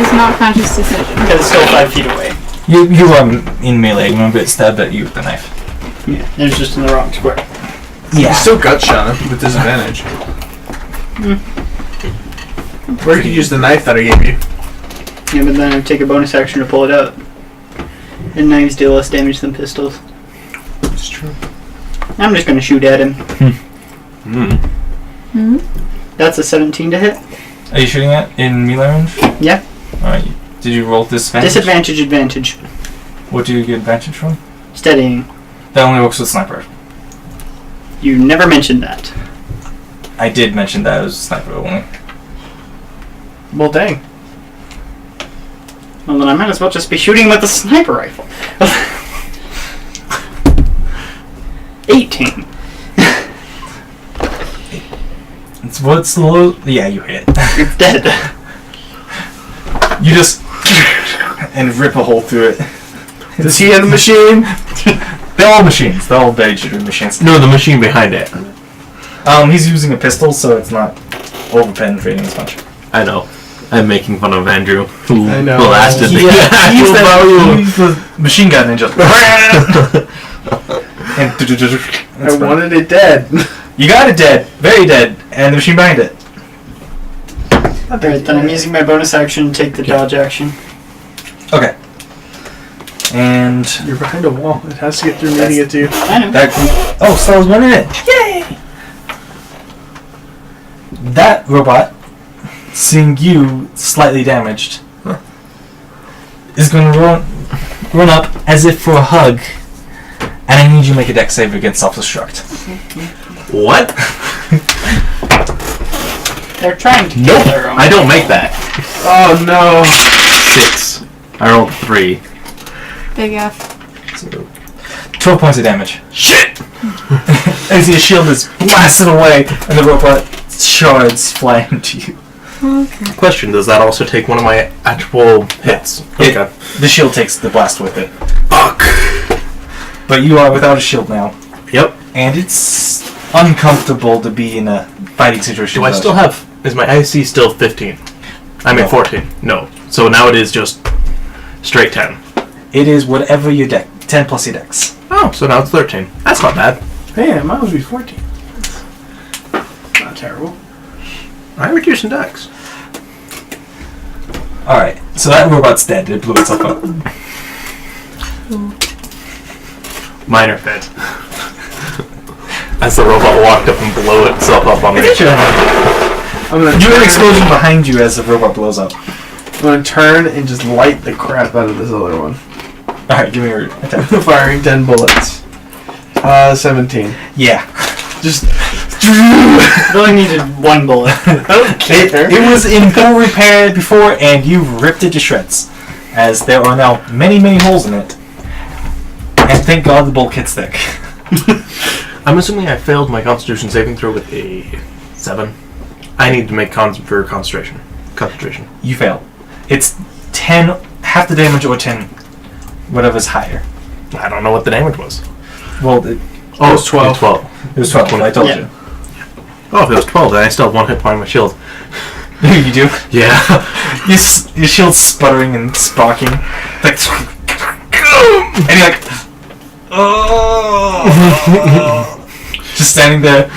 It's not conscious decision. because it's still 5 feet away. You in melee. Remember, it stabbed at you with the knife. Yeah, it was just in the wrong square. Yeah. He still gut shot him with disadvantage. Or you could use the knife that I gave you. Yeah, but then I take a bonus action to pull it out. And knives deal less damage than pistols. It's true. I'm just gonna shoot at him. Hmm? That's a 17 to hit. Are you shooting at in melee range? Yeah. All right. Did you roll disadvantage? Disadvantage, advantage. What do you get advantage from? Steadying. That only works with sniper. You never mentioned that. I did mention that as sniper only. Well, dang. Well, then I might as well just be shooting with a sniper rifle. 18. What's the low? Yeah, you hit. It's dead. You just and rip a hole through it. Does he have a machine? They're all machines. They're all very shooting machines. No, the machine behind it. He's using a pistol, so it's not over penetrating as much. I know. I'm making fun of Andrew, who I know. blasted the He actual value. used the machine gun and just. and I wanted it dead. You got it dead, very dead, and the machine behind it. Alright, then I'm using my bonus action to take the dodge action. Okay. And You're behind a wall. It has to get through me to get to you. I know. that. Oh, Stella's winning it! Yay! That robot, seeing you slightly damaged, is going to run up as if for a hug, and I need you to make a dex save against self-destruct. What? They're trying to Nope. kill their own. I don't make that. Oh no. 6. I rolled 3. Big F. 12 points of damage. Shit! As your shield is blasted away, and the robot shards fly into you. Okay. Question: does that also take one of my actual hits? Okay. The shield takes the blast with it. Fuck. But you are without a shield now. Yep. And it's uncomfortable to be in a fighting situation. Do I without still a have? Is my IC still 15? I mean No. 14. No. So now it is just straight 10. shield. It is whatever your deck. 10 plus your dex. Oh, so now it's 13. That's not bad. Man, mine would be 14. Not terrible. I'm reducing dex. Alright, so that robot's dead. It blew itself up. Minor fit. As the robot walked up and blew itself up on me. I'm gonna You hear turn, an explosion behind you as the robot blows up. I'm gonna turn and just light the crap out of this other one. Alright, give me your attack. Firing 10 bullets. 17. Yeah. Just only needed one bullet. It was in full repair before, and you ripped it to shreds, as there are now many, many holes in it. And thank God the bulk hits thick. I'm assuming I failed my Constitution saving throw with a 7. I need to make for concentration. Concentration. You fail. It's 10, half the damage, or 10, whatever's higher. I don't know what the damage was. Well, It was 12. 12. it was 12, I told Yeah. you. Oh, if it was 12, then I still have 1 hit point on my shield. You do? Yeah. Your shield's sputtering and sparking. Like, and you're like, oh. Just standing there.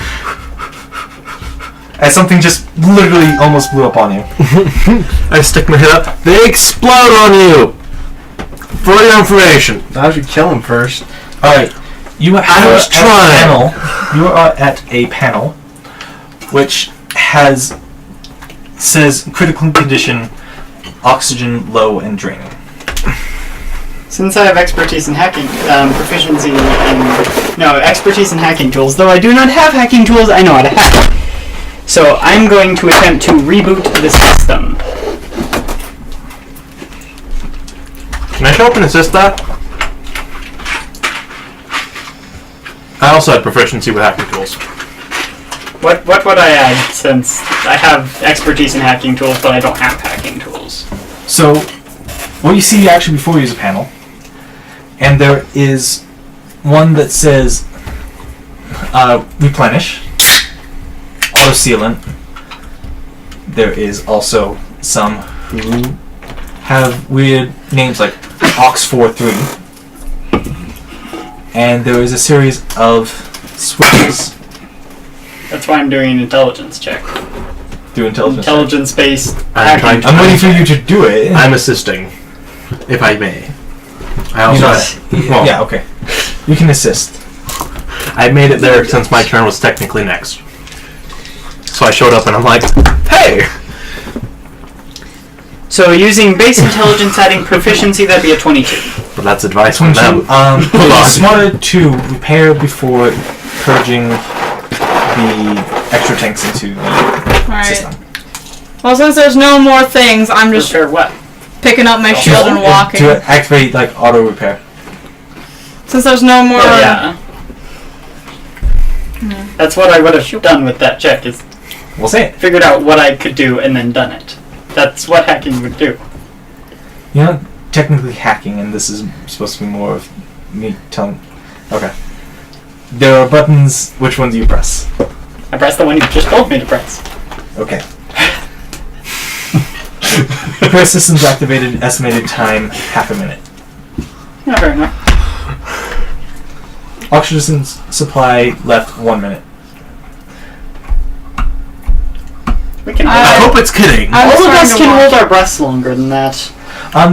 As something just literally almost blew up on you. I stick my head up. They explode on you! For your information. Now I should kill him first. Alright. You are I was trying. You are at a panel which says critical condition, oxygen low and draining. Since I have expertise in hacking, expertise in hacking tools, though I do not have hacking tools, I know how to hack. So I'm going to attempt to reboot the system. Can I show up and assist that? I also had proficiency with hacking tools. What would I add, since I have expertise in hacking tools, but I don't have hacking tools? So, what you see actually before you is a panel, and there is one that says replenish, auto sealant. There is also some who have weird names like Ox43, and there is a series of switches. That's why I'm doing an intelligence check. Do intelligence. Intelligence-based I'm hacking. trying to- I'm waiting for you to do it. I'm assisting, if I may. I also well, yeah, okay. You can assist. I made it there since my turn was technically next. So I showed up and I'm like, hey! So using base intelligence adding proficiency, that'd be a 22. But that's advice from them. It's smarter to repair before purging the extra tanks into the Alright. system. Well, since there's no more things, I'm just Repair what? picking up my shield and walking. To activate like auto repair. Since there's no more. Yeah. That's what I would have done with that check, is We'll say it. figured out what I could do and then done it. That's what hacking would do. You're not technically hacking, and this is supposed to be more of me telling. Okay. There are buttons. Which one do you press? I pressed the one you just told me to press. Okay. Repair systems activated. Estimated time half a minute. Yeah, fair enough. Oxygen supply left 1 minute. We can. I hope it's kidding. I was all of trying us to can walk. hold our breaths longer than that.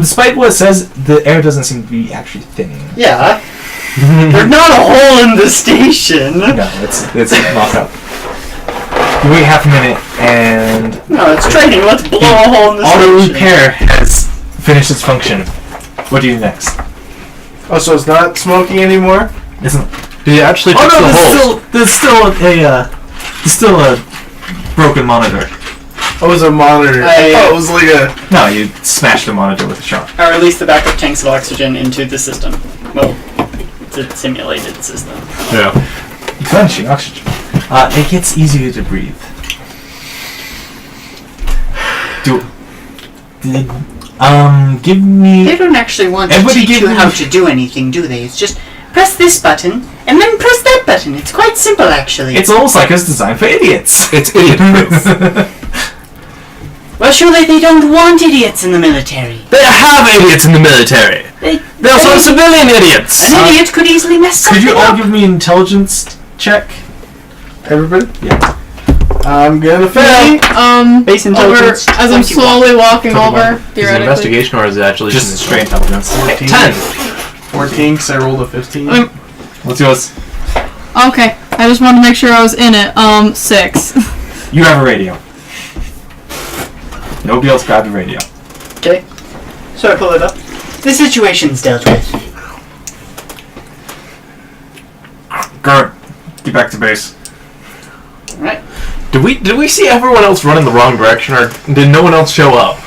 Despite what it says, the air doesn't seem to be actually thinning. Yeah. There's not a hole in the station. No, it's locked up. You wait half a minute, and No, it's training. Let's blow a hole in the auto station. repair has finished its function. What do you do next? Oh, so it's not smoking anymore? Isn't? Did you actually Oh fix no, the holes? there's still a broken monitor. Oh, it was a monitor. I thought it was like a... No, you smashed the monitor with a shot. I release the backup tanks of oxygen into the system. Well, it's a simulated system. Yeah. Replenishing oxygen. It gets easier to breathe. Give me. They don't actually want to Everybody teach give you me- how to do anything, do they? It's just press this button and then press that button. It's quite simple, actually. It's almost like it's designed for idiots. It's idiot proof. Well, surely they don't want idiots in the military. They have idiots in the military. They also have civilian idiots. An idiot could easily mess Could something you all up. give me an intelligence check? Everybody? Yeah. I'm gonna fail. Base Over intelligence. as I'm 21. slowly walking over, Is it theoretically. investigation or is it actually Just straight intelligence. 14. 10. 14, because I rolled a 15. What's yours? Okay, I just wanted to make sure I was in it. 6. You have a radio. Nobody else grabbed a radio. Okay. So I pull it up. The situation's dealt with. Gert, get back to base. Did we see everyone else run in the wrong direction, or did no one else show up?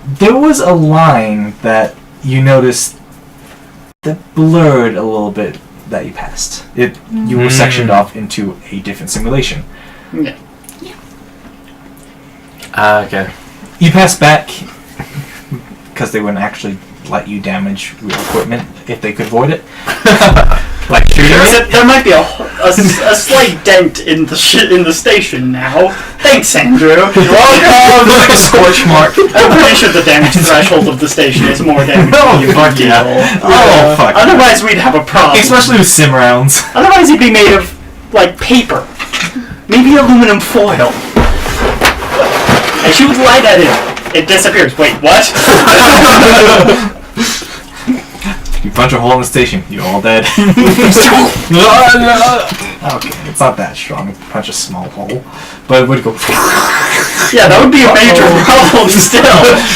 There was a line that you noticed that blurred a little bit that you passed. You were sectioned off into a different simulation. Yeah. Okay. You passed back because they wouldn't actually let you damage real equipment if they could avoid it. Like shooting it? There might be a slight dent in the station now. Thanks, Andrew. You're welcome. Like a scorch mark. I'm pretty sure the damage threshold of the station is more damage than you fuck can yeah. deal. Oh, fuck. Otherwise, we'd have a problem. Especially with sim rounds. Otherwise, he'd be made of, like, paper. Maybe aluminum foil. As you would light at it, it disappears. Wait, what? You punch a hole in the station, you're all dead. Okay, it's not that strong. Punch a small hole, but it would go. Yeah, that would be a major problem still.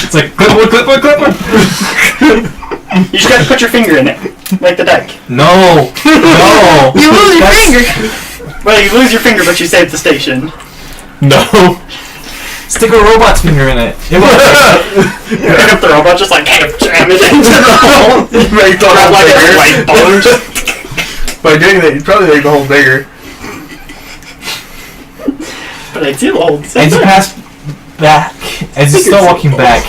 It's like clipboard. You just gotta put your finger in it, like the deck. No. You lose your finger. Well, you lose your finger, but you save the station. No. Stick a robot's finger in it. It won't. You pick up the robot, just like jam it into the hole. Make the hole Like a bigger. light bulb. By doing that, you'd probably make the hole bigger. But I do hold. As you pass back, as you start walking back,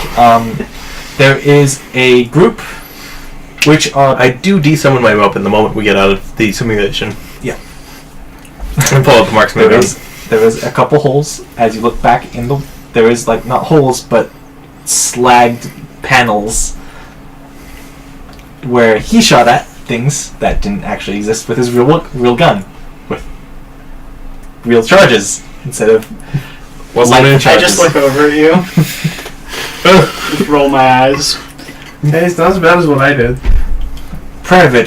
there is a group which are. I do desummon my weapon the moment we get out of the simulation. Yeah. And pull up the marksman gun. There is a couple holes as you look back in the. There is like not holes but slagged panels where he shot at things that didn't actually exist with his real gun, with real charges instead of. Wasn't any I charges. just look over at you. Just roll my eyes. Hey, it's not as bad as what I did. Private,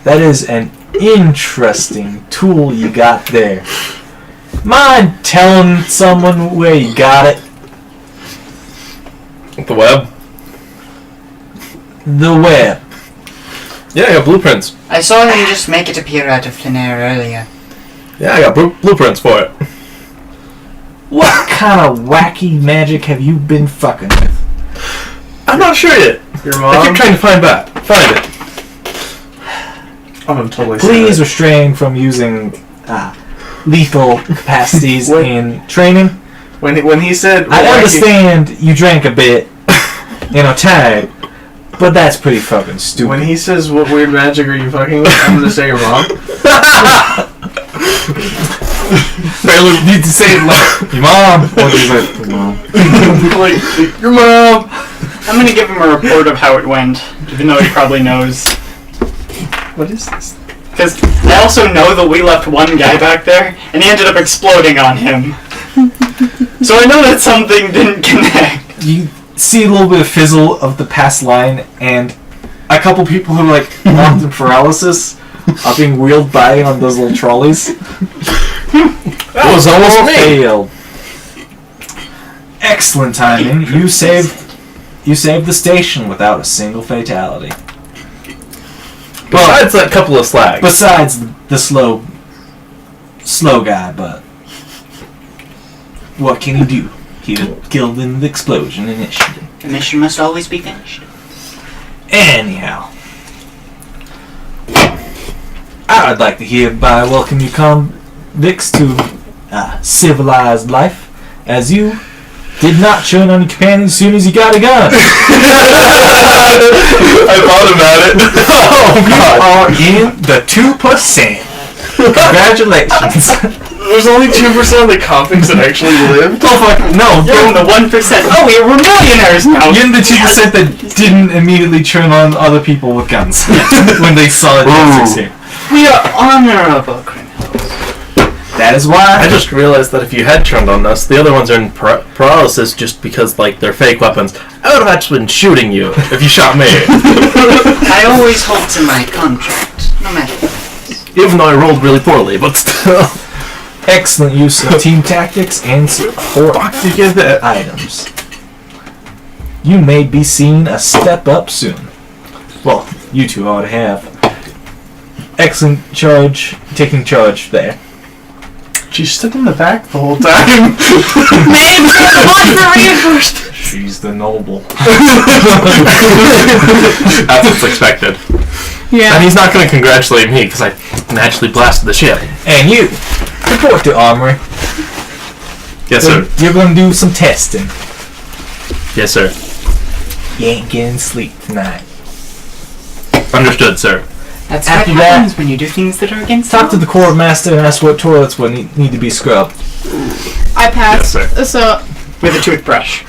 that is an interesting tool you got there. Mind telling someone where you got it? The web? The web. Yeah, I got blueprints. I saw him just make it appear out of thin air earlier. Yeah, I got blueprints for it. What kind of wacky magic have you been fucking with? I'm not sure yet. Your I mom? keep trying to find it. I'm gonna totally Please say refrain from using lethal capacities What? in training. that. When he said... I wacky- understand you drank a bit and are tired, but that's pretty fucking stupid. When he says, what weird magic are you fucking with, I'm gonna say your mom. You need to say it like your mom. Or just like, your mom. Like, your mom! I'm gonna give him a report of how it went, even though he probably knows. What is this? Because I also know that we left one guy back there, and he ended up exploding on him. So I know that something didn't connect. You see a little bit of fizzle of the past line, and a couple people who are like locked in paralysis are being wheeled by on those little trolleys. That was almost me. Failed. Excellent timing. You saved the station without a single fatality. Besides that couple of slags. Besides the slow guy, but what can he do? He was killed in the explosion initially. The mission must always be finished. Anyhow, I would like to hereby welcome you convicts to civilized life, as you did not turn on your companion as soon as you got a gun. I thought about it. Oh god. Are in the 2%. Congratulations. There's only 2% of the convicts that actually lived? Oh fuck, no. You're in the 1%. Oh, we're millionaires now. You're in the 2% that didn't immediately turn on other people with guns when they saw the Netflix here. We are honorable criminals. That is why I just realized that if you had turned on us, the other ones are in paralysis just because, like, they're fake weapons. I would have actually been shooting you if you shot me. I always hold to my contract, no matter what. Even though I rolled really poorly, but still. excellent use of team tactics and support You get that? items. You may be seen a step up soon. Well, you two ought to have. Excellent taking charge there. She's stood in the back the whole time. Man, watch for reinforcement. She's the noble. That's what's expected. Yeah. And he's not going to congratulate me because I naturally blasted the ship. And you, report to Armory. Yes, sir. You're gonna do some testing. Yes, sir. You ain't getting sleep tonight. Understood, sir. That's After what that- happens when you do things that are against Talk to the the court master and ask what toilets will need to be scrubbed. I passed. Yes, sir. So with a toothbrush.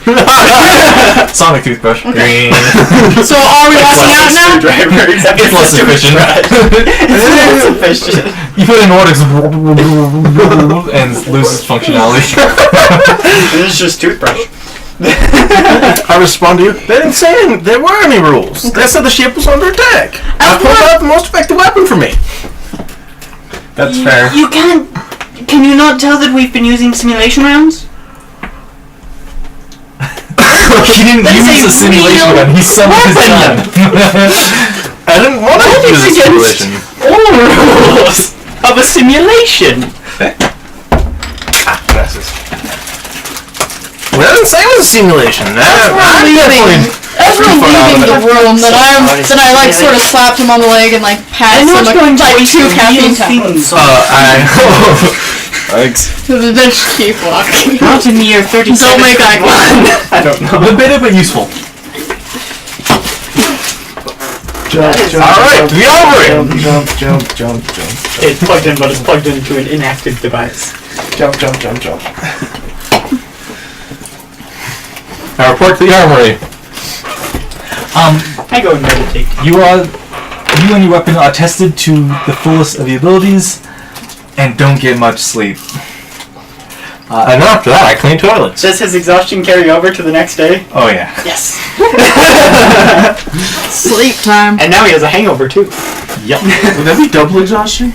Sonic toothbrush. Green. so are we walking out now? Screwdriver, except It's less efficient. It's less efficient. You put in orders and loses functionality. And it's just toothbrush. I respond to you. They didn't say there were any rules. They said the ship was under attack. I pulled out the most effective weapon for me. That's fair. You can't. Can you not tell that we've been using simulation rounds? He didn't use a simulation gun. He summoned his gun. I didn't want to use a simulation. All rules of a simulation. Glasses. Well, I didn't say it was a simulation. I'm definitely. As we're leaving the room, then I like sort of slapped him on the leg and like passed him like 2 caffeine tablets. Thanks. Then just keep walking. Not a mere 30 Don't make eye contact. I don't know. A bit but useful. Alright, the armory! Jump. It's plugged in, but it's plugged into an inactive device. Jump. I report to the armory. I go and meditate. You and your weapon are tested to the fullest of your abilities, and don't get much sleep. And after that, I clean toilets. Does his exhaustion carry over to the next day? Oh yeah. Yes. Sleep time. And now he has a hangover too. Yep. Would that be double exhaustion?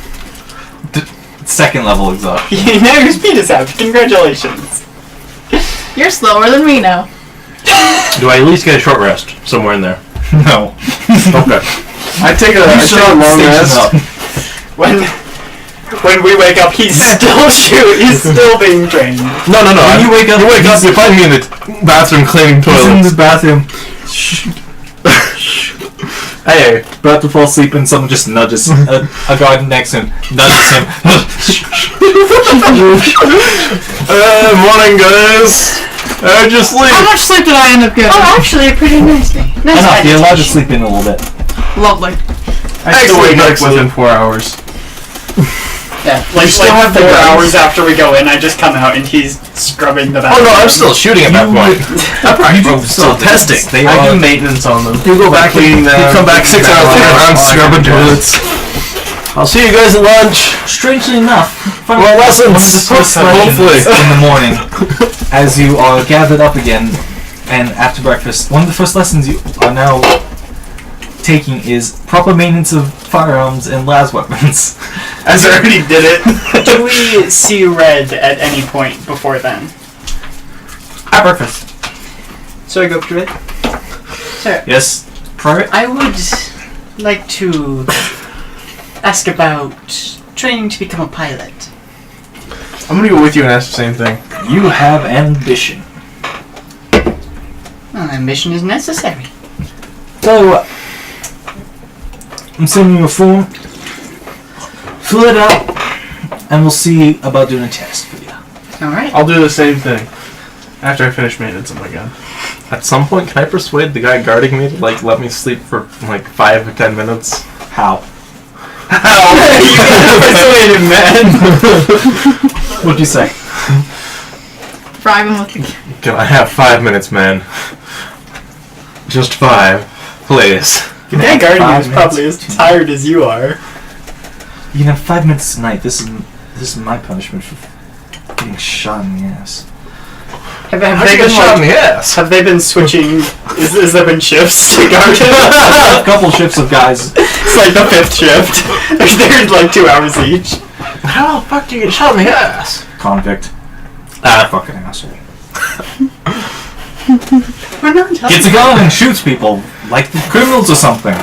Second level exhaustion. Now your speed is out. Congratulations. You're slower than me now. Do I at least get a short rest somewhere in there? No. Okay. I take a long rest. When we wake up, he's still He's still being trained. No. When you wake up, you find me in the bathroom cleaning He's in toilets. the bathroom. Hey, about to fall asleep and someone just nudges a guard next to him. Nudges him. Morning, guys. How'd you sleep? How much sleep did I end up getting? Oh, actually, a pretty nice day. Nice Enough, you're allowed to meditation. sleep in a little bit. Lovely. I still wake up Excellent. within 4 hours. Yeah, like still have 4 the guns? hours after we go in, I just come out and he's scrubbing the Oh bathroom. no, I'm still shooting at that point. I'm still testing. I do maintenance on them. You go back cleaning them. You come back 6 hours later. I'm scrubbing toilets. I'll see you guys at lunch. Strangely enough, More lessons. one of the first Hopefully. lessons in the morning, as you are gathered up again, and after breakfast, one of the first lessons you are now taking is proper maintenance of firearms and las weapons. As I already did it. Do we see red at any point before then? At breakfast. So I go up to it. Sir, Yes, private. I would like to ask about training to become a pilot. I'm gonna go with you and ask the same thing. You have ambition. Well, ambition is necessary. Tell you what. I'm sending you a form. Fill it out, and we'll see about doing a test for you. Alright. I'll do the same thing after I finish maintenance on my gun. At some point, can I persuade the guy guarding me to let me sleep for 5 or 10 minutes? How? Persuade him, man. What'd you say? Bribe him with the Can I have 5 minutes, man? Just 5, please. The guy guarding you 5 is probably as minutes. tired as you are. You can have 5 minutes tonight. This is my punishment for getting shot in the ass. Have I they been shot in the ass. Have they been switching? Is there been shifts to guard him? A couple shifts of guys. It's like the 5th shift. They're like 2 hours each. How the fuck do you get shot in the ass? Convict. Fucking asshole. We're not Gets a gun and shoots people like the criminals or something.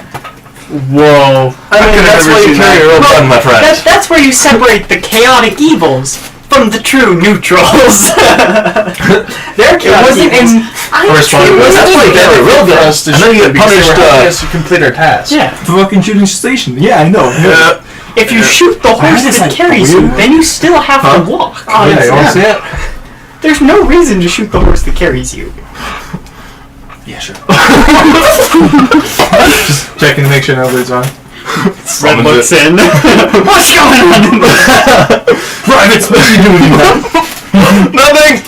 Whoa. I mean, that's why you carry your own gun, my friend. That's where you separate the chaotic evils from the true neutrals. They're It wasn't in First one. That's like they were real for good. us to And then you shoot get because they punished. were helping us to complete our task. Yeah. Fucking shooting station. Yeah, I know. If you shoot the horse is that that carries you, weird? then you still have to walk. Oh, yeah, you want to see it? There's no reason to shoot the horse that carries you. Yeah, sure. Just checking to make sure nobody's on. Red looks in. What's going on? Privates, what are you doing here? Nothing.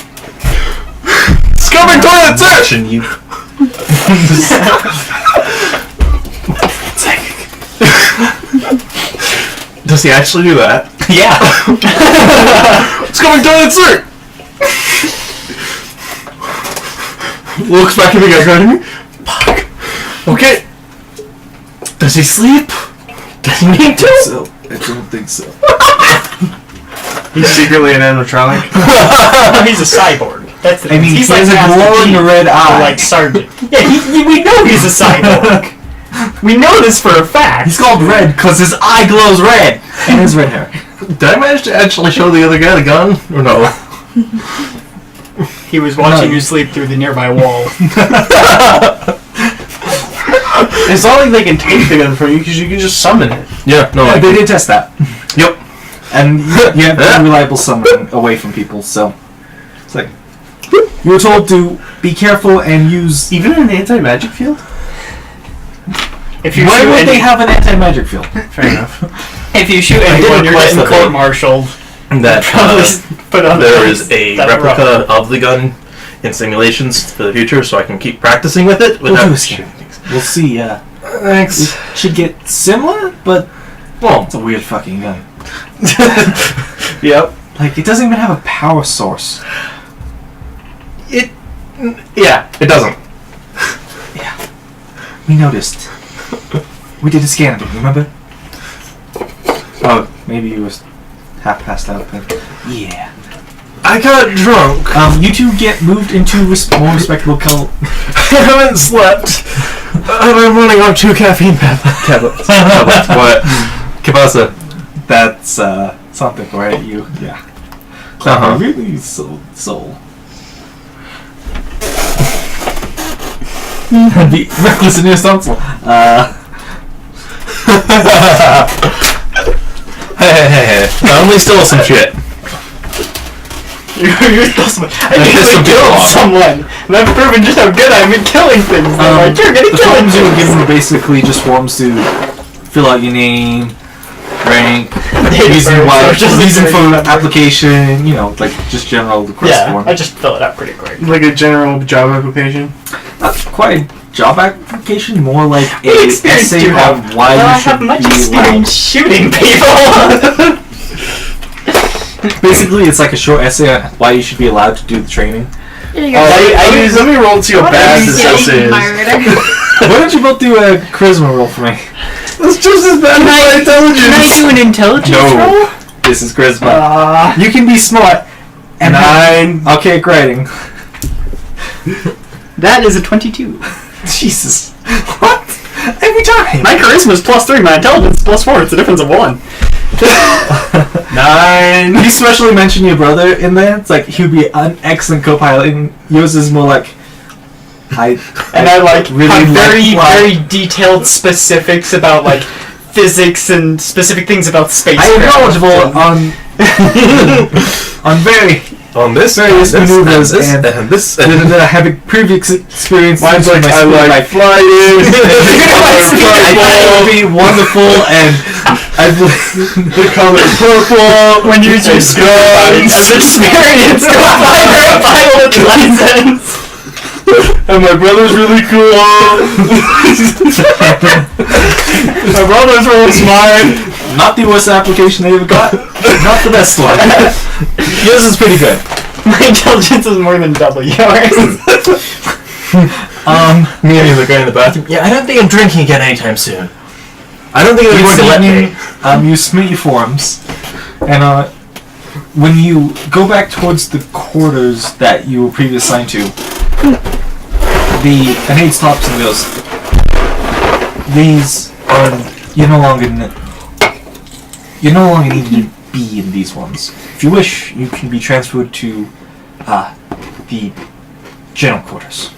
Scrubbing toilet search. You. Does he actually do that? Yeah. Scrubbing toilet search. Looks back at the guy guarding me. Fuck. Okay. Does he sleep? Does he need to? So, I don't think so. He's secretly an animatronic. No, he's a cyborg. That's the I mean, he's he has a Master glowing Chief, red or eye. like Sergeant. Yeah, we know he's a cyborg. We know this for a fact. He's called Red because his eye glows red and his red hair. Did I manage to actually show the other guy the gun? Or no? He was watching No. you sleep through the nearby wall. It's not like they can take the gun from you because you can just summon it. Yeah, no. Yeah, I they did test that. Yep. And you have unreliable summoning away from people, so it's like you were told to be careful and use. Even in an anti-magic field? If you Why shoot would any- they have an anti-magic field? Fair enough. If you shoot did anyone, you're request getting that they- court-martialed. That Probably put on there the- is a that replica of the gun in simulations for the future, so I can keep practicing with it We'll without do a scan. We'll see. Thanks. It should get similar, but Well, it's a weird fucking gun. yep. Like it doesn't even have a power source. Yeah, it doesn't. We noticed. We did a scan of it. Remember? Oh, maybe you was half passed out. Then. Yeah. I got drunk. You two get moved into more respectable I haven't slept. I'm running on 2 caffeine tablets. What? Kibasa. That's something, right? You, yeah. Uh-huh. Really soul. Be reckless and irresponsible. Hey. I only stole some shit. You're supposed to. I pissed some killed people off. someone. And I've proven just how good I am at killing things. I'm like, you're gonna The kill forms you were things. given were basically just forms to fill out your name, rank, reason why, reason for application, you know, like just general request Yeah, form. I just fill it out pretty quick. Like a general job application. Not quite a job application, more like What a experience do essay you have? of why Well, I you have should much be allowed. experience shooting people. Basically, it's like a short essay on why you should be allowed to do the training. Let me roll to see how bad this essay is. Why don't you both do a charisma roll for me? That's just as bad as my intelligence. Can I do an intelligence roll? This is charisma. You can be smart. And 9. okay, grading. That is a 22. Jesus. What? Every time. My charisma is +3, my intelligence is +4. It's a difference of 1. 9. You specially mention your brother in there. It's like he would be an excellent co-pilot. And yours is more like And I like really have very, like- very detailed specifics about like physics and specific things about space. I am knowledgeable on very On this, various maneuvers and and this. I have a previous experience. Mine's like, I like flying. I would be wonderful and I'd The color purple. when you use your skill as experience, go buy their pilot license. And my brother's really cool. My brother's really smart. not the worst application they ever got. Not the best one. Yours is pretty good. My intelligence is more than double yours. Me and the other guy in the bathroom. Yeah, I don't think I'm drinking again anytime soon. I don't think they're going This to let me. evening, you submit your forms, and when you go back towards the quarters that you were previously assigned to, an aide stops and goes, "These are you're no longer needed be in these ones. If you wish, you can be transferred to the general quarters.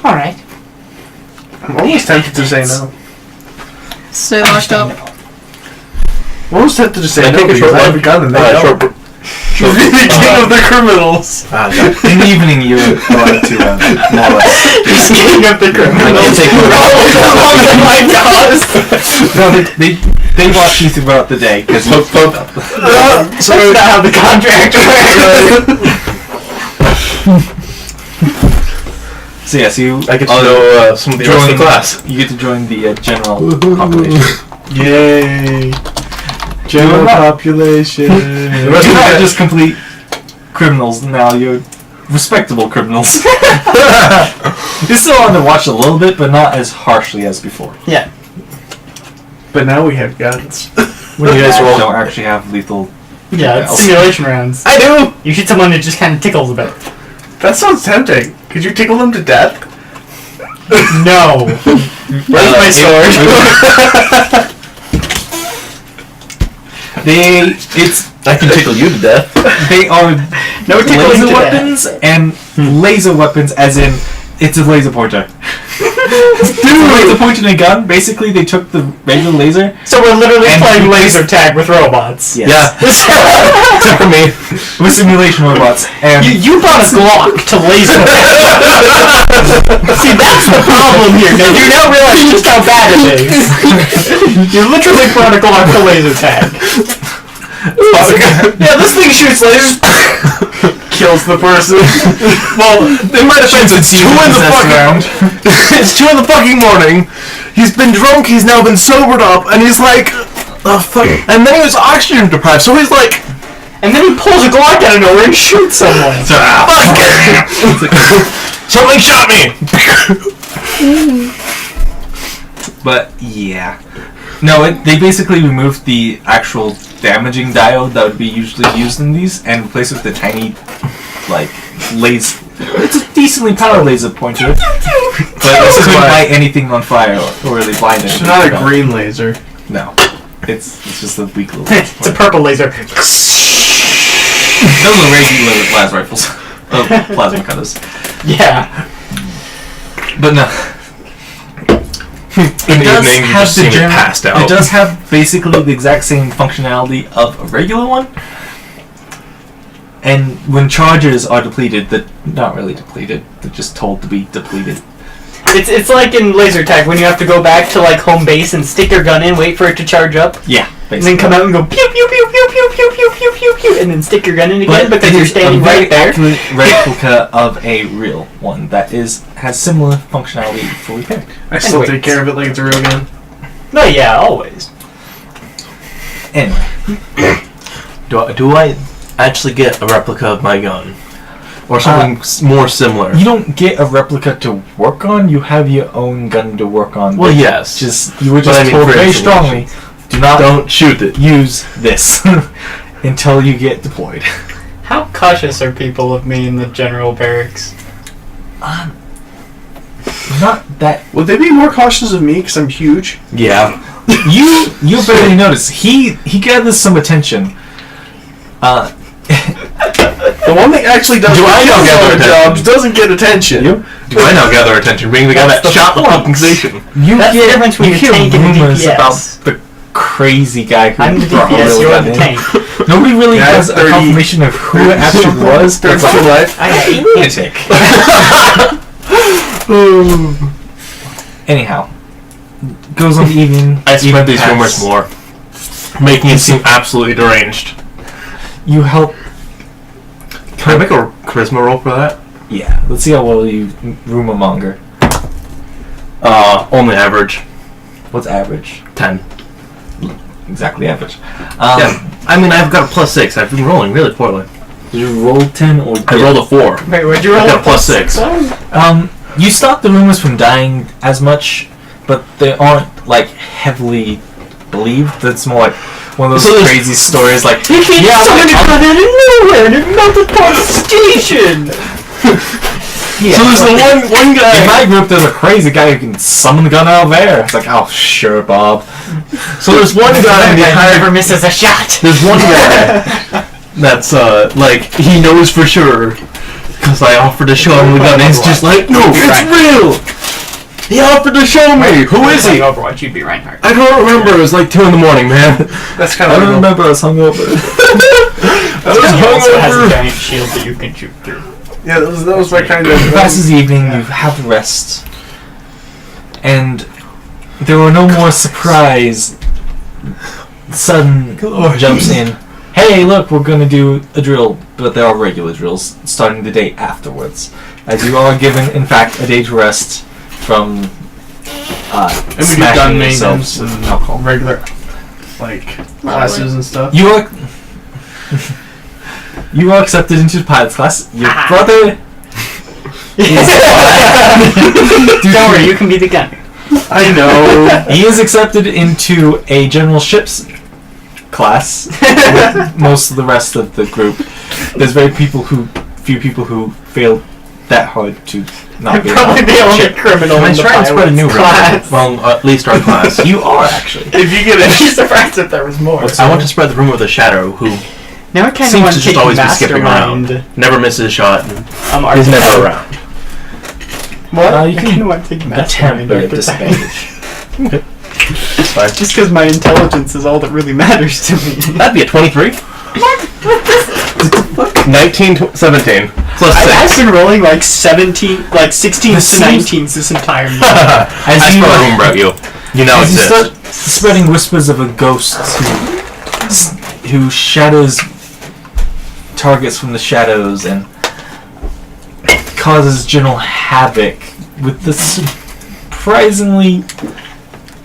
All right. I'm almost tempted to say no. Stay locked up. I'm almost tempted to say Can I no take a because short I have a one? gun and they don't. You're the king of the criminals. In the evening, you're allowed to more or less. He's king of the criminals. Oh my god! No, they watch you throughout the day because you. That's not how the contract works. So yeah, so you. I get to know some of the rest of the class. You get to join the general population. Yay. General population. You're not just complete criminals now. You're respectable criminals. You're still on the watch a little bit, but not as harshly as before. Yeah. But now we have guns. When you guys don't actually have lethal. Yeah, it's Else. simulation rounds. I do! You shoot someone that just kind of tickles a bit. That sounds tempting. Could you tickle them to death? No. Where's my sword? I can tickle you to death. They are No tickling laser to weapons and laser weapons, as in it's a laser pointer. It's a laser pointer and a gun. Basically, they took the regular laser. So we're literally And playing replaced- laser tag with robots. Yes. Yeah. Except for me. With simulation robots. And You brought a Glock to laser tag. See, that's the problem here. Now you now realize just how bad it is. You literally brought a Glock to laser tag. Yeah, this thing shoots lasers. Kills the person. Well, they might have been 2 in the fucking. It's 2 in the fucking morning. He's been drunk. He's now been sobered up, and he's like, oh fuck. And then he was oxygen deprived, so he's like, And then he pulls a Glock out of nowhere and shoots someone. fuck. Something shot me. But yeah, no. They basically removed the actual damaging diode that would be usually used in these and replaced it with a tiny, like, laser. It's a decently powered laser pointer, but it couldn't light anything on fire or really blind It's anything. not a green laser. No, it's just a weak little. It's a purple laser. Those are regular las rifles, plasma cutters. Yeah. But no. In the does evening, you have just the see me general- passed out. It does have basically the exact same functionality of a regular one. And when charges are depleted, they're not really depleted. They're just told to be depleted. It's like in laser tag when you have to go back to like home base and stick your gun in, wait for it to charge up, Yeah, and basically. then come out and go pew pew pew pew pew pew pew pew pew pew, and then stick your gun in again because it you're is standing a very right there. accurate replica of a real one that has similar functionality for repair. I still Wait. take care of it like it's a real gun. No, yeah, always. Anyway, Do I actually get a replica of my gun? Or something more similar? you don't get a replica to work on. You have your own gun to work on. Well, But yes. you were But just I mean told for very information. strongly, do not Don't shoot it. use this until you get deployed. How cautious are people of me in the general barracks? Not that Would they be more cautious of me because I'm huge? Yeah. you barely notice. He gathers some attention. The one that actually does Do I now gather jobs attention? doesn't get attention. You Do I now gather attention? Being the guy That's that the shot the point. fucking station. you That's the get difference between you a hear tank and a rumors DPS. about the crazy guy who I'm the brought DPS, all you're that the in. tank. Nobody really Yeah, has a 30 confirmation of who it actually was. Turns to life. I hate lunatic. Anyhow, goes on the evening. I spread these pass. rumors more, making it seem absolutely deranged. You help. Can I make a charisma roll for that? Yeah, let's see how well you rumor monger. Only average. What's average? 10. Exactly average. Yeah. I mean, I've got a +6. I've been rolling really poorly. Did you roll 10 or? I rolled a 4. Wait, where'd you roll? I got a +6. You stop the rumors from dying as much, but they aren't like heavily believed. It's more like one of those So there's- crazy stories like, Yeah, somebody got out of nowhere and it melted part of the station. Yeah. So there's the one guy. In my group, there's a crazy guy who can summon the gun out of air. It's like, oh, sure, Bob. So there's one guy in the entire. Never misses a shot. There's one guy that's like he knows for sure because I offered to show him the gun. And he's just like, no, it's real. He offered to show me. Who is he? Overwatch, you'd be Reinhardt. I don't remember. It was like 2 a.m, man. That's kind I of don't remember I was hungover. He also has a giant shield that you can shoot through. Yeah, that was my kind of. It passes the evening, you have to rest. And there were no more surprise, sudden jumps in. Hey, look, we're going to do a drill, but there are regular drills starting the day afterwards. As you are given, in fact, a day to rest from And we get smashing gun yourselves maintenance with and alcohol. regular, like, classes and stuff. You are you are accepted into the pilot's class. Your brother Don't worry, you can be the gunner. I know. he is accepted into a general ships class with most of the rest of the group. There's few people who fail that hard to not be Probably the only criminal Can I in the try and spread a new pilot's rumor? class. Well, at least our class. You are actually. If you get I'd be a surprised if there was more. I want to spread the rumor of the Shadow, who Now I kind of seems want to to just take always be skipping Mastermind. around, never misses a shot, and He's is never around. What? You I can kind of want to take Mastermind. attempt, but at Architect. disadvantage. Just because my intelligence is all that really matters to me. That'd be a 23. 1917 plus 6. I've been rolling like 16s to 19s this entire year. As I you, spell a rumor about you. You know as you exist. start spreading whispers of a ghost who shadows targets from the shadows and causes general havoc with the surprisingly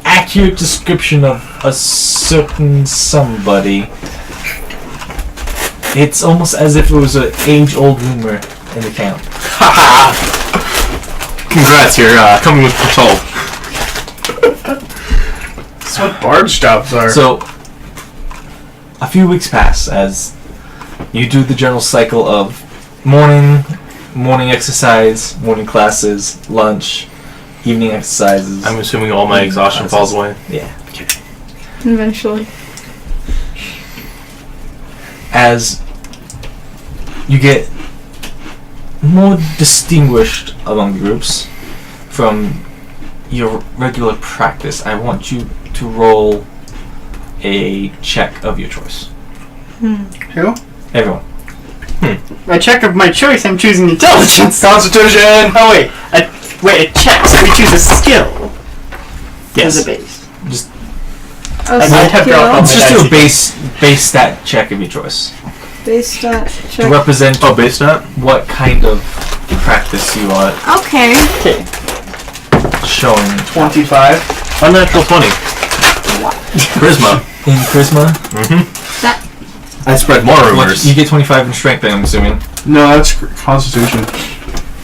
accurate description of a certain somebody. It's almost as if it was an age-old rumor in the camp. Congrats, you're coming with patrol. That's what barge jobs are. So, a few weeks pass as you do the general cycle of morning exercise, morning classes, lunch, evening exercises. I'm assuming all my exhaustion falls away. Yeah. Eventually. As you get more distinguished among groups from your regular practice, I want you to roll a check of your choice. Who? Everyone. A check of my choice, I'm choosing intelligence. Constitution. Oh wait, a check, so we choose a skill Yes. as a base. Oh, I might have dropped Let's off. just do a base stat check of your choice Base stat to check. represent Oh, base stat? what kind of practice you are Okay. Okay. showing 25. Unnatural 20. Charisma. in charisma. That I spread more rumors. You get 25 in strength, I'm assuming. No, that's Constitution.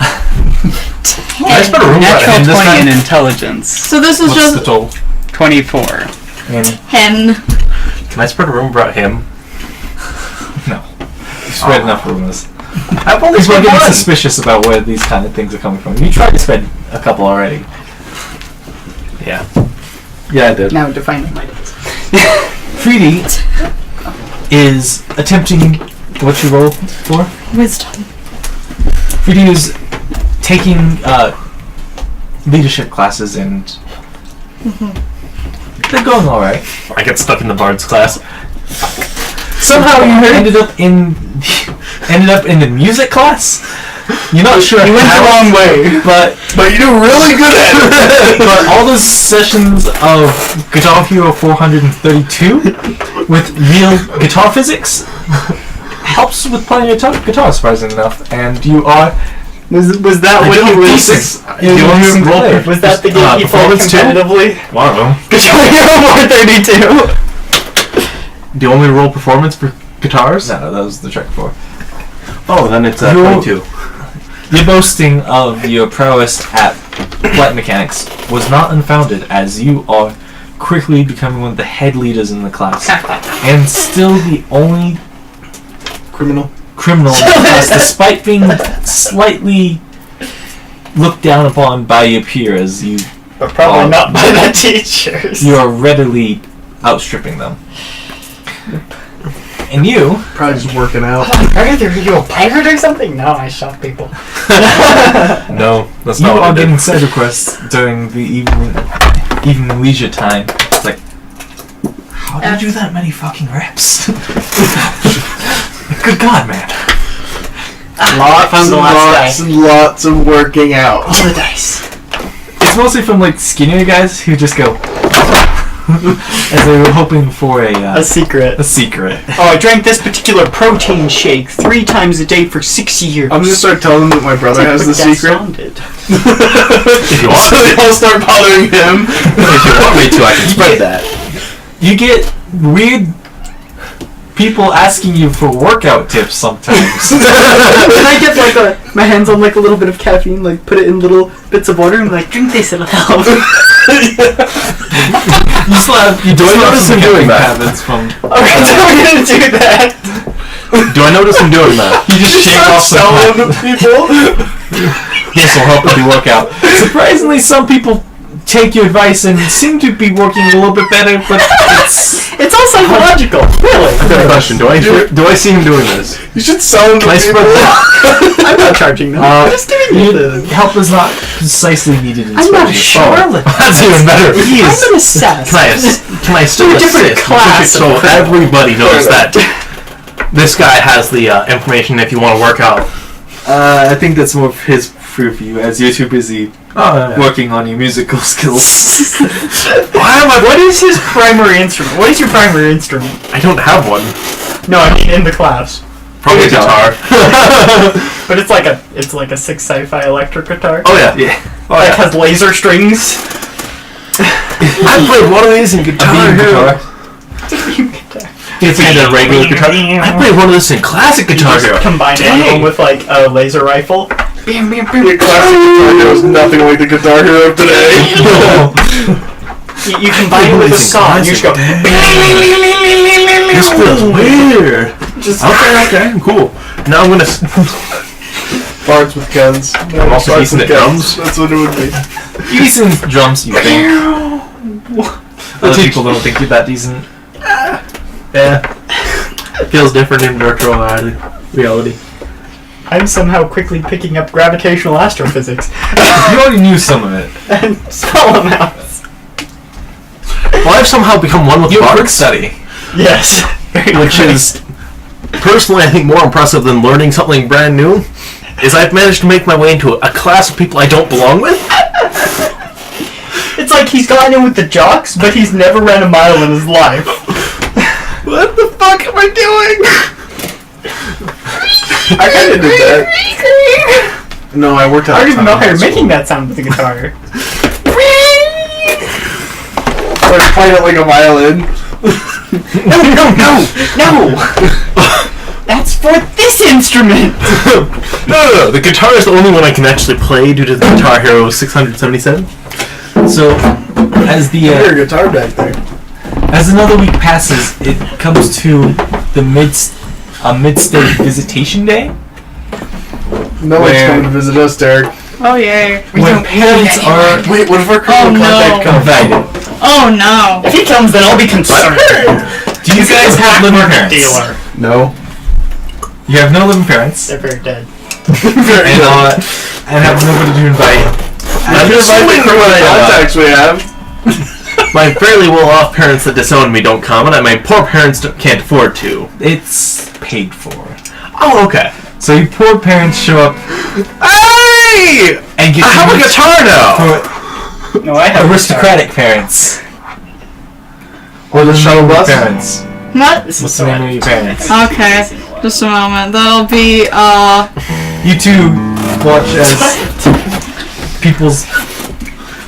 I spread a rumor about Natural him this 20 in time. intelligence. so this was What's the just total? 24. And hen. Can I spread a rumor about him? no, you spread enough rumors. I've only People are spread getting one. suspicious about where these kind of things are coming from. You tried to spread a couple already. Yeah. Yeah, I did. Now define my days. Freedy is attempting what you rolled for. Wisdom. Freedy is taking leadership classes and they're going all right. I get stuck in the Bard's class. Somehow you ended up in the music class. You're not sure You went the how, wrong way. but But you do really good at it. but all those sessions of Guitar Hero 432 with real guitar physics helps with playing your guitar, surprisingly enough, and you are Was that what he was? decent. Do you want me to roll player. Was that the game he played performance too? competitively? One of them. Guitar Hero 432. Do you want me to roll performance for guitars? No, that was the trick for. Oh, then it's You're- 22. Your boasting of your prowess at flight mechanics was not unfounded, as you are quickly becoming one of the head leaders in the class, and still the only Criminal. criminal in the class, despite being slightly looked down upon by your peers. But probably not by the teachers. You are readily outstripping them. And you... Probably just working out. Are you a pirate or something? No, I shot people. No, that's You not what are I did. getting side requests during the evening leisure time. It's like, how do you do that many fucking reps? Good God, man. Lots and lots of working out. All the dice. It's mostly from like skinnier guys who just go as they were hoping for A secret. a secret. Oh, I drank this particular protein shake 3 times a day for 6 years. I'm gonna start telling them that my brother has the secret. If you want, So they all start bothering him. if you want me to, I can spread that. You get weird people asking you for workout tips sometimes. Can I get like my hands on like a little bit of caffeine, like put it in little bits of water and like drink this, it'll help. You Do I notice him doing that? habits from. Okay, so we're gonna do that. Do I notice him doing that? You just shake off some Selling to people. This will help with the workout. Surprisingly, some people take your advice and seem to be working a little bit better, but It's all psychological, really. I've got a question. Do I see him doing this? You should sell them to Can I people. spread that? I'm not charging them. I'm just giving you the. help is not precisely needed in I'm not a Spanish. charlatan. That's even better. I'm an assassin. Can I still You're a different assist? class So of criminal. everybody knows that this guy has the information if you want to work out. I think that's more of his preview, as you're too busy working on your musical skills. What is his primary instrument? What is your primary instrument? I don't have one. No, I mean in the class. Probably a guitar. But it's like a 6 sci-fi electric guitar. Oh yeah. Like has laser strings. I played one of these in Guitar Hero. It's kind of regular guitar. I played one of this in classic Guitar Hero. Combine one of them with like a laser rifle. Your classic Guitar Hero is nothing like the Guitar Hero of today. You combine it with a saw and you just go. This feels weird. Okay, cool. Now I'm gonna. Bards with guns. I'm also Bards decent with at guns. drums. That's what it would be. Decent drums, you think? Other people don't think you're that decent. Yeah. Feels different in virtual reality. I'm somehow quickly picking up gravitational astrophysics You already knew some of it. and small amounts. Well, I've somehow become one with You quick bards, study. Yes. which is personally I think more impressive than learning something brand new. Is I've managed to make my way into a class of people I don't belong with. It's like he's gotten in with the jocks, but he's never ran a mile in his life. What the fuck am I doing? I kind of did that. No, I worked out. I don't even know how you're making that sound with the guitar. I was playing it like a violin. No! That's for this instrument! No. The guitar is the only one I can actually play due to the Guitar Hero 677. So, as the Your guitar back there. as another week passes, it comes to the mid-state visitation day, No one's Where- coming to visit us, Derek. Oh yay. when parents are Wait, what if our criminal no. contact comes? invited. Oh no. If he comes, then I'll be concerned. Do you guys have living parents? Dealer. No. You have no living parents, They're very dead. and have nobody to invite. I'm just like the criminal contacts we have. My fairly well-off parents that disown me don't come, and my poor parents can't afford to. It's paid for. Oh, okay. So your poor parents show up Hey! and get I have a you guitar now! for No, I have aristocratic parents. Or the shuttle Your bus. parents. What? What's the name of your parents? Okay. Just a moment. That'll be You two watch as people's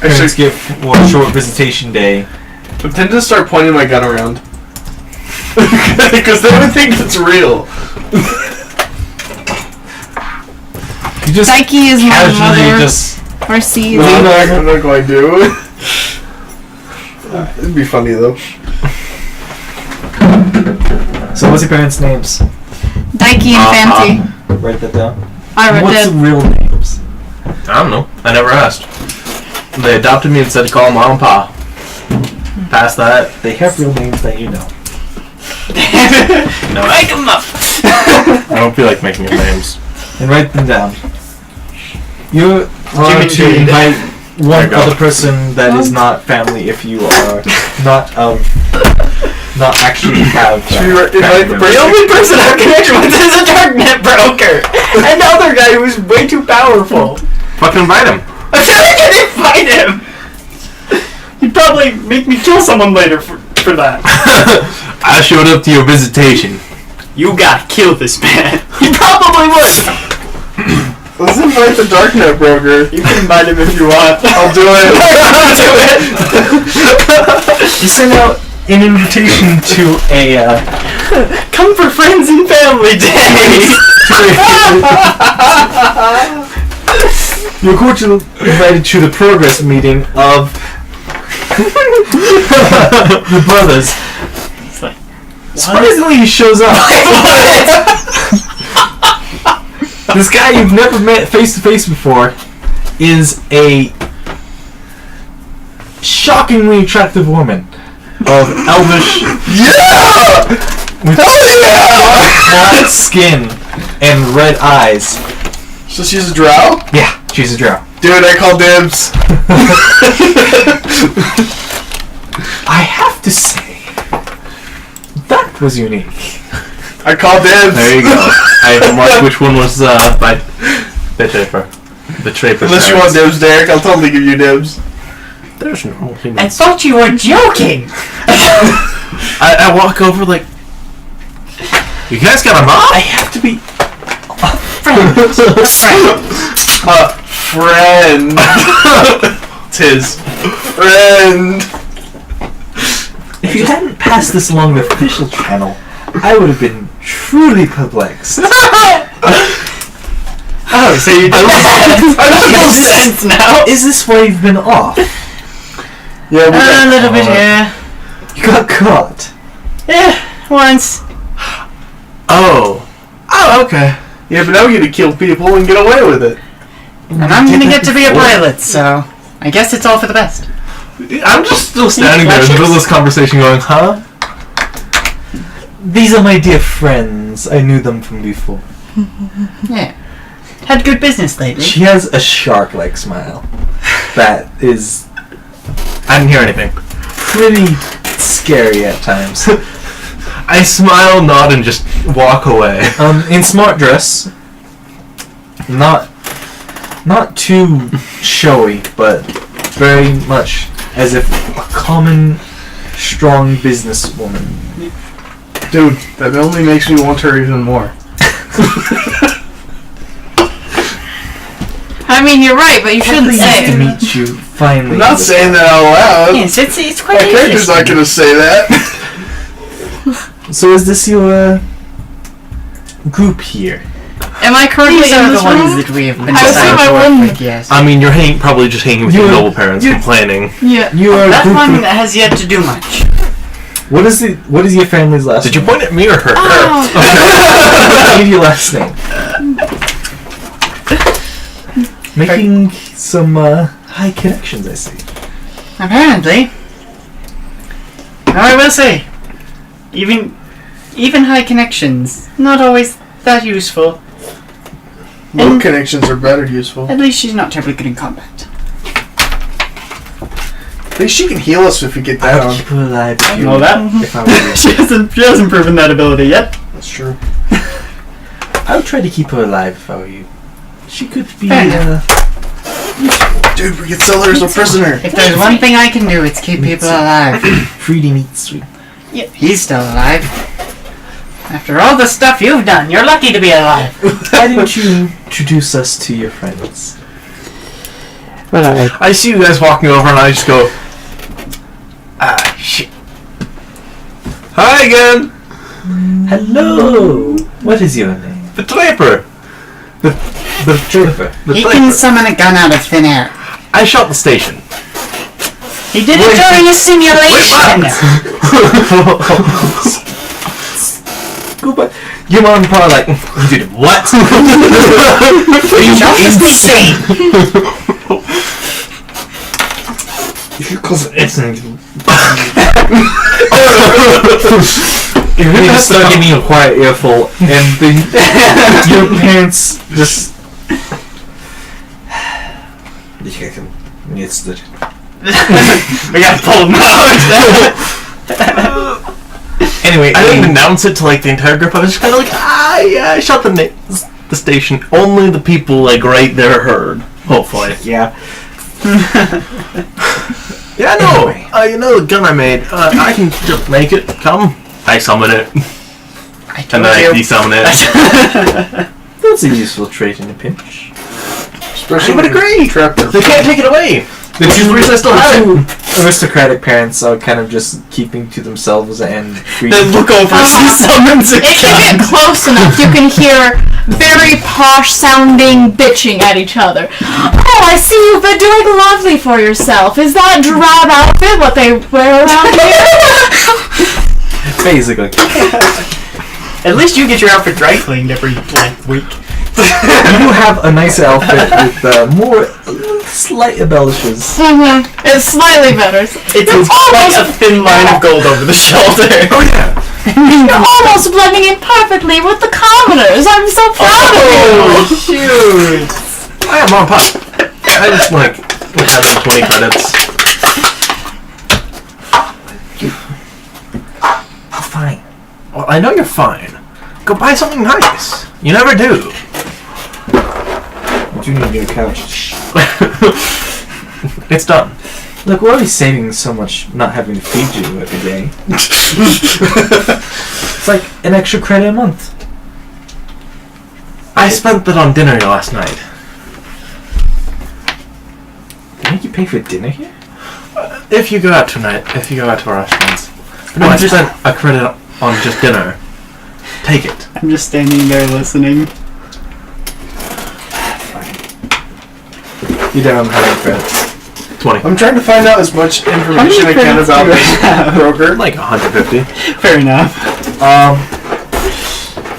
parents get one short visitation day. I'm tempted to start pointing my gun around. Because they would think it's real. You just Psyche is my casually mother. just Or C. No, I'm not going to. It'd be funny though. So what's your parents' names? Daiki and Fancy. Write that down. I What's the did. real names? I don't know. I never asked. They adopted me and said to call Mom and Pa. Past that, They have real names that you know. no. Wake him up. I don't feel like making up names. And write them down. You are Jimmy to Tweed. invite There one you go. other person that is not family if you are not actually have. Should we invite the The only person I have connection with is a darknet broker. Another guy who's way too powerful. Fucking invite him. I feel like I didn't fight him. He'd probably make me kill someone later for that. I showed up to your visitation. You gotta kill this man. He probably would. Let's invite the Darknet broker. You can invite him if you want. I'll do it. I'll do it. You send out an invitation to a Come for friends and family day. you're cordially invited to the progress meeting of the brothers. It's like, Surprisingly, he shows up. This guy you've never met face to face before is a shockingly attractive woman of elvish with black skin and red eyes. So she's a drow? Yeah, she's a drow. Dude, I call dibs. I have to say, that was unique. I call dibs. There you go. I marked which one was by Betraper. Unless you want dibs, Derek, I'll totally give you dibs. There's no. I thought you were joking. I walk over like. You guys got a mom? I have to be. Friend. Tis. Friend. If you hadn't passed this along the official channel, I would have been truly perplexed. Oh, so you don't have sense now? Is this why you've been off? Yeah, we got A little bit, yeah. You got caught. Yeah, once. Oh. Oh, okay. Yeah, but now we get to kill people and get away with it. And I'm gonna get to be a pilot, so I guess it's all for the best. I'm just still standing there in the middle of this conversation going, huh? These are my dear friends. I knew them from before. Yeah. Had good business lately. She has a shark-like smile. That is I didn't hear anything. pretty scary at times. I smile, nod, and just walk away. In smart dress, not too showy, but very much as if a common, strong businesswoman. Dude, that only makes me want her even more. I mean, you're right, but you shouldn't Pleased say to it. meet you finally. I'm not saying that out loud. Yes, it's quite My character's interesting. not gonna say that. So is this your group here? Am I currently These in are the this ones room? that we have been I was assigned in my to work room. with, yes. I mean, you're probably just hanging with your You- noble parents, you- complaining. Yeah. You are a That group one of- has yet to do much. What is your family's last Did you name? point at me or her? Oh. I need your last name. Making some high connections, I see. Apparently. Now I will say, even high connections, not always that useful. Low connections are better useful. At least she's not terribly good in combat. At least she can heal us if we get I would down. keep her alive if you know that. if I were you. She hasn't proven that ability yet. That's true. I would try to keep her alive if I were you. She could be Fair Dude, we could sell her as a prisoner. If there's one thing I can do, it's keep people alive. freedom eats sweet. He's still alive. After all the stuff you've done, you're lucky to be alive. Why didn't you introduce us to your friends? Well, I see you guys walking over and I just go, ah, shit. Hi again! Hello. What is your name? The Draper! The Draper. The he Draper. can summon a gun out of thin air. I shot the station. He did it during a simulation. Good go back. Your mom probably like, you did what? You're insane. It's You're really just start giving you a quiet earful, and your parents just. It's the. We gotta pull him out. Anyway, I didn't announce it to like the entire group. I was just kind of like, yeah, I shot the station. Only the people like right there heard. Hopefully. Yeah. Yeah, no. Anyway. You know the gun I made. I can just make it. Come. I summon it. I And then I told you. desummon it. That's a useful trait in a pinch. Especially I would when you're agree. trapped in They can't take it away. The Which is the reason I still have it. two aristocratic parents are kind of just keeping to themselves and free. Then look over and see summons a If you get gun. close enough, you can hear very posh-sounding bitching at each other. Oh, I see you've been doing lovely for yourself. Is that drab outfit what they wear around here? Basically. At least you get your outfit dry cleaned every week. You have a nice outfit with more slight embellishes. It's slightly better. It's quite a thin line of gold over the shoulder. Oh yeah. You're almost blending in perfectly with the commoners. I'm so proud of you. Shoot! I am Mom, Pop. I just like have some 20 credits. Fine. Well, I know you're fine. Go buy something nice. You never do. You need to get a couch. It's done. Look, we're already saving so much not having to feed you every day. It's like an extra credit a month. I spent that on dinner last night. They make you pay for dinner here? If you go out tonight, if you go out to our restaurants. No, I spent a credit on just dinner. Take it. I'm just standing there listening. You don't have any credits. 20. I'm trying to find out as much information I can credits about do you this have? broker. Like 150. Fair enough.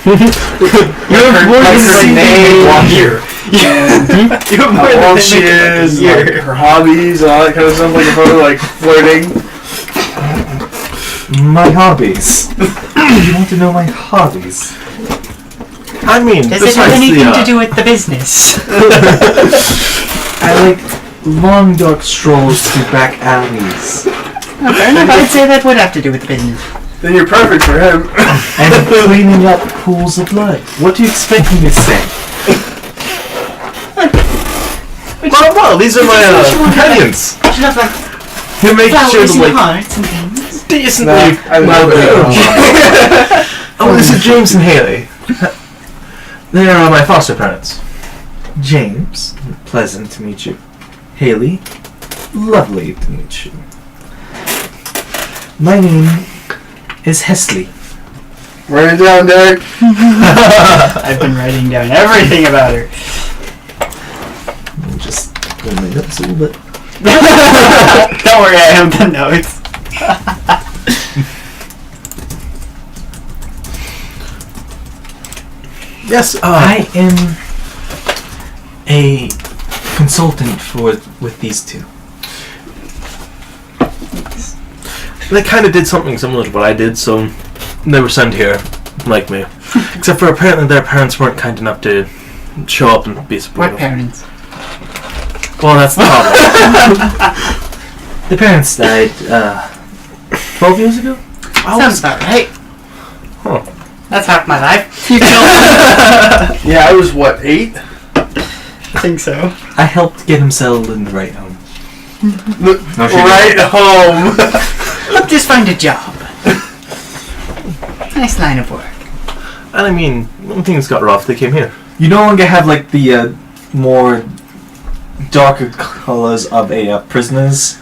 You have more Like her name. here. You have more How than old they she make it is, a year. like her hobbies, all that kind of stuff. Like if I were like flirting. My hobbies. You want to know my hobbies? I mean, Does it have anything to do with the business? I like long dark strolls through back alleys. Fair enough. I'd say that would have to do with the business. Then you're perfect for him. And cleaning up pools of blood. What do you expect me to say? Well, these are my companions. Should have like Who make sure flowers to and like hearts and things. decently I love Oh, this is James and Haley. They are my foster parents. James, pleasant to meet you. Haley, lovely to meet you. My name is Hesley. Write it down, Derek. I've been writing down everything about her. I'll just pull my notes a little bit. Don't worry, I have the notes. Yes, I am a consultant with these two. they kind of did something similar to what I did, so they were sent here, like me. Except for apparently their parents weren't kind enough to show up and be What supportive. parents? Well, that's the problem. The parents died 12 years ago? Sounds about right. Huh. That's half my life. Yeah, I was what, 8? I think so. I helped get him settled in the right home. No, she Right home. Just find a job. Nice line of work. And I mean, when things got rough, they came here. You no longer have like the more darker colors of a prisoner's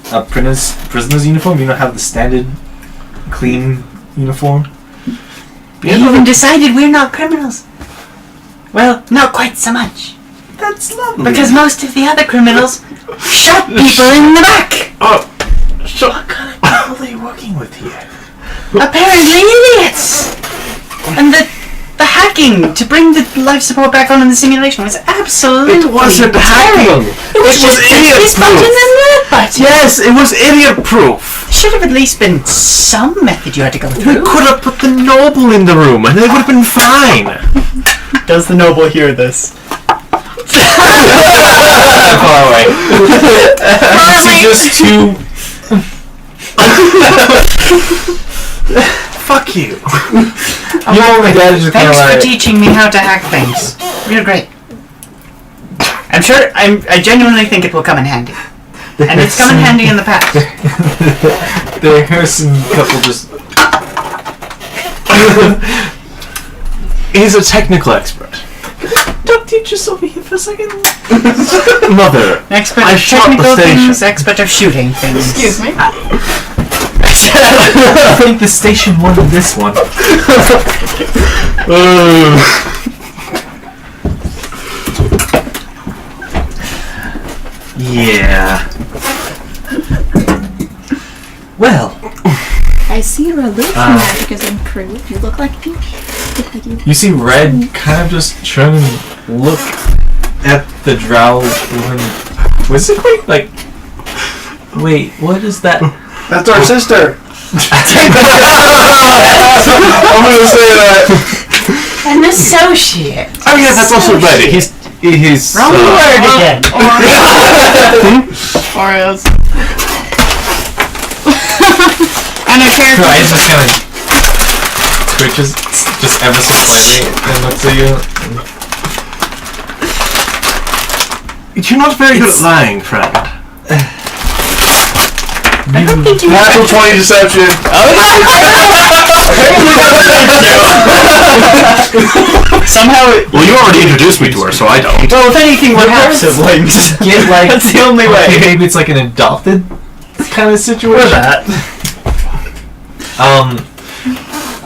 uniform. You don't have the standard clean uniform. We even decided we're not criminals. Well, not quite so much. That's lovely. Because most of the other criminals shot people in the back. Oh, what kind of people are you working with here? Apparently idiots. hacking to bring the life support back on in the simulation was absolutely It wasn't hacking. It was idiot this button proof. and that button. Yes, it was idiot proof. Should have at least been some method you had to go We through. could have put the noble in the room, and they would have been fine. Does the noble hear this? Far away. See just two. Fuck you. You know, my dad is just kind of Thanks for like. teaching me how to hack things. You're great. I'm sure. I genuinely think it will come in handy, and it's come in handy in the past. The Harrison couple just. He's a technical expert. Don't teach us over here for a second. Mother, Expert I of shot the technical station. things, expert of shooting things. Excuse me. I think the station won this one. Yeah. Well, I see your illusion magic is improved. You look like you. you see Red kind of just turn and look at the drow woman quizzically? Like, wait, what is that? That's our sister. I'm gonna say that. An associate. Oh yeah, that's also Red. He's Wrong word again. Oreos. And a character. Right, just kind of twitches just ever so slightly and looks at you. You're not very good at lying, friend. Natural 20 deception. Somehow, Well, you already introduced me to her, so I don't. well, if anything, we're half siblings. Get like That's the only way. maybe it's like an adopted kind of situation. that. I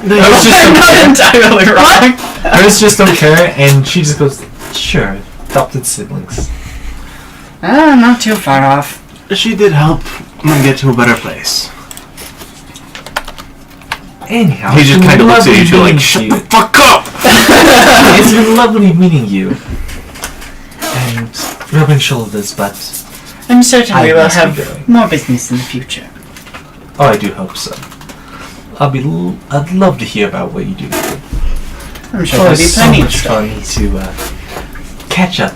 was just I'm not entirely wrong. I was just okay, and she just goes, sure, adopted siblings. Not too far off. She did help me get to a better place. Anyhow, He just it's been kind of looks at you lovely too, like, meeting shut you. the fuck up! It's been lovely meeting you. And rubbing shoulders, but I'm certain I we will must be have going. more business in the future. oh, I do hope so. I'd love to hear about what you do. I'm sure Oh, there'll be it's so plenty of much fun stories. to catch up.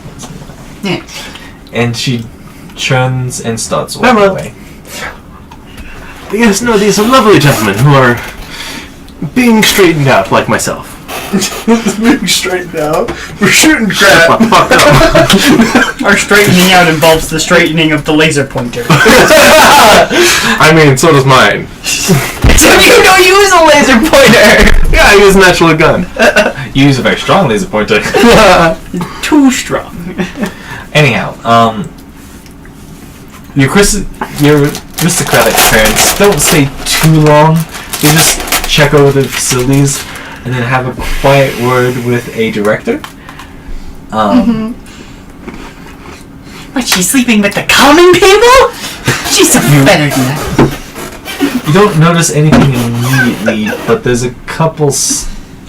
Yes. And she turns and starts walking Emma. away. Yes, no, these are lovely gentlemen who are being straightened out like myself. Being straightened out. We're shooting Shut crap. the fuck up. Our straightening out involves the straightening of the laser pointer. I mean, so does mine. Except you don't use a laser pointer! Yeah, I use a natural gun. You use a very strong laser pointer. Too strong. Anyhow, your aristocratic parents don't stay too long. They just check over the facilities and then have a quiet word with a director. But she's sleeping with the common people? She's better than that. You don't notice anything immediately, but there's a couple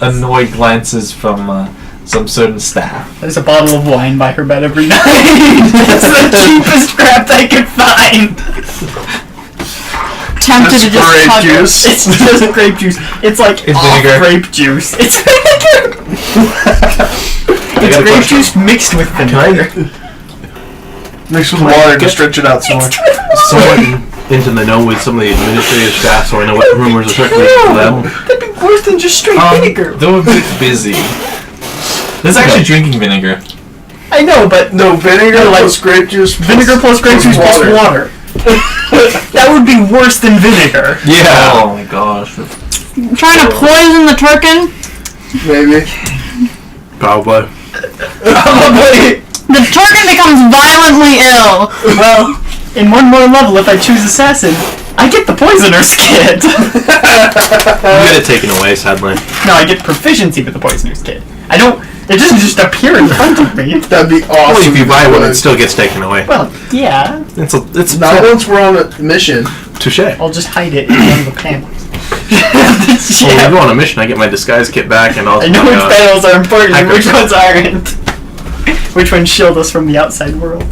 annoyed glances from some certain staff. There's a bottle of wine by her bed every night. It's the cheapest crap they could find. Tempted to just Grape hug her. juice. It's just grape juice. It's like It's off vinegar. grape juice. It's vinegar. It's got a grape question. juice mixed with vinegar. Mixed with water to stretch it out some more. Someone into the know with some of the administrative staff, so I know what rumors are circulating to them. That'd be worse than just straight vinegar. They're a bit busy. There's actually drinking vinegar. I know, but No, vinegar plus grape juice. vinegar plus grape juice plus water. That would be worse than vinegar. Yeah. Oh my gosh. Trying to poison the turkin. Maybe. Probably. Probably. The turkin becomes violently ill. Well, in one more level, if I choose assassin, I get the poisoner's kit. You get it taken away, sadly. No, I get proficiency with the poisoner's kit. I don't. It doesn't just appear in front of me. That'd be awesome. Well, if you buy one, it still gets taken away. Well, yeah. It's Not once we're on a mission. touche. I'll just hide it in one of the panels. Well, when I go on a mission, I get my disguise kit back, and I'll. I know which panels are important and hacker which ones aren't. Which ones shield us from the outside world.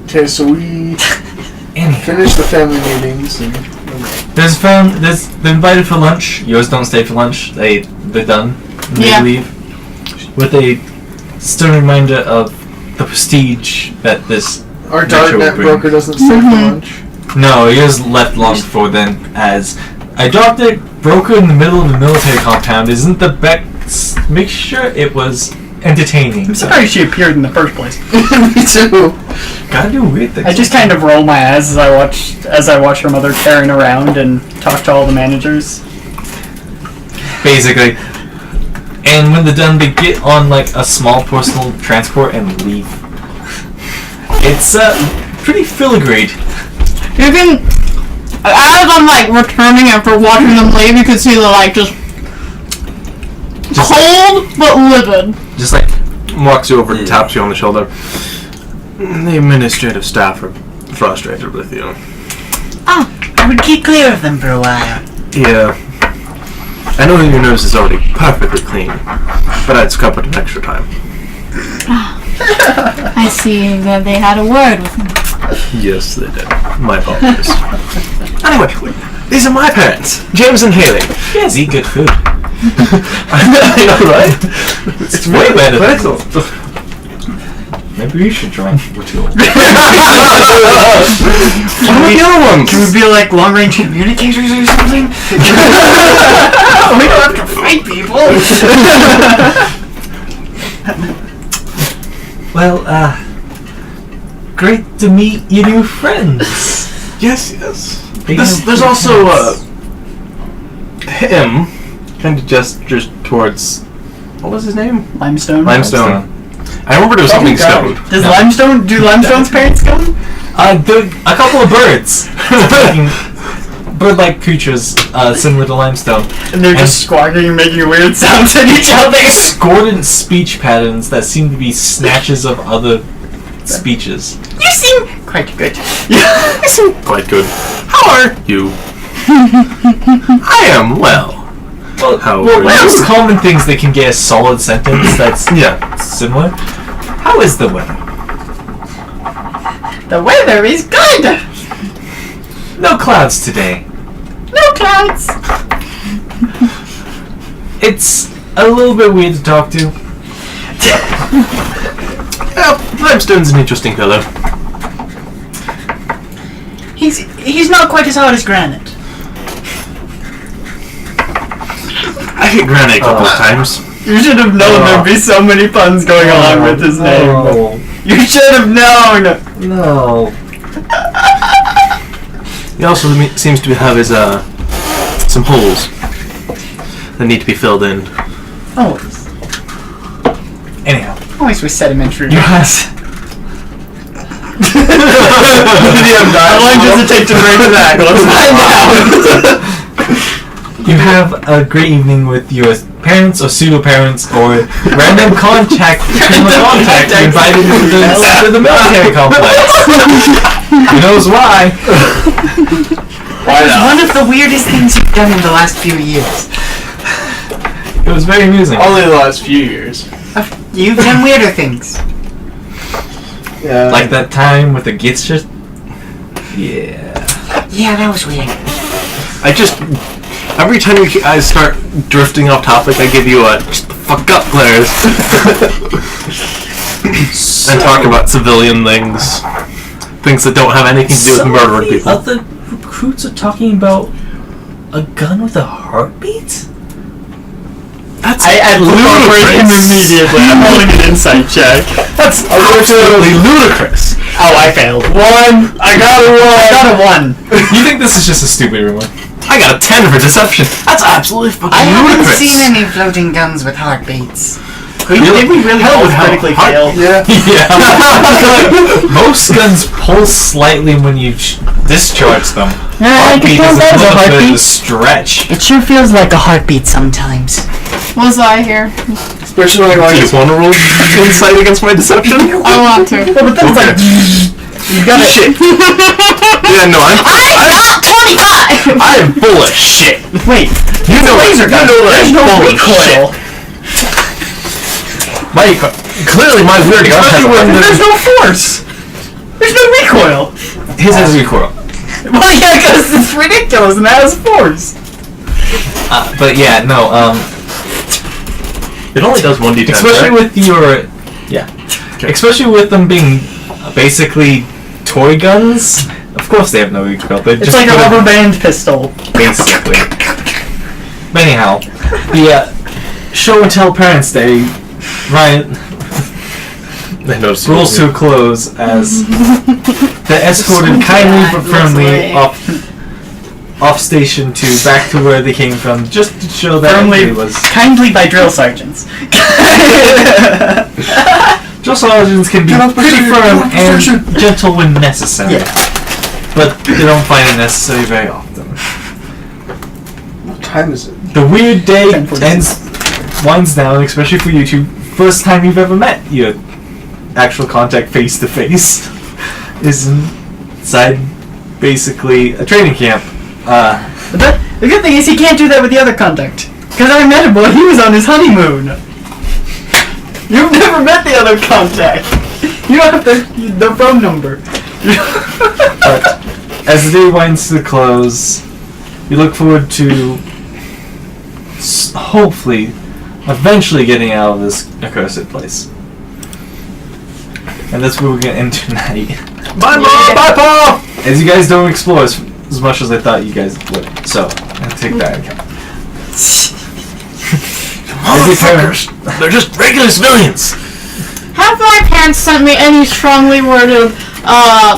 Okay, so we finish the family meetings. And They're invited for lunch. Yours don't stay for lunch. They're done. And Yeah. They leave with a stern reminder of the prestige that this. our Metro darknet bring. broker doesn't stay for lunch. No, yours left long before then. As a darknet broker in the middle of the military compound isn't the best. Make sure it was entertaining. I'm surprised she appeared in the first place. Me too. Gotta do weird things. I just kind of roll my eyes as I watch her mother carrying around and talk to all the managers. Basically. And when they're done, they get on like a small personal transport and leave. It's pretty filigree. You can, as I'm like returning after watching them leave, you can see they're like just cold but livid. Just like walks you over and taps you on the shoulder. The administrative staff are frustrated with you. Oh, I would keep clear of them for a while. Yeah. I know that your nose is already perfectly clean, but I'd scrub it an extra time. I see that they had a word with him. Yes, they did. My apologies. Anyway, these are my parents, James and Haley. Yes, eat good food. I know, right? It's way better. But Maybe we should join. What you want? what about the other ones? Can we be like long range communicators or something? We don't have to fight people. Well, great to meet your new friends. Yes. There's also him. Kind of gestures towards. What was his name? Limestone. Limestone. I remember there was something stoned. Does do Limestone's parents go? A couple of birds. Bird-like creatures similar to limestone. And they're just squawking and making weird sounds at each other. Discordant speech patterns that seem to be snatches of other speeches. You seem quite good. You seem quite good. How are you? I am well. Well, How well are most you? common things they can get a solid sentence that's similar. How is the weather? The weather is good. No clouds today. No clouds. It's a little bit weird to talk to. Well, Limestone's an interesting fellow. He's not quite as hard as granite. I hit granite a couple of times. You should have known there'd be so many puns going along with his name. No. You should have known. No. He also seems to have his some holes that need to be filled in. Always. Anyhow. Always with sedimentary. Yes. How long does it take to break that? Let's find out. You have a great evening with your parents or pseudo-parents or random contact invited to the military complex. Who knows why? That was one of the weirdest things you've done in the last few years. It was very amusing. Only the last few years. You've done weirder things. Yeah. Like that time with the gifts just... Yeah. Yeah, that was weird. I just every time you guys start drifting off topic, I give you a "shut the fuck up" glares and talk about civilian things that don't have anything to do with murdering people. Other recruits are talking about a gun with a heartbeat? That's I ludicrous him immediately. I'm rolling an insight check. That's absolutely ludicrous. Oh, I failed. One. I got a 1. You think this is just a stupid rumor? I got a 10 for deception. That's absolutely fucking I haven't ludicrous. seen any floating guns with heartbeats. Did we really Hell both with hell. critically fail? Yeah. Yeah. Most guns pulse slightly when you discharge them. Heartbeat is a little bit of a stretch. It sure feels like a heartbeat sometimes. Was I here? Especially when I Do you want to roll insight against my deception? I want to. But then it's like, you got Shit. Yeah, no, I'm 25! I am full of shit. Wait, You know laser gun. You know that There's I'm no full of recoil. shit. Clearly, my weird gun has a weapon. There's no force. There's no recoil. His has recoil. Well, yeah, because it's ridiculous and it has force. But yeah, no. It only does 1d10. Especially right? with your, especially with them being basically toy guns. Of course, they have no recoil. They're It's just like a good rubber band pistol. basically. But anyhow, the show and tell parents day, Ryan I noticed. rolls to a close as they're escorted kindly but firmly off station to back to where they came from, just to show that Firmly, it was. kindly by drill sergeants. Drill sergeants can be pretty firm and gentle when necessary, Yeah. but they don't find it necessary very often. What time is it? The weird day 10:46. winds down, especially for you two. First time you've ever met your actual contact face to face is inside basically a training camp. But the good thing is he can't do that with the other contact. Because I met him while he was on his honeymoon. You've never met the other contact. You don't have the phone number. But as the day winds to the close, you look forward to hopefully eventually getting out of this accursed place. And that's where we're gonna end tonight. Bye, Mom! Bye, Paul! As you guys don't explore as much as I thought you guys would. So, I'll take that into account. Motherfuckers! They're just regular civilians! Have my parents sent me any strongly worded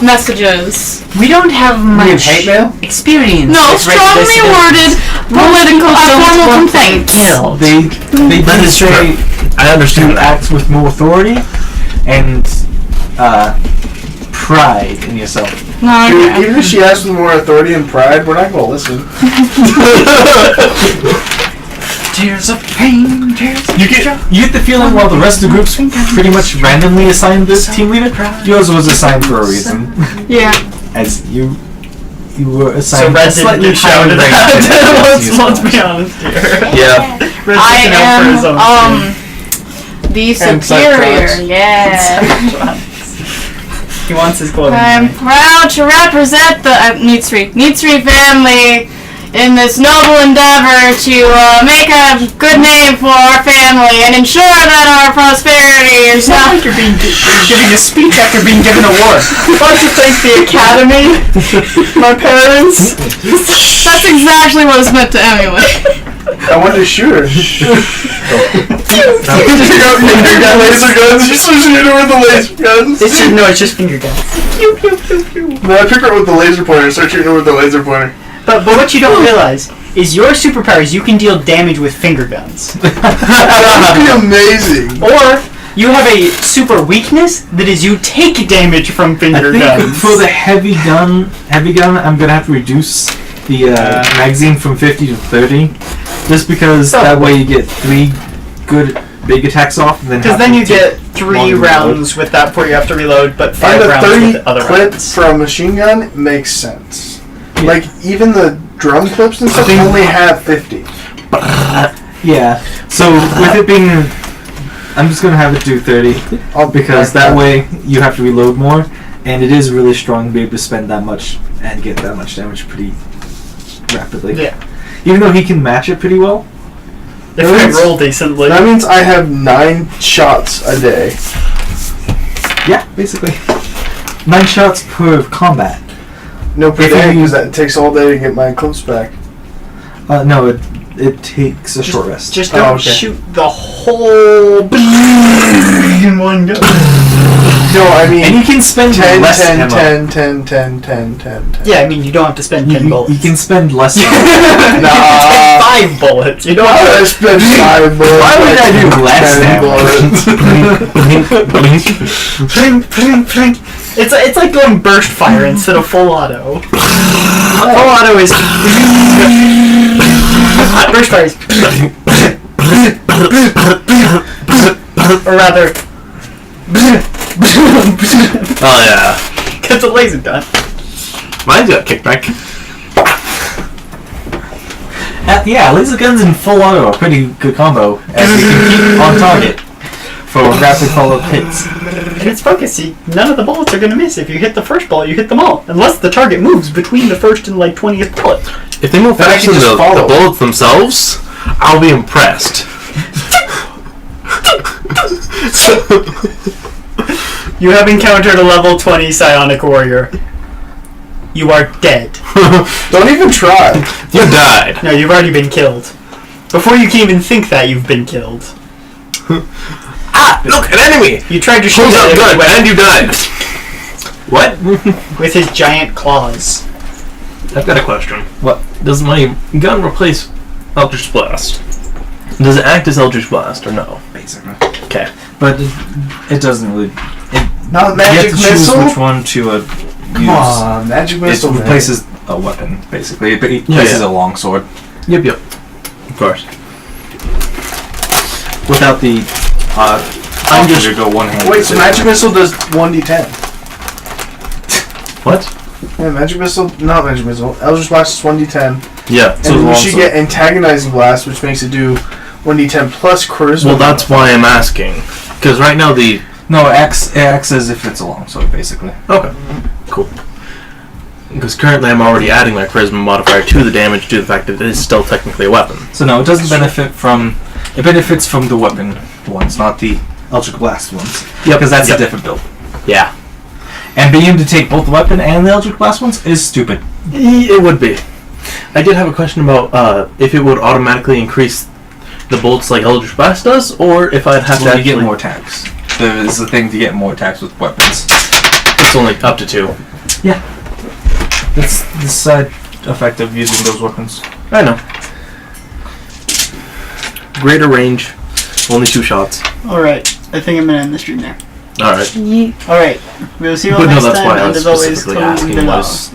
messages? We don't have much hate mail? experience. No, with strongly dissidents. worded political formal complaints. Killed. They That do is say true. I to understand that. act with more authority and pride in yourself. Dude, Okay. even if she asks with more authority and pride, we're not gonna listen. Tears of pain, tears of You get the feeling while the rest of the group's pretty much randomly assigned this team leader, yours was assigned for a reason. Yeah. As you were So assigned Red a slightly didn't get higher shouted rank at. than let's yours. be honest here. Yeah. Red's I looking out for his own am the And superior. Cyclops. Yeah. He wants his clothing. I'm proud to represent the Neat Street family in this noble endeavor to make a good name for our family and ensure that our prosperity is It's not not. like you're being giving a speech after being given an award. I'd like to thank the Academy, my parents. That's exactly what it's meant to emulate. I want to shoot her. Laser guns. She's so shooting her with the laser guns. It's just finger guns. No, I pick her up with the laser pointer and start shooting her with the laser pointer. But what you don't realize is your superpowers you can deal damage with finger guns. That would be amazing. Or you have a super weakness that is you take damage from I finger think guns. for the heavy gun, I'm gonna have to reduce the magazine from 50 to 30, just because that way you get 3 good big attacks off, and then Because have then to you take get 3 longer to rounds with that before you have to reload, but 5 And a rounds 30 with the other clip rounds. from a machine gun makes sense. Yeah. Like, even the drum clips and stuff think- only have 50. Yeah. So with it being, I'm just gonna have it do 30 because that way you have to reload more, and it is really strong to be able to spend that much and get that much damage pretty rapidly. Yeah. Even though he can match it pretty well. If I roll decently. That means I have 9 shots a day. Yeah, basically. 9 shots per combat. No, per If day, you- because that takes all day to get my clips back. No, it takes a short rest. Just Oh, don't okay. shoot the whole in one go. No, I mean And you can spend 10, less 10, ammo. 10, 10, 10, 10, 10, 10. Yeah, I mean, you don't have to spend 10 bullets. You can spend less. Take 5 bullets. You don't Why would I have spend 5 bullets? Why would I do less 10 damage? bullets? It's like going burst fire instead of full auto. Full auto is burst fire is or rather Oh yeah. gets a laser gun. Mine's got kickback. Yeah, laser guns and full auto are a pretty good combo, as you can keep on target for rapid follow-up hits. And it's focus. See, none of the bullets are gonna miss. If you hit the first bullet, you hit them all, unless the target moves between the first and like 20th bullet. If they move Then I faster can than just the follow. bullets themselves, I'll be impressed. You have encountered a level 20 psionic warrior. You are dead. Don't even try. You died. No, you've already been killed. Before you can even think that, you've been killed. Ah! Look, an enemy! You tried to shoot Pulls at out it gun, and you died. What? with his giant claws. I've got a question. What? Does my gun replace Eldritch Blast? Does it act as Eldritch Blast or no? Basically. Okay. But it doesn't really. Not You magic have to choose missile? which one to use. Come on, magic It missile. man. replaces a weapon, basically. It Yeah, replaces yeah. a longsword. Yep. Of course. Without the option to go one-handed. Wait, so magic missile does 1d10. What? Yeah, magic missile, not magic missile. Eldritch Blast is 1d10. Yeah. And So then you longsword. should get antagonizing blast, which makes it do 1d10 plus charisma. Well, that's why I'm asking. Because right now the... No, it acts as if it's a longsword, basically. Okay. Cool. Because currently I'm already adding my charisma modifier to the damage due to the fact that it is still technically a weapon. So no, it doesn't benefit from. It benefits from the weapon ones, not the Eldritch Blast ones. Yep. Because that's Yep. a different build. Yeah. And being able to take both the weapon and the Eldritch Blast ones is stupid. It would be. I did have a question about if it would automatically increase the bullets like Eldritch Blast does, or if I'd have Well, to you actually... get more attacks. There is the thing to get more attacks with weapons. It's only up to 2. That's the side effect of using those weapons. I know. Greater range, only 2 shots. Alright, I think I'm gonna end the stream there. Alright. Alright, we'll see you all But no, next that's time, why I and was as always, specifically comment asking below. was